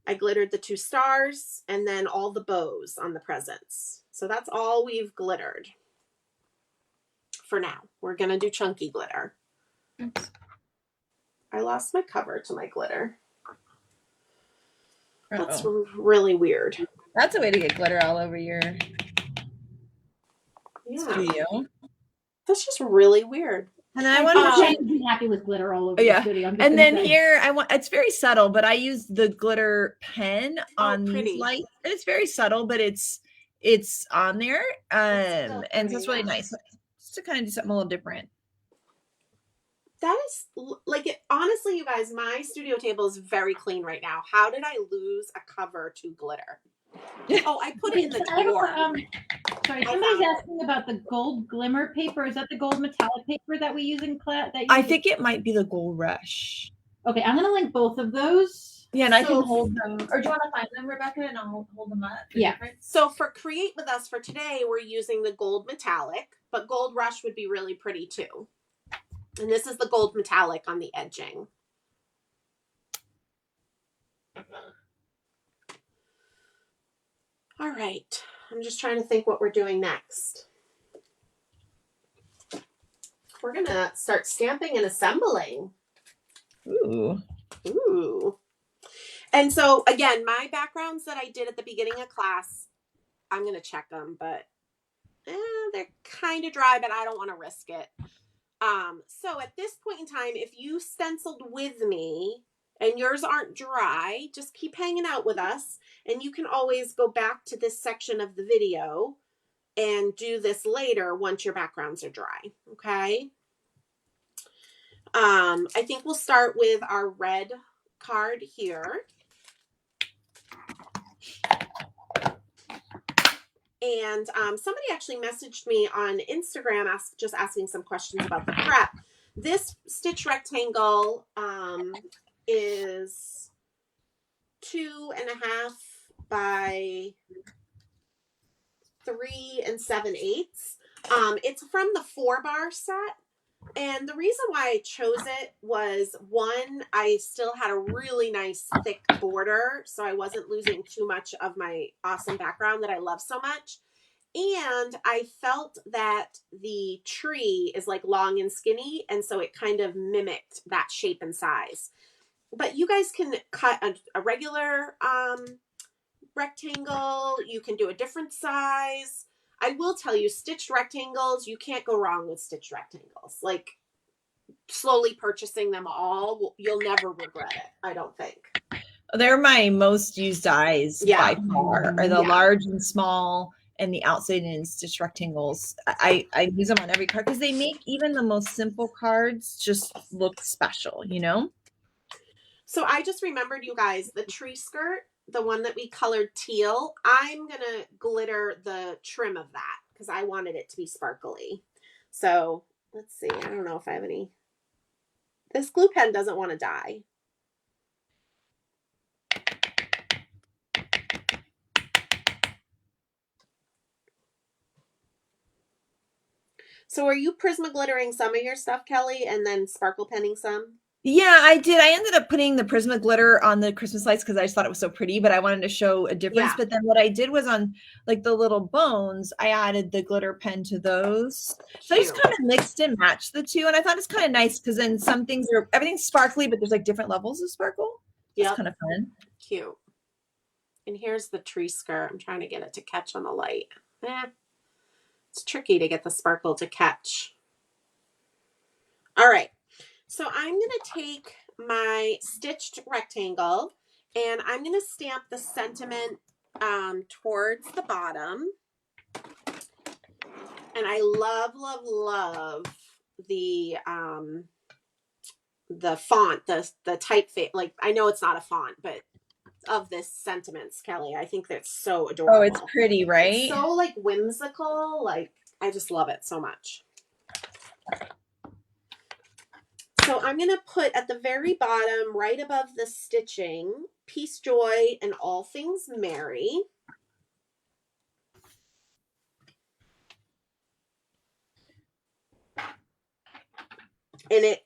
I glittered the 2 stars and then all the bows on the presents. So that's all we've glittered for now. We're going to do chunky glitter. Oops. I lost my cover to my glitter. Uh-oh. That's really weird. That's a way to get glitter all over your studio. That's just really weird. And then I want to be happy with glitter all over the studio. And then here it's very subtle, but I use the glitter pen on these lights. And it's very subtle, but it's on there. And so it's really nice. Just to kind of do something a little different. That is like it. Honestly, you guys, my studio table is very clean right now. How did I lose a cover to glitter? Oh, I put it in the drawer. Sorry, somebody's asking about the gold glimmer paper. Is that the gold metallic paper that we use in class? I think it might be the Gold Rush. Okay, I'm going to link both of those. Yeah, and I can hold them. Or do you want to find them, Rebecca, and I'll hold them up? Yeah. So for Create With Us for today, we're using the gold metallic, but Gold Rush would be really pretty too. And this is the gold metallic on the edging. All right. I'm just trying to think what we're doing next. We're going to start stamping and assembling. Ooh. Ooh. And so, again, my backgrounds that I did at the beginning of class, I'm going to check them, but they're kind of dry, but I don't want to risk it. So at this point in time, if you stenciled with me and yours aren't dry, just keep hanging out with us. And you can always go back to this section of the video and do this later once your backgrounds are dry. Okay. I think we'll start with our red card here. And somebody actually messaged me on Instagram just asking some questions about the prep. This stitch rectangle is 2.5 by 3 7/8. It's from the 4-bar set. And the reason why I chose it was, one, I still had a really nice thick border, so I wasn't losing too much of my awesome background that I love so much. And I felt that the tree is like long and skinny, and so it kind of mimicked that shape and size. But you guys can cut a regular rectangle. You can do a different size. I will tell you, stitched rectangles, you can't go wrong with stitched rectangles. Like, slowly purchasing them all, you'll never regret it, I don't think. They're my most used dies by far, are the large and small and the outside in stitched rectangles. I use them on every card because they make even the most simple cards just look special, you know? So I just remembered, you guys, the tree skirt, the one that we colored teal, I'm going to glitter the trim of that because I wanted it to be sparkly. So let's see. I don't know if I have any. This glue pen doesn't want to die. So are you Prisma glittering some of your stuff, Kelly, and then sparkle penning some? Yeah, I did. I ended up putting the Prisma glitter on the Christmas lights because I just thought it was so pretty, but I wanted to show a difference. But then what I did was on like the little bones, I added the glitter pen to those. So I just kind of mixed and matched the two. And I thought it's kind of nice because then some things everything's sparkly, but there's like different levels of sparkle. Yeah. It's kind of fun. Cute. And here's the tree skirt. I'm trying to get it to catch on the light. It's tricky to get the sparkle to catch. All right, so I'm going to take my stitched rectangle and I'm going to stamp the sentiment towards the bottom. And I love, love, love the font, the typeface. Like, I know it's not a font, but of this sentiments, Kelly. I think that's so adorable. Oh, it's pretty, right? It's so like whimsical. Like, I just love it so much. So I'm going to put at the very bottom, right above the stitching, peace, joy, and all things merry. And it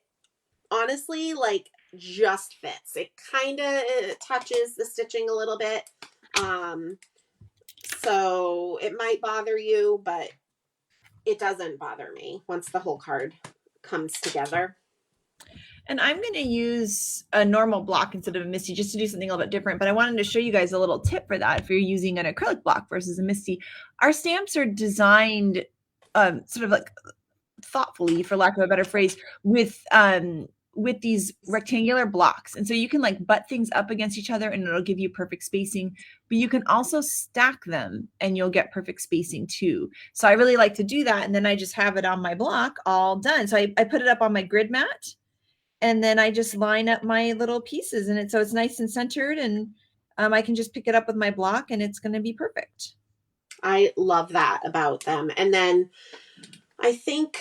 honestly, like, just fits. It kind of touches the stitching a little bit. So it might bother you, but it doesn't bother me once the whole card comes together. And I'm going to use a normal block instead of a Misty just to do something a little bit different. But I wanted to show you guys a little tip for that if you're using an acrylic block versus a Misty. Our stamps are designed sort of like thoughtfully, for lack of a better phrase, with these rectangular blocks. And so you can like butt things up against each other and it'll give you perfect spacing, but you can also stack them and you'll get perfect spacing too. So I really like to do that. And then I just have it on my block all done. So I put it up on my grid mat and then I just line up my little pieces and so it's nice and centered and I can just pick it up with my block and it's going to be perfect. I love that about them. And then I think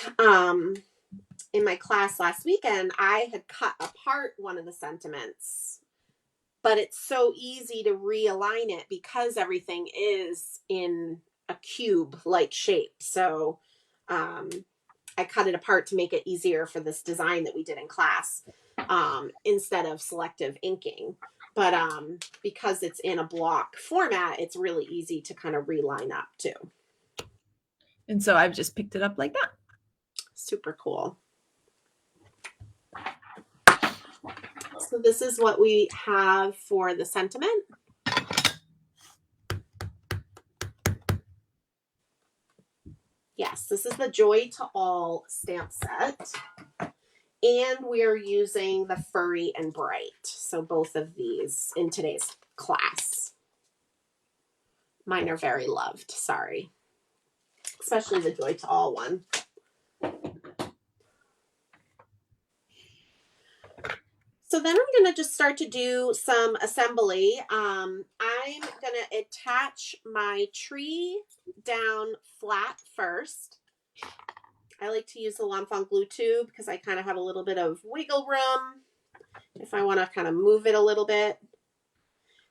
in my class last weekend, I had cut apart one of the sentiments, but it's so easy to realign it because everything is in a cube-like shape. So I cut it apart to make it easier for this design that we did in class instead of selective inking. But because it's in a block format, it's really easy to kind of reline up too. And so I've just picked it up like that. Super cool. So this is what we have for the sentiment. Yes, this is the Joy to All stamp set. And we're using the Furry and Bright. So both of these in today's class. Mine are very loved, sorry. Especially the Joy to All one. So then I'm going to just start to do some assembly. I'm going to attach my tree down flat first. I like to use the lawnfawn glue tube because I kind of have a little bit of wiggle room if I want to kind of move it a little bit.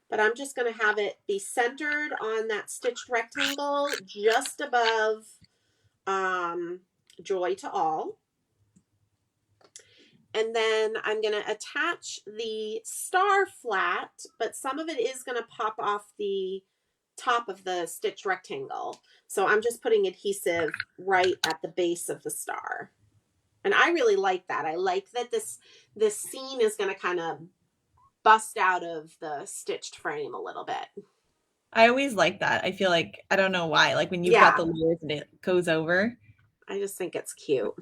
But I'm just going to have it be centered on that stitched rectangle just above Joy to All. And then I'm going to attach the star flat, but some of it is going to pop off the top of the stitched rectangle. So I'm just putting adhesive right at the base of the star. And I really like that. I like that this seam is going to kind of bust out of the stitched frame a little bit. I always like that. I feel like, I don't know why, like when you've got the layers and it goes over. I just think it's cute.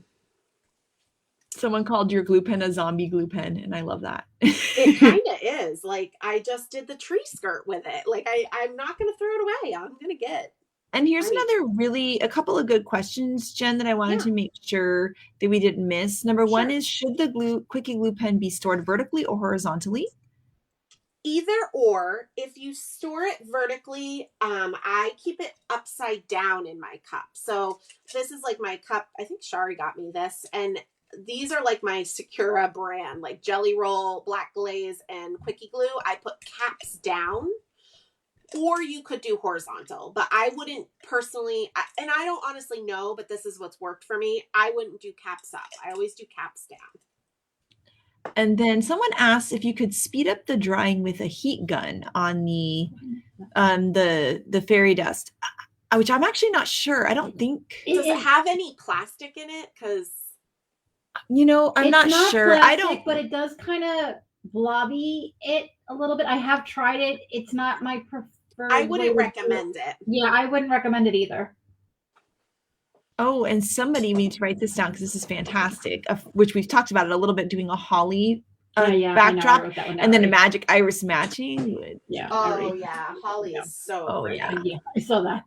Someone called your glue pen a zombie glue pen, and I love that. It kind of is. Like, I just did the tree skirt with it. Like, I'm not going to throw it away. I'm going to get. And here's a couple of good questions, Jen, that I wanted to make sure that we didn't miss. Number one is, should the Quickie glue pen be stored vertically or horizontally? Either or. If you store it vertically, I keep it upside down in my cup. So this is like my cup. I think Shari got me this, and these are like my Sakura brand, like Jelly Roll, Black Glaze, and Quickie Glue. I put caps down, or you could do horizontal, but I wouldn't personally, and I don't honestly know, but this is what's worked for me. I wouldn't do caps up. I always do caps down. And then someone asked if you could speed up the drying with a heat gun on the fairy dust, which I'm actually not sure. I don't think. Does it have any plastic in it? Because I'm not sure. Plastic, I don't, but it does kind of blobby it a little bit. I have tried it. It's not my preferred. I wouldn't recommend it. Yeah, I wouldn't recommend it either. Oh, and somebody needs to write this down because this is fantastic, which we've talked about it a little bit, doing a holly backdrop, I wrote that one down and then a already. magic iris matching. Yeah. Oh yeah, holly is so great. Yeah, I saw that.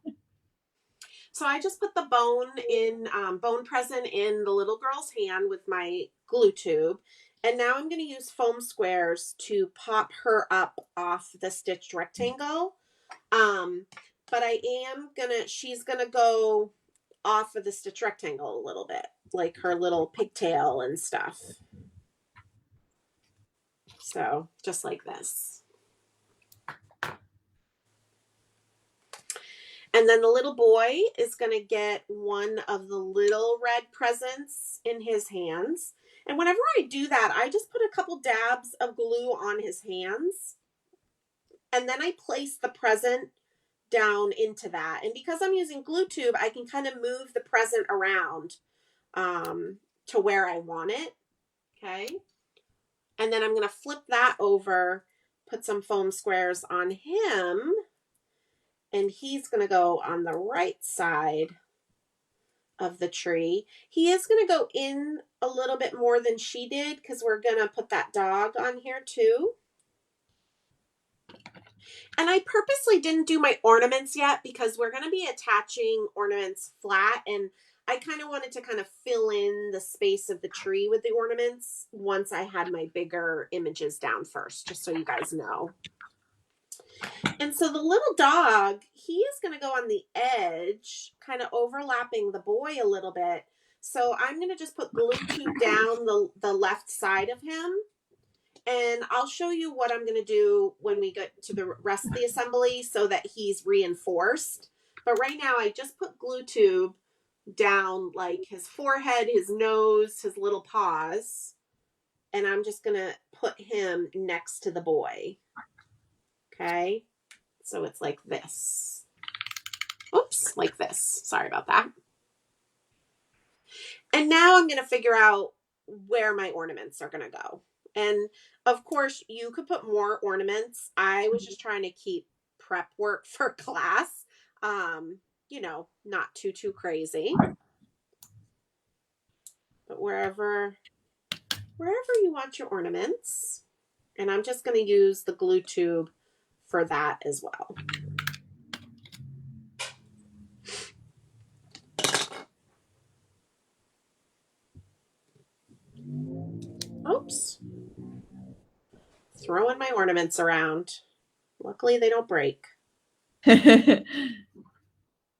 So I just put the bone present in the little girl's hand with my glue tube. And now I'm going to use foam squares to pop her up off the stitched rectangle. But she's going to go off of the stitch rectangle a little bit, like her little pigtail and stuff. So just like this. And then the little boy is going to get one of the little red presents in his hands. And whenever I do that, I just put a couple dabs of glue on his hands. And then I place the present down into that. And because I'm using glue tube, I can kind of move the present around to where I want it. Okay. And then I'm going to flip that over, put some foam squares on him. And he's going to go on the right side of the tree. He is going to go in a little bit more than she did because we're going to put that dog on here too. And I purposely didn't do my ornaments yet because we're going to be attaching ornaments flat, and I kind of wanted to kind of fill in the space of the tree with the ornaments once I had my bigger images down first, just so you guys know. And so the little dog, he is going to go on the edge, kind of overlapping the boy a little bit. So I'm going to just put glue tube down the left side of him. And I'll show you what I'm going to do when we get to the rest of the assembly so that he's reinforced. But right now I just put glue tube down like his forehead, his nose, his little paws. And I'm just going to put him next to the boy. Okay, so it's like this. Oops, like this. Sorry about that. And now I'm going to figure out where my ornaments are going to go. And of course, you could put more ornaments. I was just trying to keep prep work for class, you know, not too crazy. But wherever you want your ornaments. And I'm just going to use the glue tube for that as well. Oops. Throwing my ornaments around. Luckily, they don't break.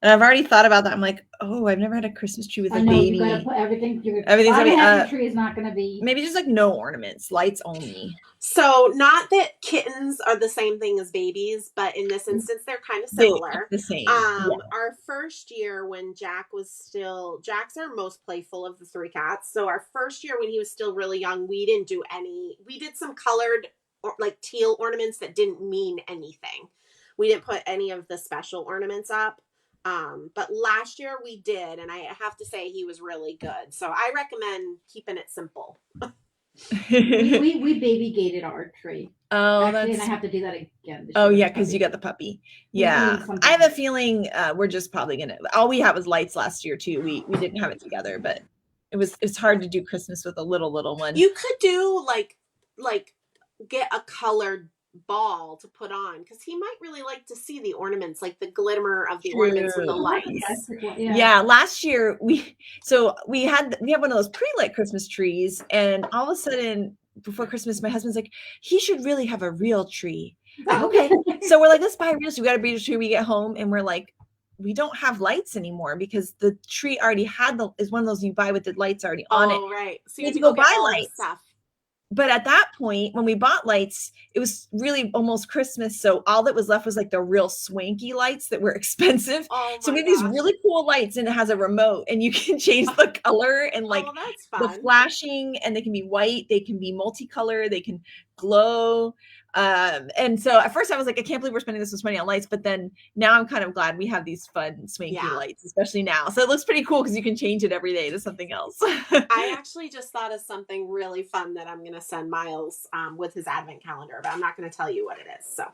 And I've already thought about that. I'm like, oh, I've never had a Christmas tree with a baby. You gotta put everything. Everything's gonna be. The tree is not gonna be. Maybe just like no ornaments, lights only. So not that kittens are the same thing as babies, but in this instance, they're kind of similar. The same. Our first year when Jack's our most playful of the three cats. So our first year when he was still really young, we didn't do any. We did some colored or like teal ornaments that didn't mean anything. We didn't put any of the special ornaments up. But last year we did, and I have to say he was really good. So I recommend keeping it simple. we baby gated our tree. Oh, actually, and I have to do that again. Oh yeah, because you got the puppy. Yeah, I have a feeling we're just probably gonna. All we had was lights last year too. We didn't have it together, but it's hard to do Christmas with a little one. You could do like get a colored ball to put on because he might really like to see the ornaments, like the glimmer of the ornaments with the lights. Yeah, last year we had one of those pre-lit Christmas trees, and all of a sudden before Christmas my husband's like, he should really have a real tree. Okay, so we're like, let's buy a real tree. We got a real tree. We get home and we're like, we don't have lights anymore because the tree already is one of those you buy with the lights already on it. Oh, right. So you need to go buy lights. But at that point, when we bought lights, it was really almost Christmas. So all that was left was like the real swanky lights that were expensive. Oh, so we have these really cool lights, and it has a remote, and you can change the color and like the flashing, and they can be white, they can be multicolor, they can glow. And so at first I was like, I can't believe we're spending this much money on lights, but then now I'm kind of glad we have these fun swanky lights, especially now. So it looks pretty cool because you can change it every day to something else. I actually just thought of something really fun that I'm going to send Miles with his advent calendar, but I'm not going to tell you what it is. So,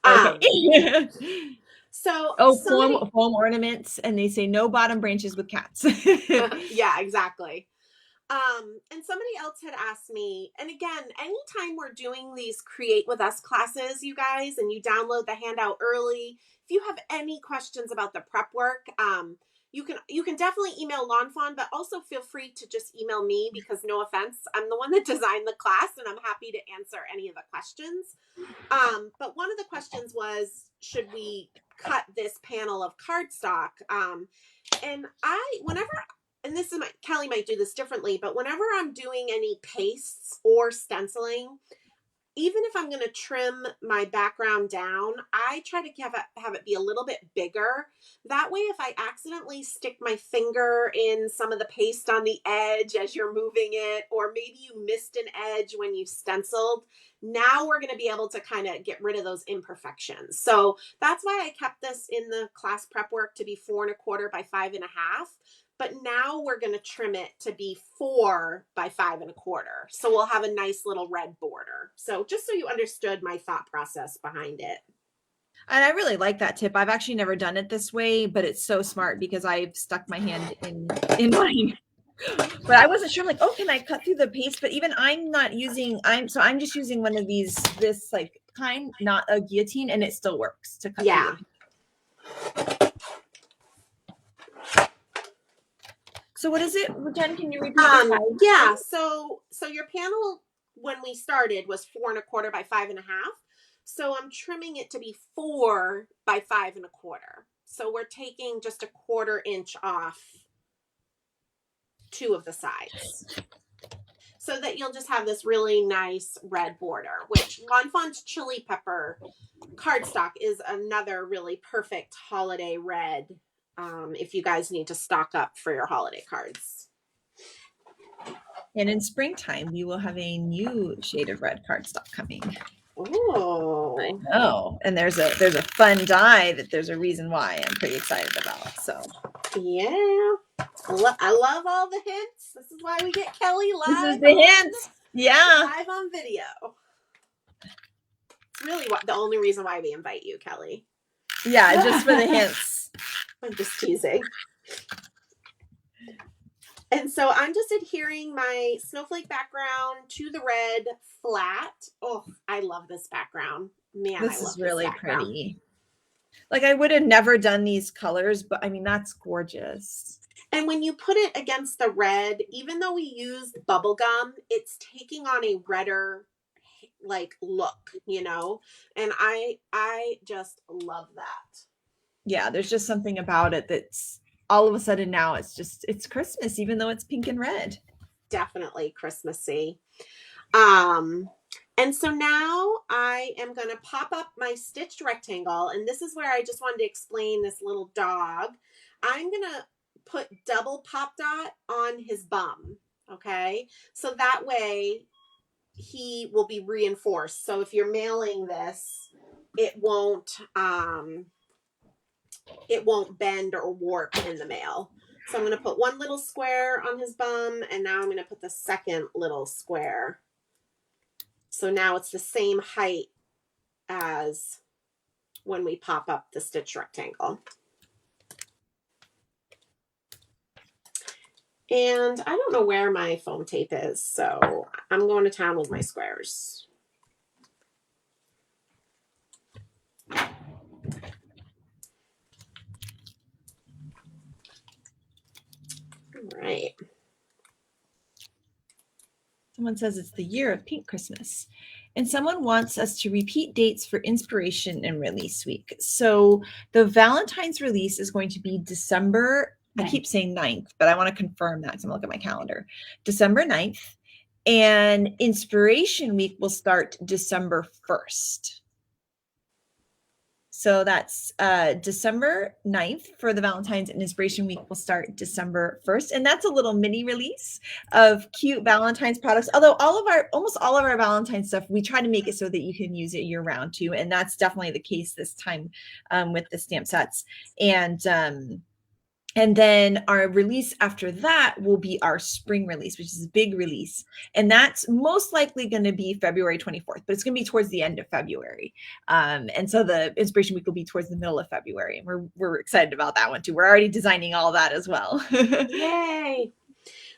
okay. So foam ornaments, and they say no bottom branches with cats. Yeah, exactly. And somebody else had asked me, and again, anytime we're doing these Create With Us classes, you guys, and you download the handout early, if you have any questions about the prep work, you can definitely email lawnfawn, but also feel free to just email me, because no offense, I'm the one that designed the class and I'm happy to answer any of the questions. But one of the questions was, should we cut this panel of cardstock? And this is Kelly might do this differently, but whenever I'm doing any pastes or stenciling, even if I'm going to trim my background down, I try to have it be a little bit bigger. That way, if I accidentally stick my finger in some of the paste on the edge as you're moving it, or maybe you missed an edge when you stenciled, now we're going to be able to kind of get rid of those imperfections. So that's why I kept this in the class prep work to be 4¼ by 5½. But now we're going to trim it to be 4 by 5¼ So we'll have a nice little red border. So just so you understood my thought process behind it. And I really like that tip. I've actually never done it this way, but it's so smart because I've stuck my hand in mine. But I wasn't sure, like, oh, can I cut through the paste? But even I'm just using one of this like kind, not a guillotine, and it still works to cut through the So what is it, Jen? Can you repeat? Yeah. So your panel when we started was 4¼ by 5½. So I'm trimming it to be 4 by 5¼ So we're taking just 1/4 inch off 2 of the sides, so that you'll just have this really nice red border. Which Lawnfawn's chili pepper cardstock is another really perfect holiday red. If you guys need to stock up for your holiday cards. And in springtime, we will have a new shade of red cardstock coming. Oh, I know. And there's a fun dye that there's a reason why I'm pretty excited about. So yeah, I love all the hints. This is why we get Kelly live. This is the hints. Yeah, live on video. It's really the only reason why we invite you, Kelly. Yeah, just for the hints. I'm just teasing. And so I'm just adhering my snowflake background to the red flat. Oh, I love this background. Man, this is really pretty. Like, I would have never done these colors, but I mean, that's gorgeous. And when you put it against the red, even though we used bubble gum, it's taking on a redder like look, you know? And I just love that. Yeah, there's just something about it that's all of a sudden now it's Christmas, even though it's pink and red. Definitely Christmassy. And so now I am going to pop up my stitched rectangle, and this is where I just wanted to explain this little dog. I'm going to put double pop dot on his bum, okay? So that way he will be reinforced. So if you're mailing this, it won't bend or warp in the mail. So I'm going to put one little square on his bum, and now I'm going to put the second little square. So now it's the same height as when we pop up the stitch rectangle. And I don't know where my foam tape is, so I'm going to town with my squares. All right. Someone says it's the year of Pink Christmas. And someone wants us to repeat dates for inspiration and release week. So the Valentine's release is going to be December, I keep saying 9th, but I want to confirm that because I'm going to look at my calendar. December 9th. And inspiration week will start December 1st. So that's December 9th for the Valentine's, and Inspiration Week will start December 1st. And that's a little mini release of cute Valentine's products. Although almost all of our Valentine's stuff, we try to make it so that you can use it year round too. And that's definitely the case this time with the stamp sets. And And then our release after that will be our spring release, which is a big release. And that's most likely going to be February 24th, but it's going to be towards the end of February. And so the inspiration week will be towards the middle of February. And we're excited about that one too. We're already designing all that as well. Yay.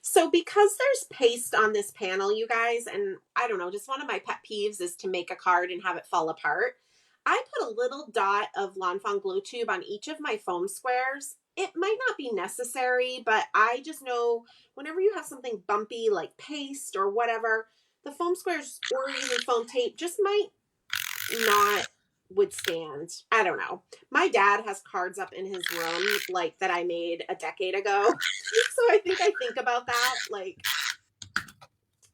So because there's paste on this panel, you guys, and I don't know, just one of my pet peeves is to make a card and have it fall apart. I put a little dot of lawnfawn glue tube on each of my foam squares. It might not be necessary, but I just know whenever you have something bumpy like paste or whatever, the foam squares or even foam tape just might not withstand. I don't know. My dad has cards up in his room like that I made a decade ago. So I think about that. Like,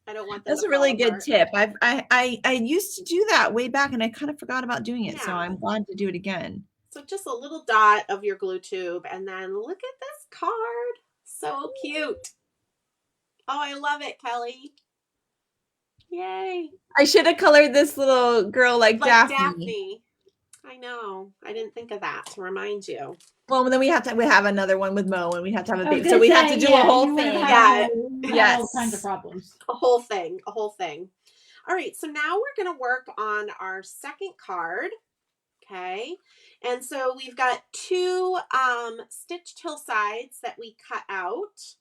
I don't want them That's to a really fall good apart. tip. I used to do that way back and I kind of forgot about doing it. So Yeah. I'm glad to do it again. So just a little dot of your glue tube, and then look at this card. So cute. Oh, I love it, Kelly. Yay. I should have colored this little girl like Daphne. I know. I didn't think of that to remind you. Well, then we have another one with Mo, and we have to have a I was big. So gonna we have say, to do yeah, a whole you would have thing. had, Yeah. all kinds of problems. A whole thing. All right, so now we're going to work on our second card. Okay, and so we've got two stitched hillsides that we cut out.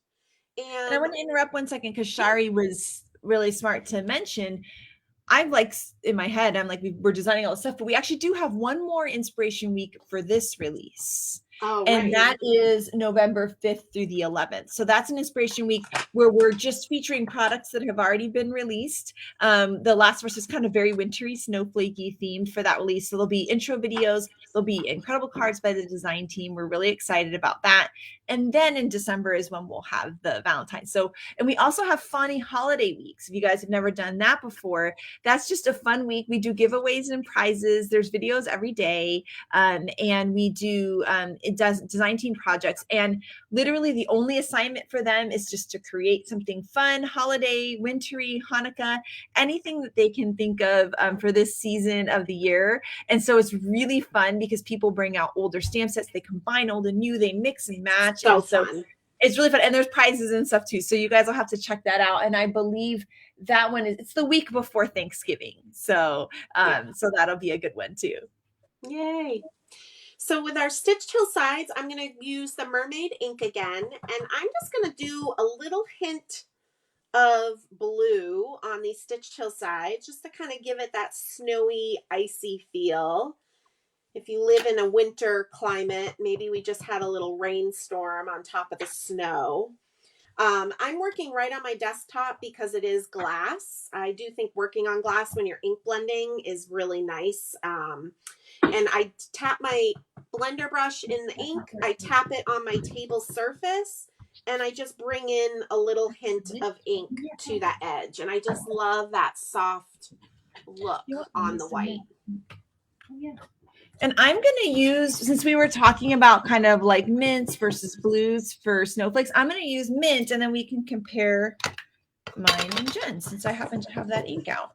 And I want to interrupt 1 second because Shari was really smart to mention. I'm like in my head, I'm like, we're designing all this stuff, but we actually do have one more inspiration week for this release. Oh, and right. that is November 5th through the 11th. So that's an inspiration week where we're just featuring products that have already been released. The last verse is kind of very wintry, snowflakey themed for that release. So there'll be intro videos. There'll be incredible cards by the design team. We're really excited about that. And then in December is when we'll have the Valentine's. So, and we also have Funny Holiday Weeks. If you guys have never done that before, that's just a fun week. We do giveaways and prizes. There's videos every day. And we do it does design team projects, and literally the only assignment for them is just to create something fun, holiday, wintry, Hanukkah, anything that they can think of for this season of the year. And so it's really fun because people bring out older stamp sets, they combine old and new, they mix and match. So and so fun. It's really fun, and there's prizes and stuff too, so you guys will have to check that out. And I believe that one it's the week before Thanksgiving, so so that'll be a good one too. Yay. So with our stitched hillsides, I'm going to use the mermaid ink again, and I'm just going to do a little hint of blue on these stitched hillsides just to kind of give it that snowy, icy feel. If you live in a winter climate, maybe we just had a little rainstorm on top of the snow. I'm working right on my desktop because it is glass. I do think working on glass when you're ink blending is really nice. And I tap my blender brush in the ink, I tap it on my table surface, and I just bring in a little hint of ink to that edge. And I just love that soft look on the white. Yeah. And I'm going to use, since we were talking about kind of like mints versus blues for snowflakes, I'm going to use mint, and then we can compare mine and Jen since I happen to have that ink out.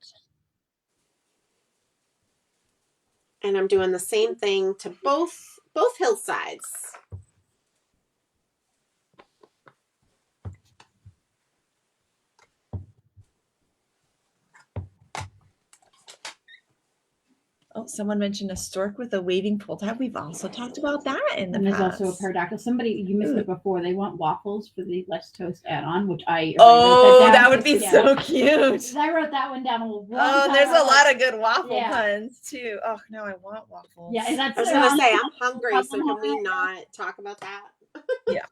And I'm doing the same thing to both hillsides. Oh, someone mentioned a stork with a waving pull tab. We've also talked about that in the And there's past. also a pterodactyl. Somebody, you missed it before. They want waffles for the Less Toast add-on, which I Oh, that would be so cute. I wrote that one down a long Oh, time. there's a lot of good waffle Yeah. puns too. Oh, now I want waffles. Yeah, and that's I was gonna say I'm hungry, so can we not talk about that? Yeah.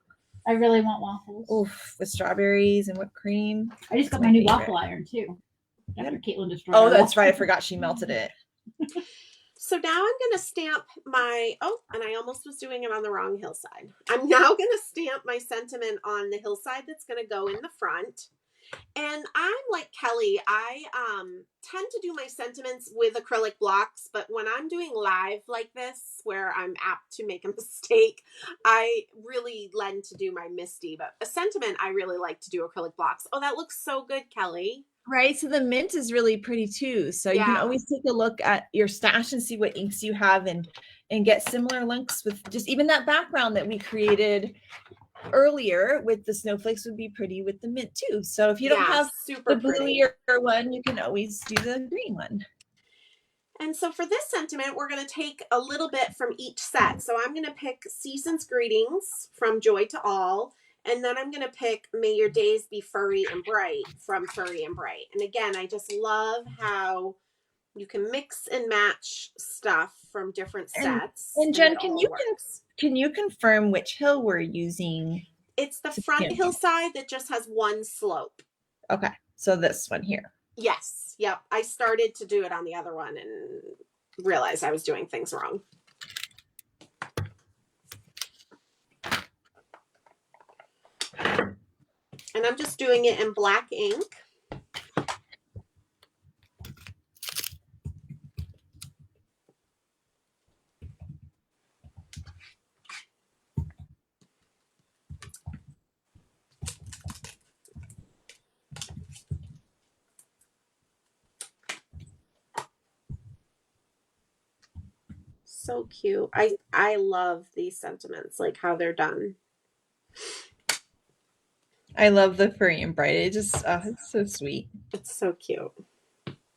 I really want waffles. Oof, with strawberries and whipped cream. I just got my new waffle iron too. After Caitlin destroyed. Oh, that's right. I forgot she melted it. So now I'm going to stamp my, and I almost was doing it on the wrong hillside. I'm now going to stamp my sentiment on the hillside that's going to go in the front. And I'm like Kelly, I tend to do my sentiments with acrylic blocks, but when I'm doing live like this, where I'm apt to make a mistake, I really lend to do my MISTI. But a sentiment, I really like to do acrylic blocks. Oh, that looks so good, Kelly. Right. So the mint is really pretty too. So you can Yeah. always take a look at your stash and see what inks you have and get similar links with just even that background that we created earlier with the snowflakes would be pretty with the mint too. So if you don't Yeah, have super the pretty. bluier one, you can always do the green one. And so for this sentiment, we're going to take a little bit from each set. So I'm going to pick Season's Greetings from Joy to All. And then I'm going to pick May Your Days Be Furry and Bright from Furry and Bright. And again, I just love how you can mix and match stuff from different sets. And And Jen, it all works. can you confirm which hill we're using? It's the front hillside that just has one slope. Okay, so this one here. Yes. Yep. I started to do it on the other one and realized I was doing things wrong. And I'm just doing it in black ink. So cute. I love these sentiments, like how they're done. I love the Furry and Bright. It just, it's so sweet. It's so cute.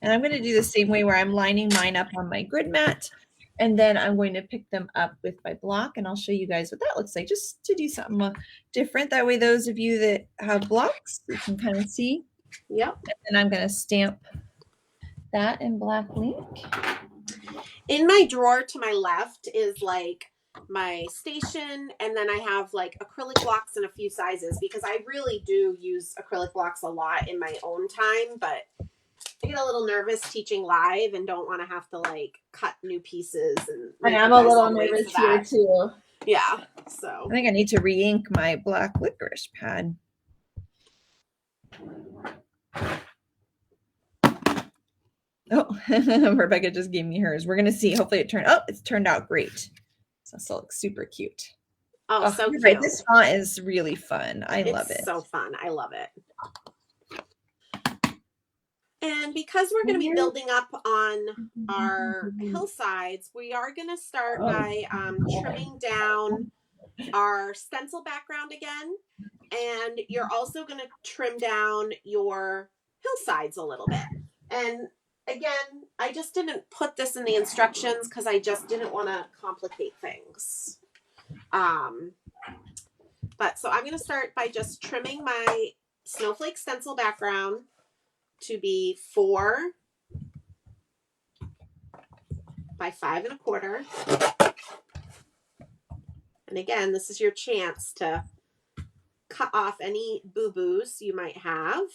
And I'm going to do the same way where I'm lining mine up on my grid mat. And then I'm going to pick them up with my block. And I'll show you guys what that looks like, just to do something different. That way, those of you that have blocks, you can kind of see. Yep. And then I'm going to stamp that in black ink. In my drawer to my left is like my station, and then I have like acrylic blocks in a few sizes because I really do use acrylic blocks a lot in my own time, but I get a little nervous teaching live and don't want to have to like cut new pieces. And I'm a little nervous here too. Yeah, so I think I need to re-ink my black licorice pad. Oh, Rebecca just gave me hers. We're gonna see. Hopefully it's turned out great. So it looks super cute. Oh, so cute. Right. This font is really fun. I love it. It's so fun. I love it. And because we're going to be building up on our hillsides, we are going to start by trimming down our stencil background again. And you're also going to trim down your hillsides a little bit. And again, I just didn't put this in the instructions because I just didn't want to complicate things. But so I'm going to start by just trimming my snowflake stencil background to be 4 by 5 1/4. And again, this is your chance to cut off any boo-boos you might have.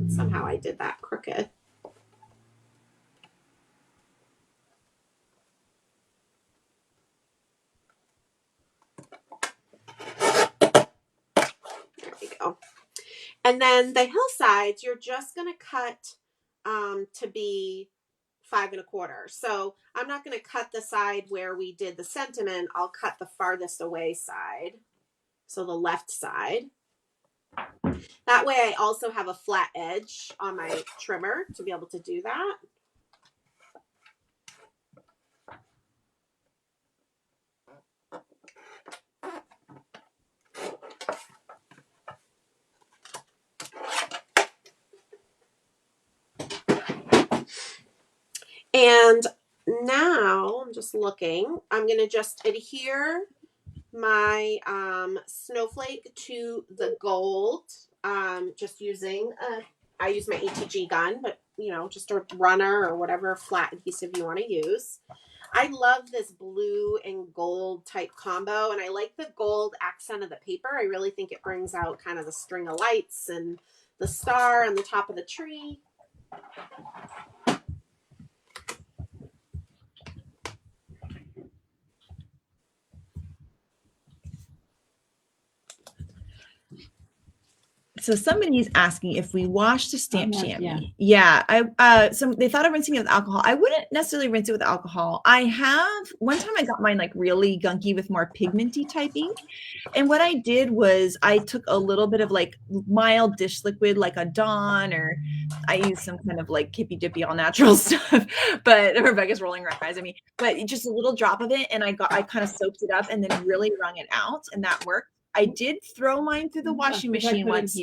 Somehow I did that crooked. There we go. And then the hillsides, you're just going to cut to be 5 1/4. So I'm not going to cut the side where we did the sentiment. I'll cut the farthest away side. So the left side. That way I also have a flat edge on my trimmer to be able to do that. And now I'm just looking, I'm going to just adhere my snowflake to the gold, just using I use my ATG gun, but you know, just a runner or whatever flat adhesive you want to use. I love this blue and gold type combo, and I like the gold accent of the paper. I really think it brings out kind of the string of lights and the star on the top of the tree. So somebody's asking if we wash the stamp Yes, chamois. yeah. Yeah, they thought of rinsing it with alcohol. I wouldn't necessarily rinse it with alcohol. One time I got mine like really gunky with more pigmenty type ink. And what I did was I took a little bit of like mild dish liquid, like a Dawn, or I used some kind of like hippy dippy all natural stuff. But Rebecca's rolling her eyes at me. But just a little drop of it, and I kind of soaked it up and then really wrung it out, and that worked. I did throw mine through the washing machine once.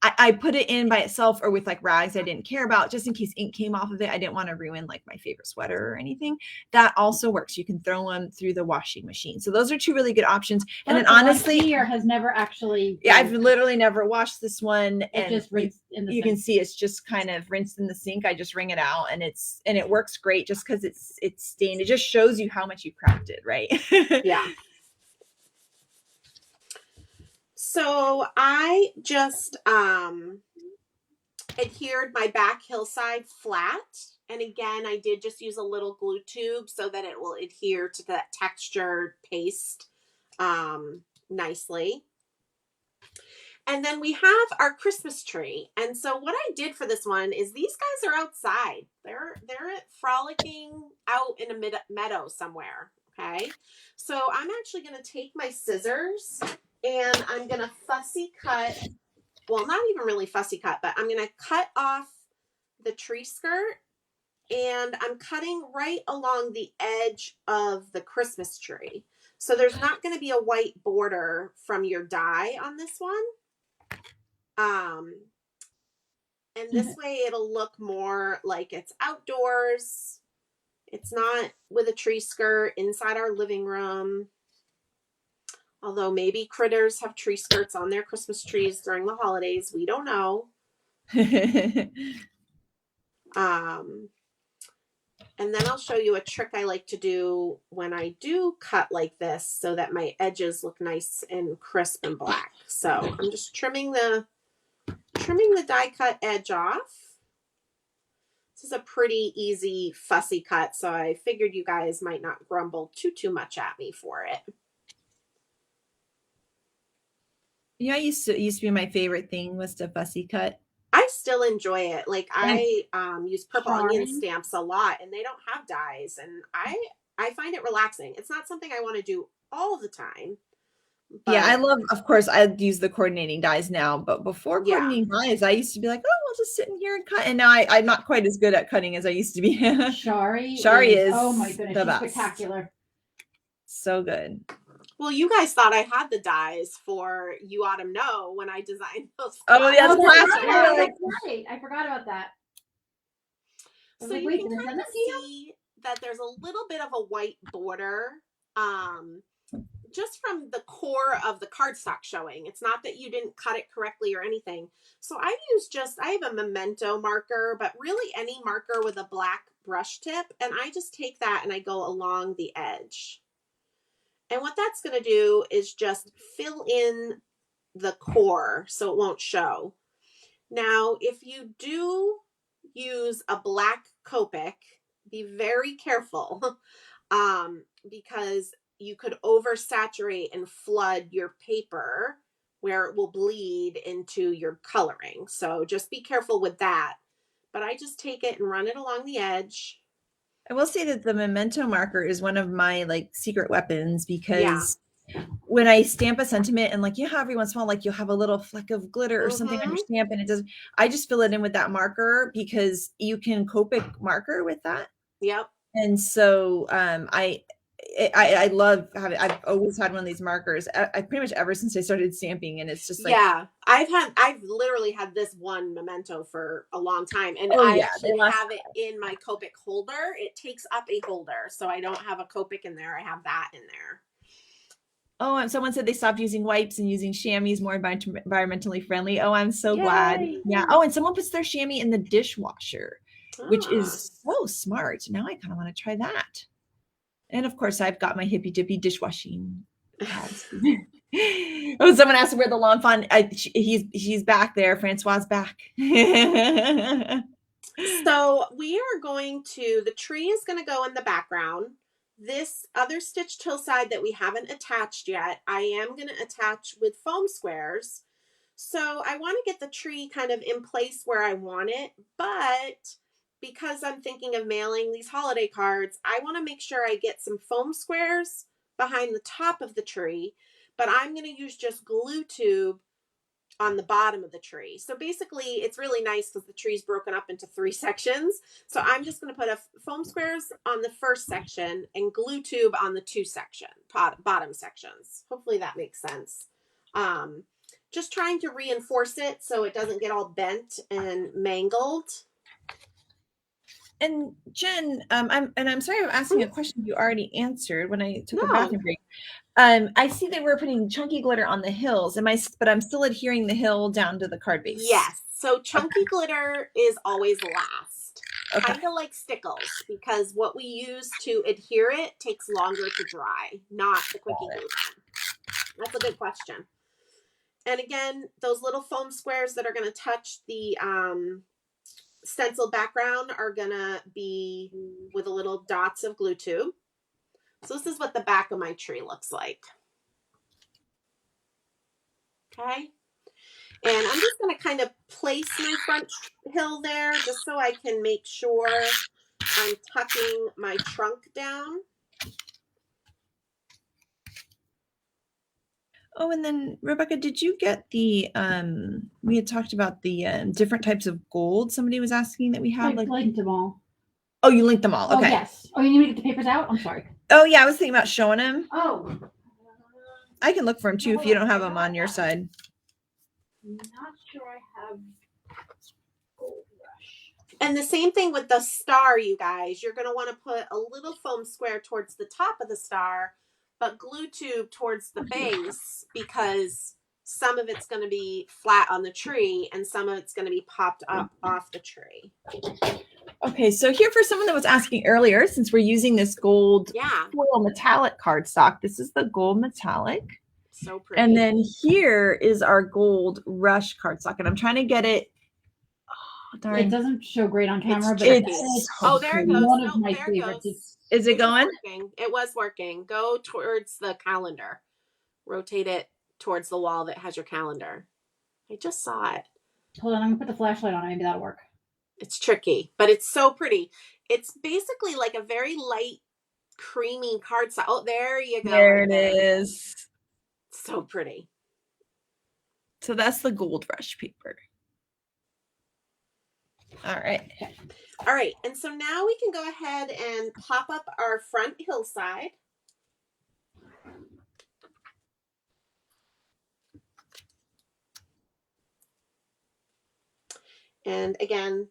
I put it in by itself or with like rags I didn't care about, just in case ink came off of it. I didn't want to ruin like my favorite sweater or anything. That also works. You can throw them through the washing machine. So those are two really good options. And then honestly, here has never actually. Yeah, I've literally never washed this one, and just rinsed in the you sink. can see it's just kind of rinsed in the sink. I just wring it out, and it works great just because it's stained. It just shows you how much you cracked it, right? Yeah. So I just adhered my back hillside flat. And again, I did just use a little glue tube so that it will adhere to that textured paste nicely. And then we have our Christmas tree. And so what I did for this one is these guys are outside. They're frolicking out in a meadow somewhere. Okay. So I'm actually going to take my scissors and I'm going to fussy cut. Well, not even really fussy cut, but I'm going to cut off the tree skirt, and I'm cutting right along the edge of the Christmas tree. So there's not going to be a white border from your die on this one. And this way it'll look more like it's outdoors. It's not with a tree skirt inside our living room. Although maybe critters have tree skirts on their Christmas trees during the holidays. We don't know. And then I'll show you a trick I like to do when I do cut like this so that my edges look nice and crisp and black. So I'm just trimming the die cut edge off. This is a pretty easy fussy cut, so I figured you guys might not grumble too much at me for it. Yeah, it used to be my favorite thing was to fussy cut. I still enjoy it. Like I use purple onion stamps a lot, and they don't have dyes, and I find it relaxing. It's not something I want to do all the time. But yeah, I love, of course, I use the coordinating dies now, but before coordinating dies, I used to be like, oh, I'll just sit in here and cut. And now I'm not quite as good at cutting as I used to be. Shari is oh my goodness, the best. Spectacular. So good. Well, you guys thought I had the dies for You Ought to Know when I designed those. Oh, yeah, that's right. I forgot about that. So you can kind of see that there's a little bit of a white border just from the core of the cardstock showing. It's not that you didn't cut it correctly or anything. So I have a memento marker, but really any marker with a black brush tip. And I just take that and I go along the edge. And what that's going to do is just fill in the core so it won't show. Now, if you do use a black Copic, be very careful because you could oversaturate and flood your paper where it will bleed into your coloring. So just be careful with that. But I just take it and run it along the edge. I will say that the memento marker is one of my like secret weapons because when I stamp a sentiment and like, every once in a while, like you'll have a little fleck of glitter or something on your stamp and I just fill it in with that marker because you can Copic marker with that. Yep. And so I love having, I've always had one of these markers. I pretty much ever since I started stamping, and it's just like, I've literally had this one memento for a long time, and I actually have it in my Copic holder. It takes up a holder, so I don't have a Copic in there. I have that in there. Oh, and someone said they stopped using wipes and using chamois more environmentally friendly. Oh, I'm so glad. Yeah. Oh, and someone puts their chamois in the dishwasher, which is so smart. Now I kind of want to try that. And of course, I've got my hippy dippy dishwashing. Oh, someone asked where the lawnfawn. He's back there. Francois's back. So we are going to. The tree is going to go in the background. This other stitched hillside that we haven't attached yet, I am going to attach with foam squares. So I want to get the tree kind of in place where I want it, but because I'm thinking of mailing these holiday cards, I want to make sure I get some foam squares behind the top of the tree, but I'm going to use just glue tube on the bottom of the tree. So basically it's really nice because the tree's broken up into 3 sections. So I'm just going to put a foam squares on the first section and glue tube on the 2 bottom sections. Hopefully that makes sense. Just trying to reinforce it so it doesn't get all bent and mangled. And Jen, I'm sorry I'm asking a question you already answered when I took a bathroom break. I see that we're putting chunky glitter on the hills. But I'm still adhering the hill down to the card base. Yes. So chunky glitter is always last. Kind of like stickles, because what we use to adhere it takes longer to dry, not the quickie glue pen. That's a good question. And again, those little foam squares that are going to touch the stencil background are going to be with a little dots of glue tube. So this is what the back of my tree looks like. Okay. And I'm just going to kind of place my front hill there just so I can make sure I'm tucking my trunk down. Oh, and then Rebecca, did you get the we had talked about the different types of gold somebody was asking that we had? I linked them all. Oh, you linked them all. Okay. Oh, yes. Oh, you need me to get the papers out? I'm sorry. Oh, yeah, I was thinking about showing them. Oh. I can look for them too if you don't have them on your side. I'm not sure I have Gold Rush. And the same thing with the star, you guys. You're going to want to put a little foam square towards the top of the star, but glue tube towards the base, because some of it's going to be flat on the tree and some of it's going to be popped up off the tree. Okay, so here for someone that was asking earlier, since we're using this gold foil metallic cardstock, this is the gold metallic. So pretty. And then here is our gold rush cardstock, and I'm trying to get it. Oh, darn. It doesn't show great on camera, but it's oh, there it goes. One of my favorites. Is it going? It was working. Go towards the calendar. Rotate it towards the wall that has your calendar. I just saw it. Hold on, I'm gonna put the flashlight on. Maybe that'll work. It's tricky, but it's so pretty. It's basically like a very light, creamy cardstock. Oh, there you go. There it is. So pretty. So that's the gold rush paper. All right. All right. And so now we can go ahead and pop up our front hillside. And again,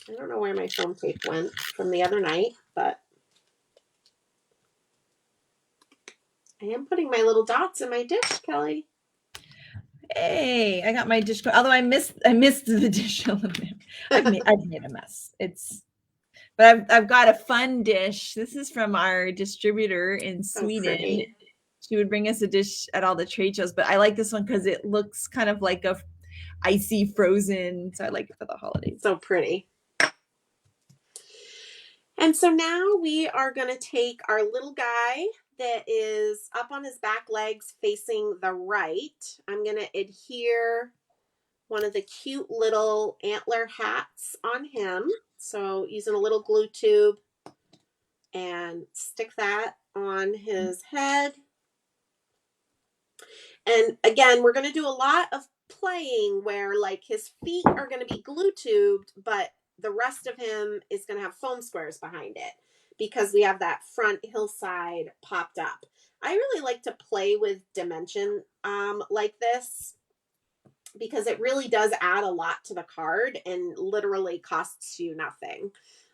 I don't know where my foam tape went from the other night, but I am putting my little dots in my dish, Kelly. Hey, I got my dish. Although I missed the dish a little bit. I've made a mess. But I've got a fun dish. This is from our distributor in Sweden. She would bring us a dish at all the trade shows, but I like this one because it looks kind of like a icy frozen. So I like it for the holidays. So pretty. And so now we are going to take our little guy that is up on his back legs facing the right. I'm going to adhere one of the cute little antler hats on him. So using a little glue tube and stick that on his head. And again, we're going to do a lot of playing where like his feet are going to be glue tubed, but the rest of him is going to have foam squares behind it because we have that front hillside popped up. I really like to play with dimension like this because it really does add a lot to the card and literally costs you nothing.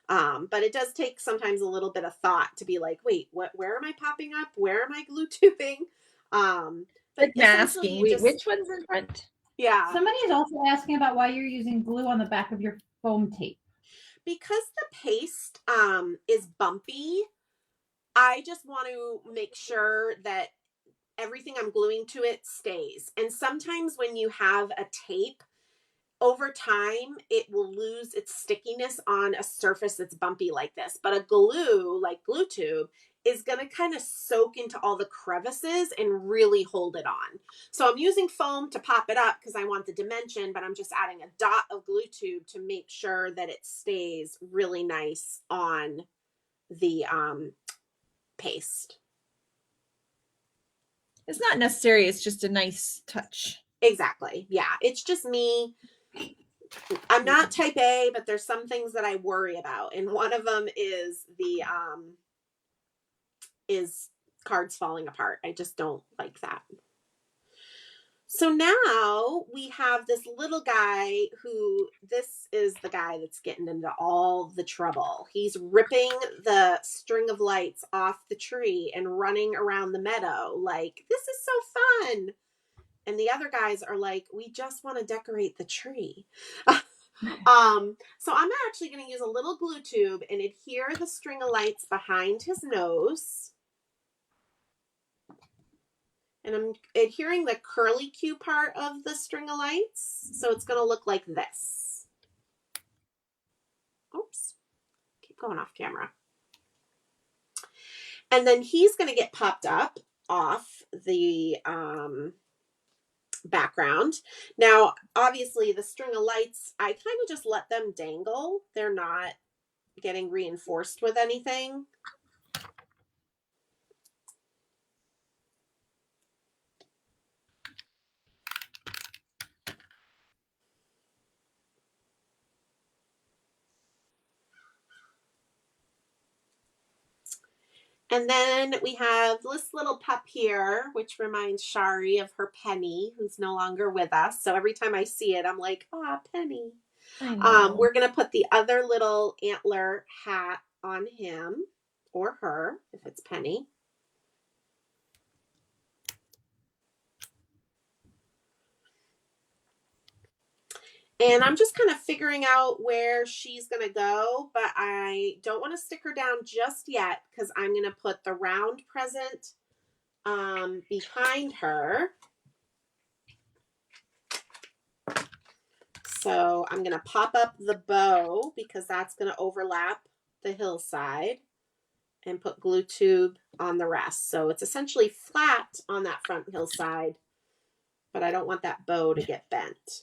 But it does take sometimes a little bit of thought to be like, wait, where am I popping up? Where am I glue tubing? But masking. Which one's in front? Yeah. Somebody is also asking about why you're using glue on the back of your foam tape. Because the paste is bumpy, I just want to make sure that everything I'm gluing to it stays. And sometimes when you have a tape, over time, it will lose its stickiness on a surface that's bumpy like this. But a glue, like glue tube, is going to kind of soak into all the crevices and really hold it on. So I'm using foam to pop it up because I want the dimension, but I'm just adding a dot of glue tube to make sure that it stays really nice on the paste. It's not necessary. It's just a nice touch. Exactly. Yeah. It's just me. I'm not type A, but there's some things that I worry about. And one of them is is cards falling apart. I just don't like that. So now we have this little guy who, this is the guy that's getting into all the trouble. He's ripping the string of lights off the tree and running around the meadow like, this is so fun. And the other guys are like, we just want to decorate the tree. So I'm actually going to use a little glue tube and adhere the string of lights behind his nose. And I'm adhering the curly Q part of the string of lights. So it's going to look like this. Oops. Keep going off camera. And then he's going to get popped up off the background. Now, obviously the string of lights, I kind of just let them dangle. They're not getting reinforced with anything. And then we have this little pup here, which reminds Shari of her Penny, who's no longer with us. So every time I see it, I'm like, ah, Penny. We're going to put the other little antler hat on him or her, if it's Penny. And I'm just kind of figuring out where she's going to go, but I don't want to stick her down just yet because I'm going to put the round present behind her. So I'm going to pop up the bow because that's going to overlap the hillside and put glue tube on the rest. So it's essentially flat on that front hillside, but I don't want that bow to get bent.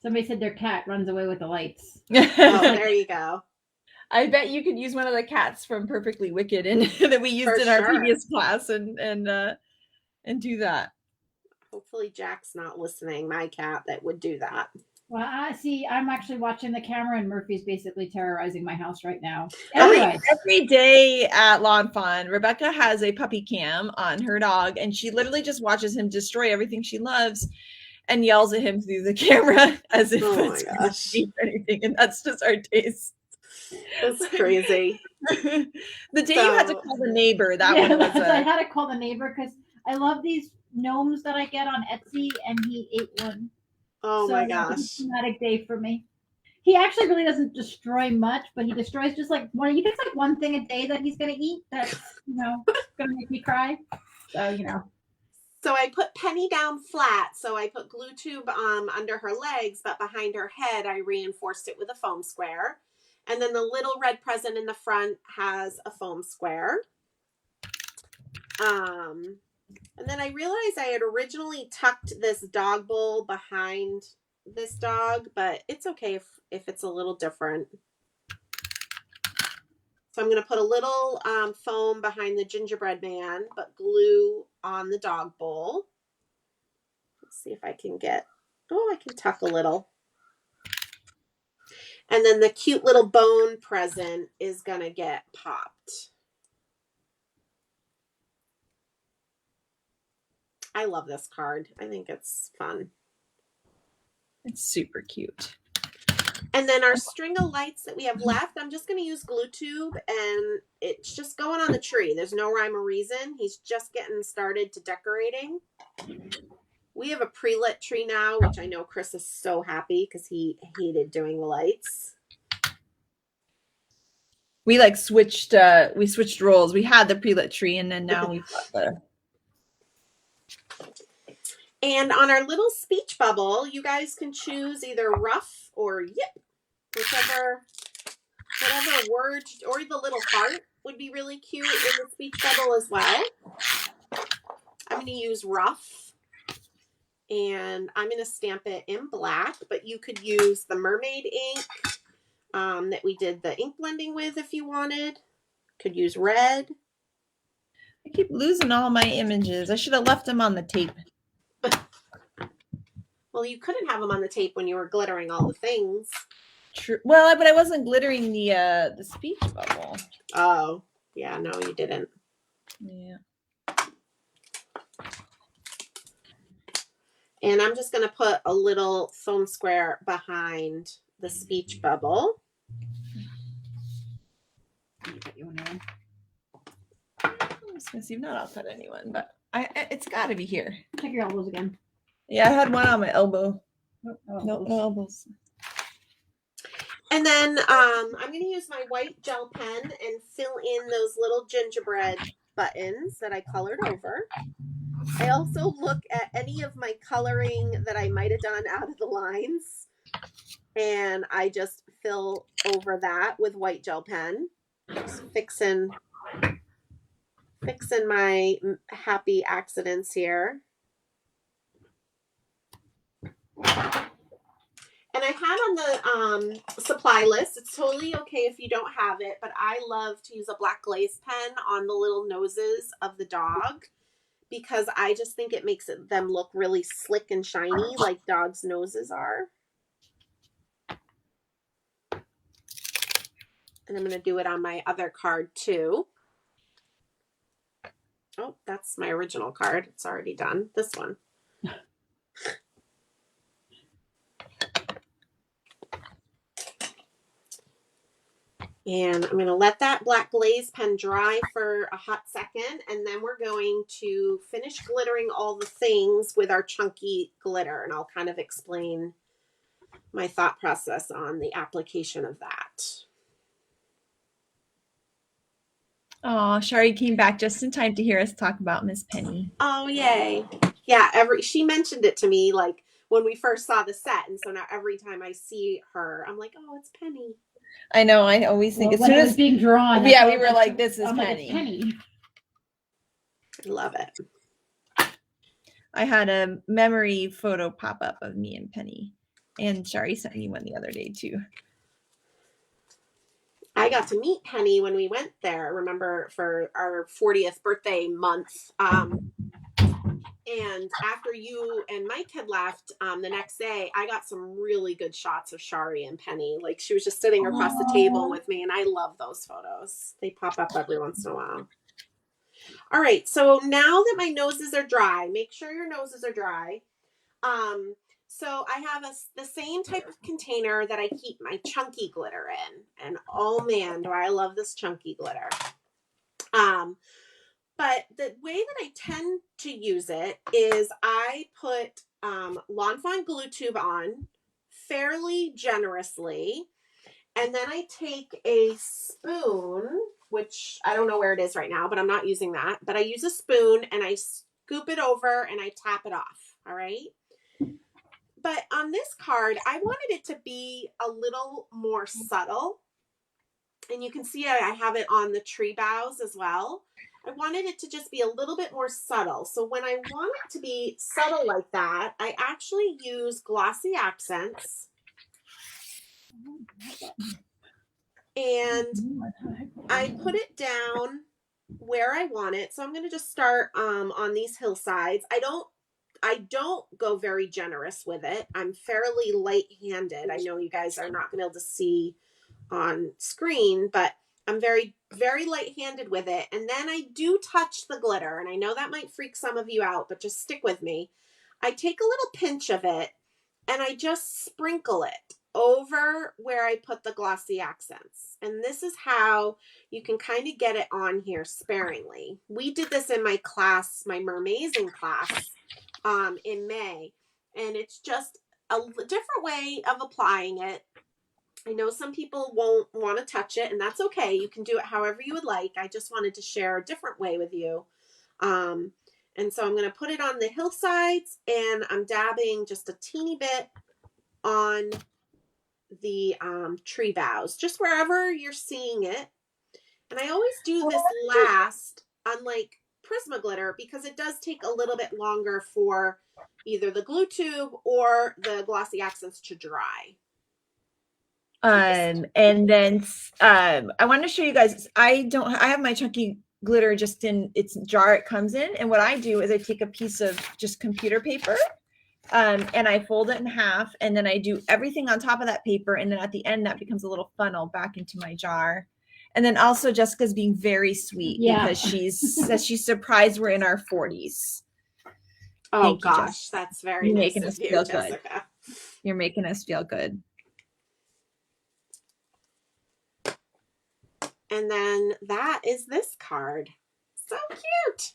Somebody said their cat runs away with the lights. Oh, there you go. I bet you could use one of the cats from Perfectly Wicked and that we used in our previous class and do that. Hopefully Jack's not listening, my cat that would do that. Well, I see. I'm actually watching the camera, and Murphy's basically terrorizing my house right now. Anyway, every day at lawnfawn, Rebecca has a puppy cam on her dog, and she literally just watches him destroy everything she loves and yells at him through the camera as if it's anything, and that's just our taste. That's crazy. The day you had to call the neighbor, that one was I had to call the neighbor because I love these gnomes that I get on Etsy, and he ate one. Oh my gosh. It's a traumatic day for me. He actually really doesn't destroy much, but he destroys just like one. He gets like one thing a day that he's gonna eat that's gonna make me cry. So So I put Penny down flat. So I put glue tube under her legs, but behind her head I reinforced it with a foam square. And then the little red present in the front has a foam square. And then I realized I had originally tucked this dog bowl behind this dog, but it's okay if it's a little different. So I'm going to put a little foam behind the gingerbread man, but glue on the dog bowl. Let's see if I can get, I can tuck a little. And then the cute little bone present is going to get popped. I love this card. I think it's fun. It's super cute. And then our string of lights that we have left, I'm just going to use glue tube, and it's just going on the tree. There's no rhyme or reason. He's just getting started to decorating. We have a pre-lit tree now, which I know Chris is so happy because he hated doing the lights. We switched roles. We had the pre-lit tree, and then now we've got the. And on our little speech bubble, you guys can choose either rough or yip, whichever whatever word, or the little heart would be really cute in the speech bubble as well. I'm going to use rough, and I'm going to stamp it in black, but you could use the mermaid ink that we did the ink blending with if you wanted. Could use red. I keep losing all my images. I should have left them on the tape. Well, you couldn't have them on the tape when you were glittering all the things. True. Well, but I wasn't glittering the speech bubble. Oh, yeah, no, you didn't. Yeah. And I'm just going to put a little foam square behind the speech bubble. I was going to see if not, I'll cut anyone, but it's got to be here. Check your elbows again. Yeah, I had one on my elbow. No, No elbows. And then I'm going to use my white gel pen and fill in those little gingerbread buttons that I colored over. I also look at any of my coloring that I might have done out of the lines, and I just fill over that with white gel pen. Just fixing my happy accidents here. And I had on the supply list, it's totally okay if you don't have it, but I love to use a black glaze pen on the little noses of the dog because I just think it makes them look really slick and shiny like dogs' noses are. And I'm going to do it on my other card too. Oh, that's my original card. It's already done. This one. And I'm going to let that black glaze pen dry for a hot second, and then we're going to finish glittering all the things with our chunky glitter, and I'll kind of explain my thought process on the application of that. Oh, Shari came back just in time to hear us talk about Miss Penny. Oh, yay. Yeah, she mentioned it to me like when we first saw the set, and so now every time I see her, I'm like, oh, it's Penny. I know. I always think as soon as being drawn, yeah, we were like, "This is Penny." Like, Penny. I love it. I had a memory photo pop up of me and Penny, and Shari sent me one the other day too. I got to meet Penny when we went there. Remember for our 40th birthday month. And after you and Mike had left the next day, I got some really good shots of Shari and Penny. Like she was just sitting across the table with me, and I love those photos. They pop up every once in a while. All right, so now that my noses are dry, make sure your noses are dry. So I have the same type of container that I keep my chunky glitter in. And oh man, do I love this chunky glitter. But the way that I tend to use it is I put lawnfawn glue tube on fairly generously. And then I take a spoon, which I don't know where it is right now, but I'm not using that. But I use a spoon and I scoop it over and I tap it off. All right. But on this card, I wanted it to be a little more subtle. And you can see I have it on the tree boughs as well. I wanted it to just be a little bit more subtle. So when I want it to be subtle like that, I actually use glossy accents. And I put it down where I want it. So I'm going to just start on these hillsides. I don't go very generous with it. I'm fairly light-handed. I know you guys are not going to be able to see on screen, but I'm very, very light-handed with it. And then I do touch the glitter. And I know that might freak some of you out, but just stick with me. I take a little pinch of it and I just sprinkle it over where I put the glossy accents. And this is how you can kind of get it on here sparingly. We did this in my class, my mermaising class, in May. And it's just a different way of applying it. I know some people won't want to touch it, and that's okay. You can do it however you would like. I just wanted to share a different way with you. And so I'm going to put it on the hillsides, and I'm dabbing just a teeny bit on the tree boughs, just wherever you're seeing it. And I always do this last, unlike Prismaglitter, because it does take a little bit longer for either the glue tube or the glossy accents to dry. And then I want to show you guys, I have my chunky glitter just in its jar it comes in. And what I do is I take a piece of just computer paper and I fold it in half, and then I do everything on top of that paper. And then at the end, that becomes a little funnel back into my jar. And then also Jessica's being very sweet because she's surprised we're in our 40s. Oh gosh, that's very nice of you, Jessica. You're making us feel good. And then that is this card. So cute.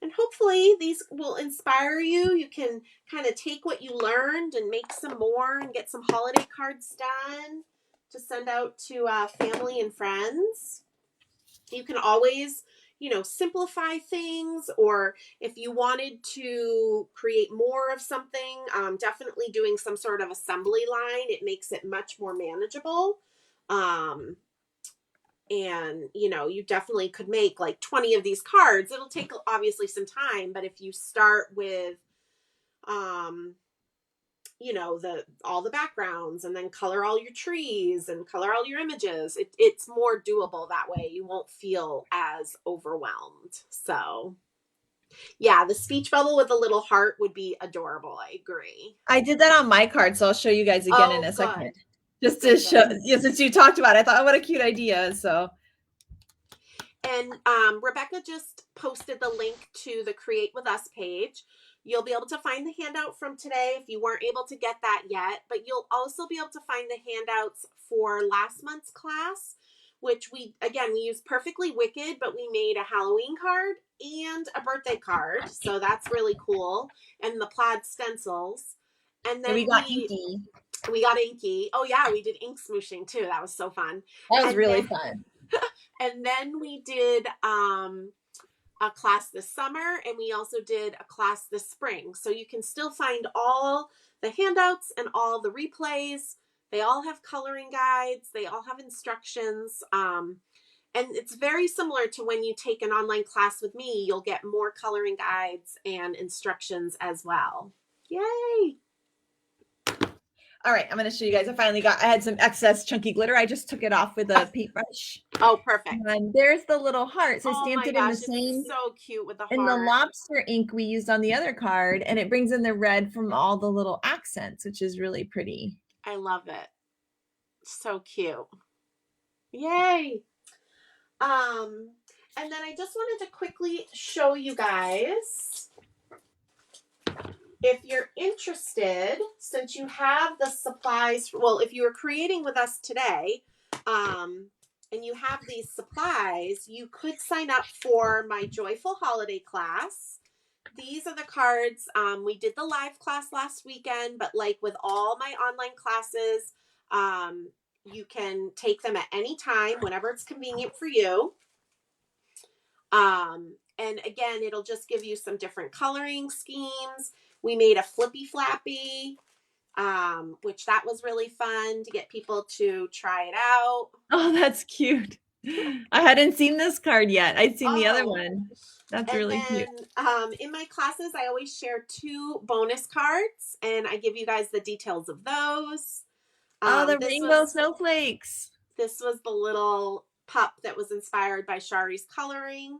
And hopefully these will inspire you. You can kind of take what you learned and make some more and get some holiday cards done to send out to family and friends. You can always, simplify things, or if you wanted to create more of something, definitely doing some sort of assembly line. It makes it much more manageable. And, you definitely could make like 20 of these cards. It'll take obviously some time, but if you start with, all the backgrounds and then color all your trees and color all your images, it's more doable that way. You won't feel as overwhelmed. So yeah, the speech bubble with a little heart would be adorable. I agree. I did that on my card, so I'll show you guys again in a second. Just to show, since you talked about it, I thought, oh, what a cute idea. So. And Rebecca just posted the link to the Create With Us page. You'll be able to find the handout from today if you weren't able to get that yet, but you'll also be able to find the handouts for last month's class, which we used Perfectly Wicked, but we made a Halloween card and a birthday card. So that's really cool. And the plaid stencils. And then we got Inky. We got Inky. Oh yeah, we did ink smooshing too. That was so fun. That was really fun. And then we did a class this summer, and we also did a class this spring. So you can still find all the handouts and all the replays. They all have coloring guides. They all have instructions. And it's very similar to when you take an online class with me. You'll get more coloring guides and instructions as well. Yay! All right, I'm going to show you guys. I had some excess chunky glitter. I just took it off with a paintbrush. Oh, perfect. And there's the little heart. So I stamped it in the same. It's so cute with the heart. And the lobster ink we used on the other card, and it brings in the red from all the little accents, which is really pretty. I love it. So cute. Yay. And then I just wanted to quickly show you guys, if you're interested, since you have the supplies, if you were creating with us today, and you have these supplies, you could sign up for my Joyful Holiday class. These are the cards. We did the live class last weekend, but like with all my online classes, you can take them at any time, whenever it's convenient for you. And again, it'll just give you some different coloring schemes. We made a flippy flappy, which that was really fun to get people to try it out. Oh, that's cute. I hadn't seen this card yet. I'd seen the other one. That's really cute. In my classes, I always share 2 bonus cards, and I give you guys the details of those. The rainbow snowflakes. This was the little pup that was inspired by Shari's coloring.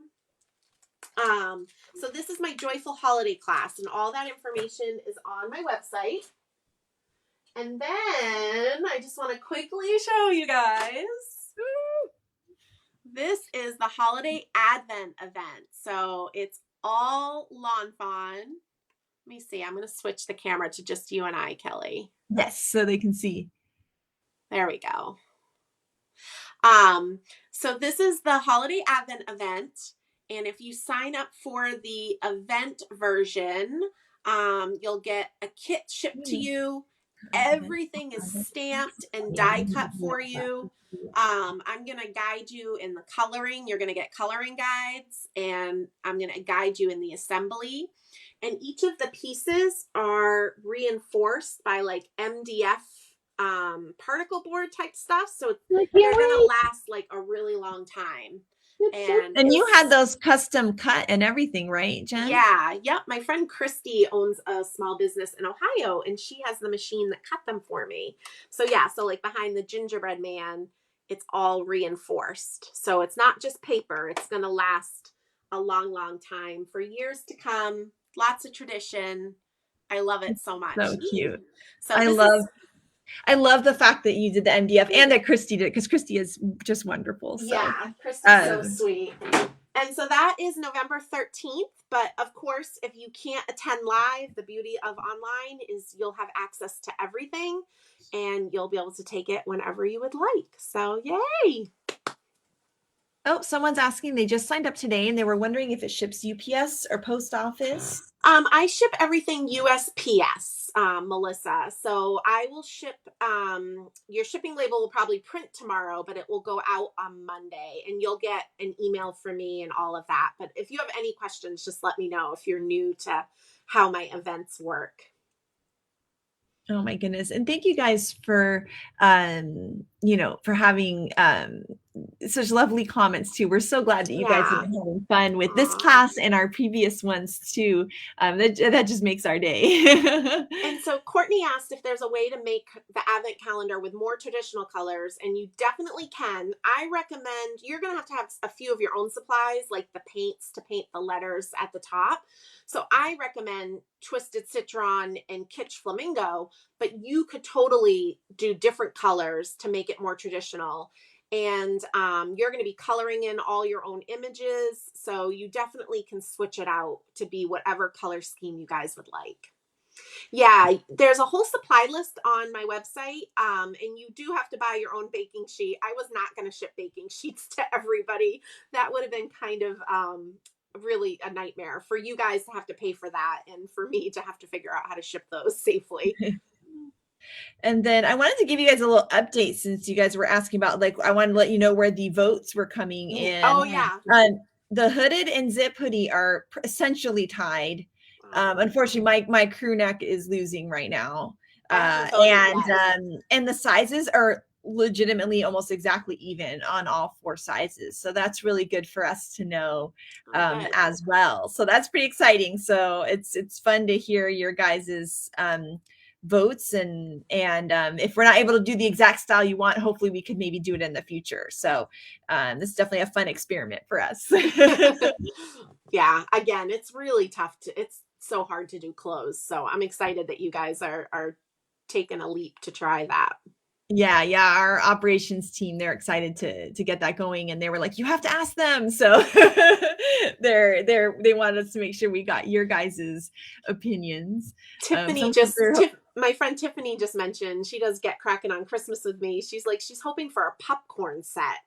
So this is my Joyful Holiday class, and all that information is on my website. And then I just want to quickly show you guys. This is the Holiday Advent event. So it's all lawnfawn. Let me see. I'm going to switch the camera to just you and I, Kelly. Yes, so they can see. There we go. So this is the Holiday Advent event. And if you sign up for the event version, you'll get a kit shipped to you. Everything is stamped and die cut for you. I'm going to guide you in the coloring. You're going to get coloring guides, and I'm going to guide you in the assembly. and each of the pieces are reinforced by like MDF particle board type stuff, so they're gonna last like a really long time. And you had those custom cut and everything, right, Jen? Yeah, yep. My friend Christy owns a small business in Ohio, and she has the machine that cut them for me. So yeah, so like behind the gingerbread man, it's all reinforced. So it's not just paper. It's going to last a long, long time for years to come. Lots of tradition. I love it so much. So cute. So I love the fact that you did the MDF and that Christy did it, because Christy is just wonderful. So. Yeah, Christy's so sweet. And so that is November 13th. But of course, if you can't attend live, the beauty of online is you'll have access to everything and you'll be able to take it whenever you would like. So yay. Oh, someone's asking, they just signed up today and they were wondering if it ships UPS or post office. I ship everything USPS, Melissa. So I will ship, your shipping label will probably print tomorrow, but it will go out on Monday and you'll get an email from me and all of that. But if you have any questions, just let me know if you're new to how my events work. Oh my goodness. And thank you guys for, for having such lovely comments too. We're so glad that you guys have been having fun with this class and our previous ones too. That just makes our day. And so Courtney asked if there's a way to make the advent calendar with more traditional colors, and you definitely can. I recommend, you're going to have a few of your own supplies, like the paints to paint the letters at the top. So I recommend Twisted Citron and Kitsch Flamingo, but you could totally do different colors to make it more traditional. And you're going to be coloring in all your own images. So you definitely can switch it out to be whatever color scheme you guys would like. Yeah, there's a whole supply list on my website, and you do have to buy your own baking sheet. I was not going to ship baking sheets to everybody. That would have been kind of really a nightmare for you guys to have to pay for that, and for me to have to figure out how to ship those safely. And then I wanted to give you guys a little update, since you guys were asking about, like, I wanted to let you know where the votes were coming in. Oh yeah. The hooded and zip hoodie are essentially tied. Unfortunately, my crew neck is losing right now. And the sizes are legitimately almost exactly even on all 4 sizes. So that's really good for us to know as well. So that's pretty exciting. So it's fun to hear your guys's votes, and if we're not able to do the exact style you want, hopefully we could maybe do it in the future. So this is definitely a fun experiment for us. Yeah, again, it's really tough it's so hard to do clothes. So I'm excited that you guys are taking a leap to try that. Yeah. Our operations team, they're excited to get that going, and they were like, you have to ask them. So they wanted us to make sure we got your guys's opinions. Tiffany my friend Tiffany just mentioned she does Get Cracking on Christmas with me. She's like, she's hoping for a popcorn set.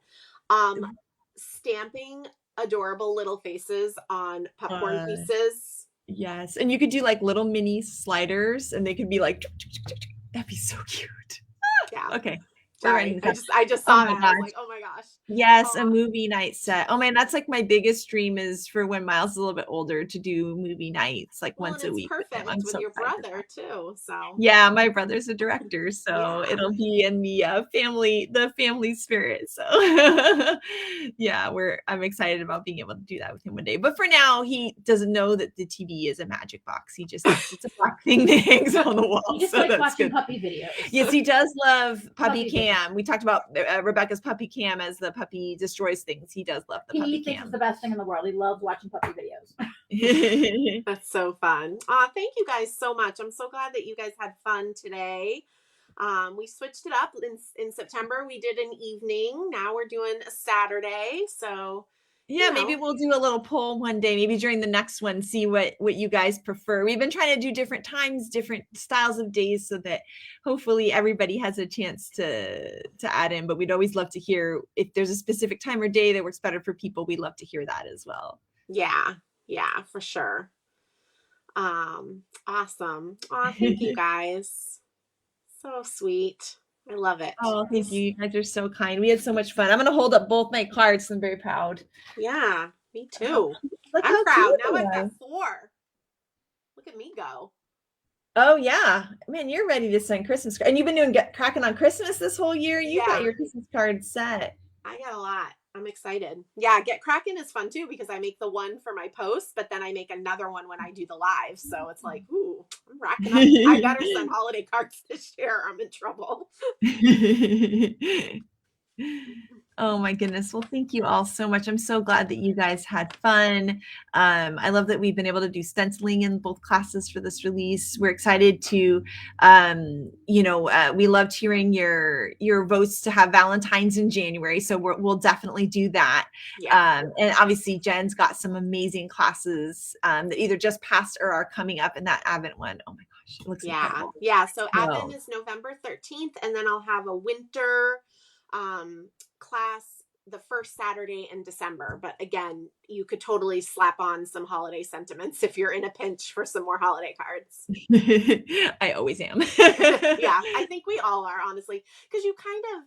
Stamping adorable little faces on popcorn pieces. Yes. And you could do like little mini sliders, and they could be like, that'd be so cute. Yeah. Okay. Sorry. I just saw that. I was like, oh my gosh. Yes, a movie night set. Oh man, that's like my biggest dream, is for when Miles is a little bit older to do movie nights like once a week. Perfect with your brother too. So yeah, my brother's a director, so it'll be in the family spirit. So yeah, I'm excited about being able to do that with him one day. But for now, he doesn't know that the TV is a magic box. He just thinks it's a black thing that hangs on the wall. He just likes watching puppy videos. Yes, he does love puppy cam. We talked about Rebecca's puppy cam as the puppy destroys things. He does love the puppy cam. He thinks it's the best thing in the world. He loves watching puppy videos. That's so fun. Thank you guys so much. I'm so glad that you guys had fun today. We switched it up in September. We did an evening. Now we're doing a Saturday. So yeah, maybe we'll do a little poll one day, maybe during the next one, see what you guys prefer. We've been trying to do different times, different styles of days, so that hopefully everybody has a chance to add in. But we'd always love to hear if there's a specific time or day that works better for people. We'd love to hear that as well. Yeah, for sure. Awesome. Thank you guys. So sweet. I love it. Oh, thank you. You guys are so kind. We had so much fun. I'm going to hold up both my cards. I'm very proud. Yeah, me too. I'm proud. Now I've got 4. Look at me go. Oh yeah, man, you're ready to send Christmas cards, and you've been doing cracking on Christmas this whole year. You've got Yeah, your Christmas cards set. I got a lot. I'm excited. Yeah, Get Kraken is fun too because I make the one for my post, but then I make another one when I do the live. So it's like, ooh, I'm racking up. I better send holiday cards this year. I'm in trouble. Oh my goodness. Well, thank you all so much. I'm so glad that you guys had fun. I love that we've been able to do stenciling in both classes for this release. We're excited to, we loved hearing your votes to have Valentine's in January. So we'll definitely do that. Yeah. And obviously Jen's got some amazing classes that either just passed or are coming up in that Advent one. Oh my gosh, it looks incredible. Yeah. So No. Advent is November 13th, and then I'll have a winter class the first Saturday in December. But again, you could totally slap on some holiday sentiments if you're in a pinch for some more holiday cards. I always am. Yeah, I think we all are, honestly, because you kind of,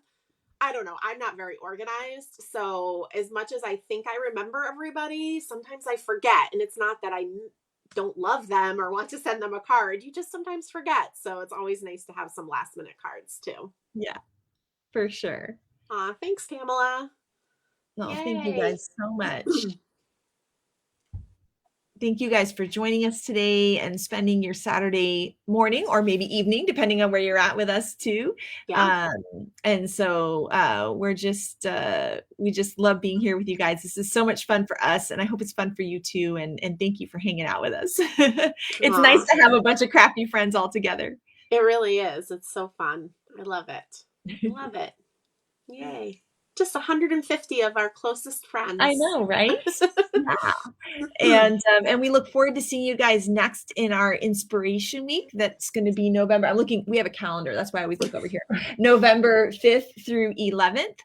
I don't know, I'm not very organized. So as much as I think I remember everybody, sometimes I forget. And it's not that I don't love them or want to send them a card. You just sometimes forget. So it's always nice to have some last minute cards too. Yeah, for sure. Aw, thanks, Pamela. No, Yay. thank you guys so much. Thank you guys for joining us today and spending your Saturday morning or maybe evening, depending on where you're at with us too. Yeah. And so we just love being here with you guys. This is so much fun for us, and I hope it's fun for you too. And thank you for hanging out with us. It's nice to have a bunch of crafty friends all together. It really is. It's so fun. I love it. Love it. Yay. Just 150 of our closest friends. I know, right? Yeah. And we look forward to seeing you guys next in our inspiration week. That's going to be November. We have a calendar. That's why I always look over here. November 5th through 11th.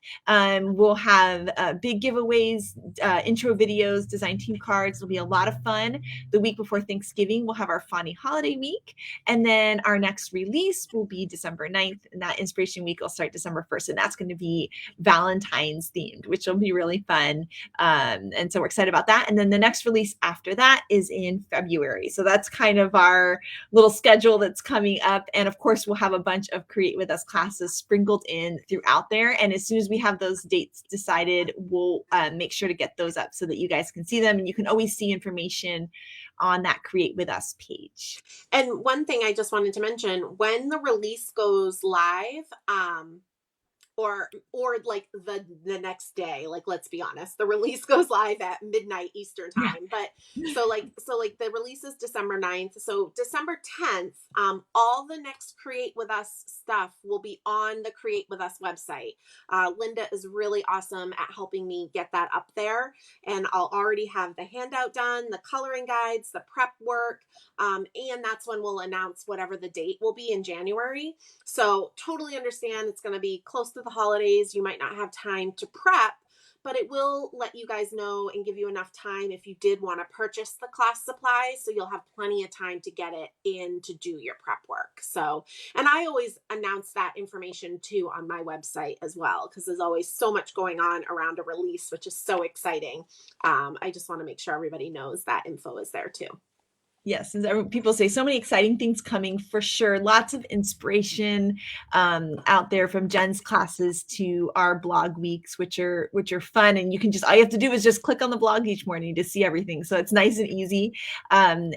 We'll have big giveaways, intro videos, design team cards. It'll be a lot of fun. The week before Thanksgiving, we'll have our funny holiday week. And then our next release will be December 9th. And that inspiration week will start December 1st. And that's going to be Valentine's themed, which will be really fun. And so we're excited about that. And then the next release after that is in February. So that's kind of our little schedule that's coming up. And of course, we'll have a bunch of Create With Us classes sprinkled in throughout there. And as soon as we have those dates decided, we'll make sure to get those up so that you guys can see them. And you can always see information on that Create With Us page. And one thing I just wanted to mention, when the release goes live, or like the next day, like, let's be honest, the release goes live at midnight Eastern time. But so like the release is December 9th. So December 10th, all the next Create With Us stuff will be on the Create With Us website. Linda is really awesome at helping me get that up there. And I'll already have the handout done, the coloring guides, the prep work. And that's when we'll announce whatever the date will be in January. So totally understand it's going to be close to the holidays. You might not have time to prep, but it will let you guys know and give you enough time if you did want to purchase the class supplies. So you'll have plenty of time to get it in to do your prep work. So, and I always announce that information too on my website as well, because there's always so much going on around a release, which is so exciting. I just want to make sure everybody knows that info is there too. Yes, and people say so many exciting things coming for sure. Lots of inspiration out there, from Jen's classes to our blog weeks, which are fun. And you can all you have to do is just click on the blog each morning to see everything. So it's nice and easy. And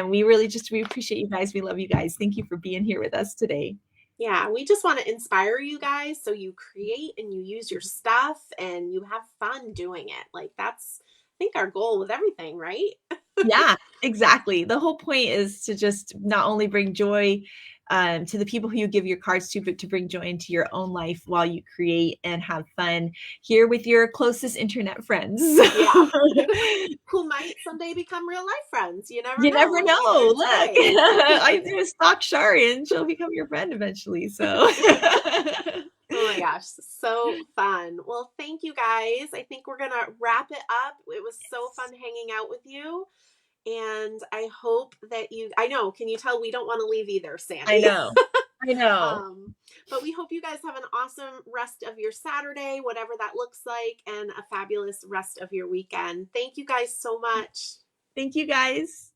we appreciate you guys. We love you guys. Thank you for being here with us today. Yeah, we just want to inspire you guys so you create and you use your stuff and you have fun doing it. Like, that's, I think, our goal with everything, right? Yeah, exactly. The whole point is to just not only bring joy to the people who you give your cards to, but to bring joy into your own life while you create and have fun here with your closest internet friends. Yeah. Who might someday become real life friends. You never know. Look, I do stalk Shari and she'll become your friend eventually. So. Oh my gosh, so fun. Well, thank you guys. I think we're going to wrap it up. It was so fun hanging out with you. And I hope that I know, can you tell we don't want to leave either, Sandy? I know. But we hope you guys have an awesome rest of your Saturday, whatever that looks like, and a fabulous rest of your weekend. Thank you guys so much. Thank you guys.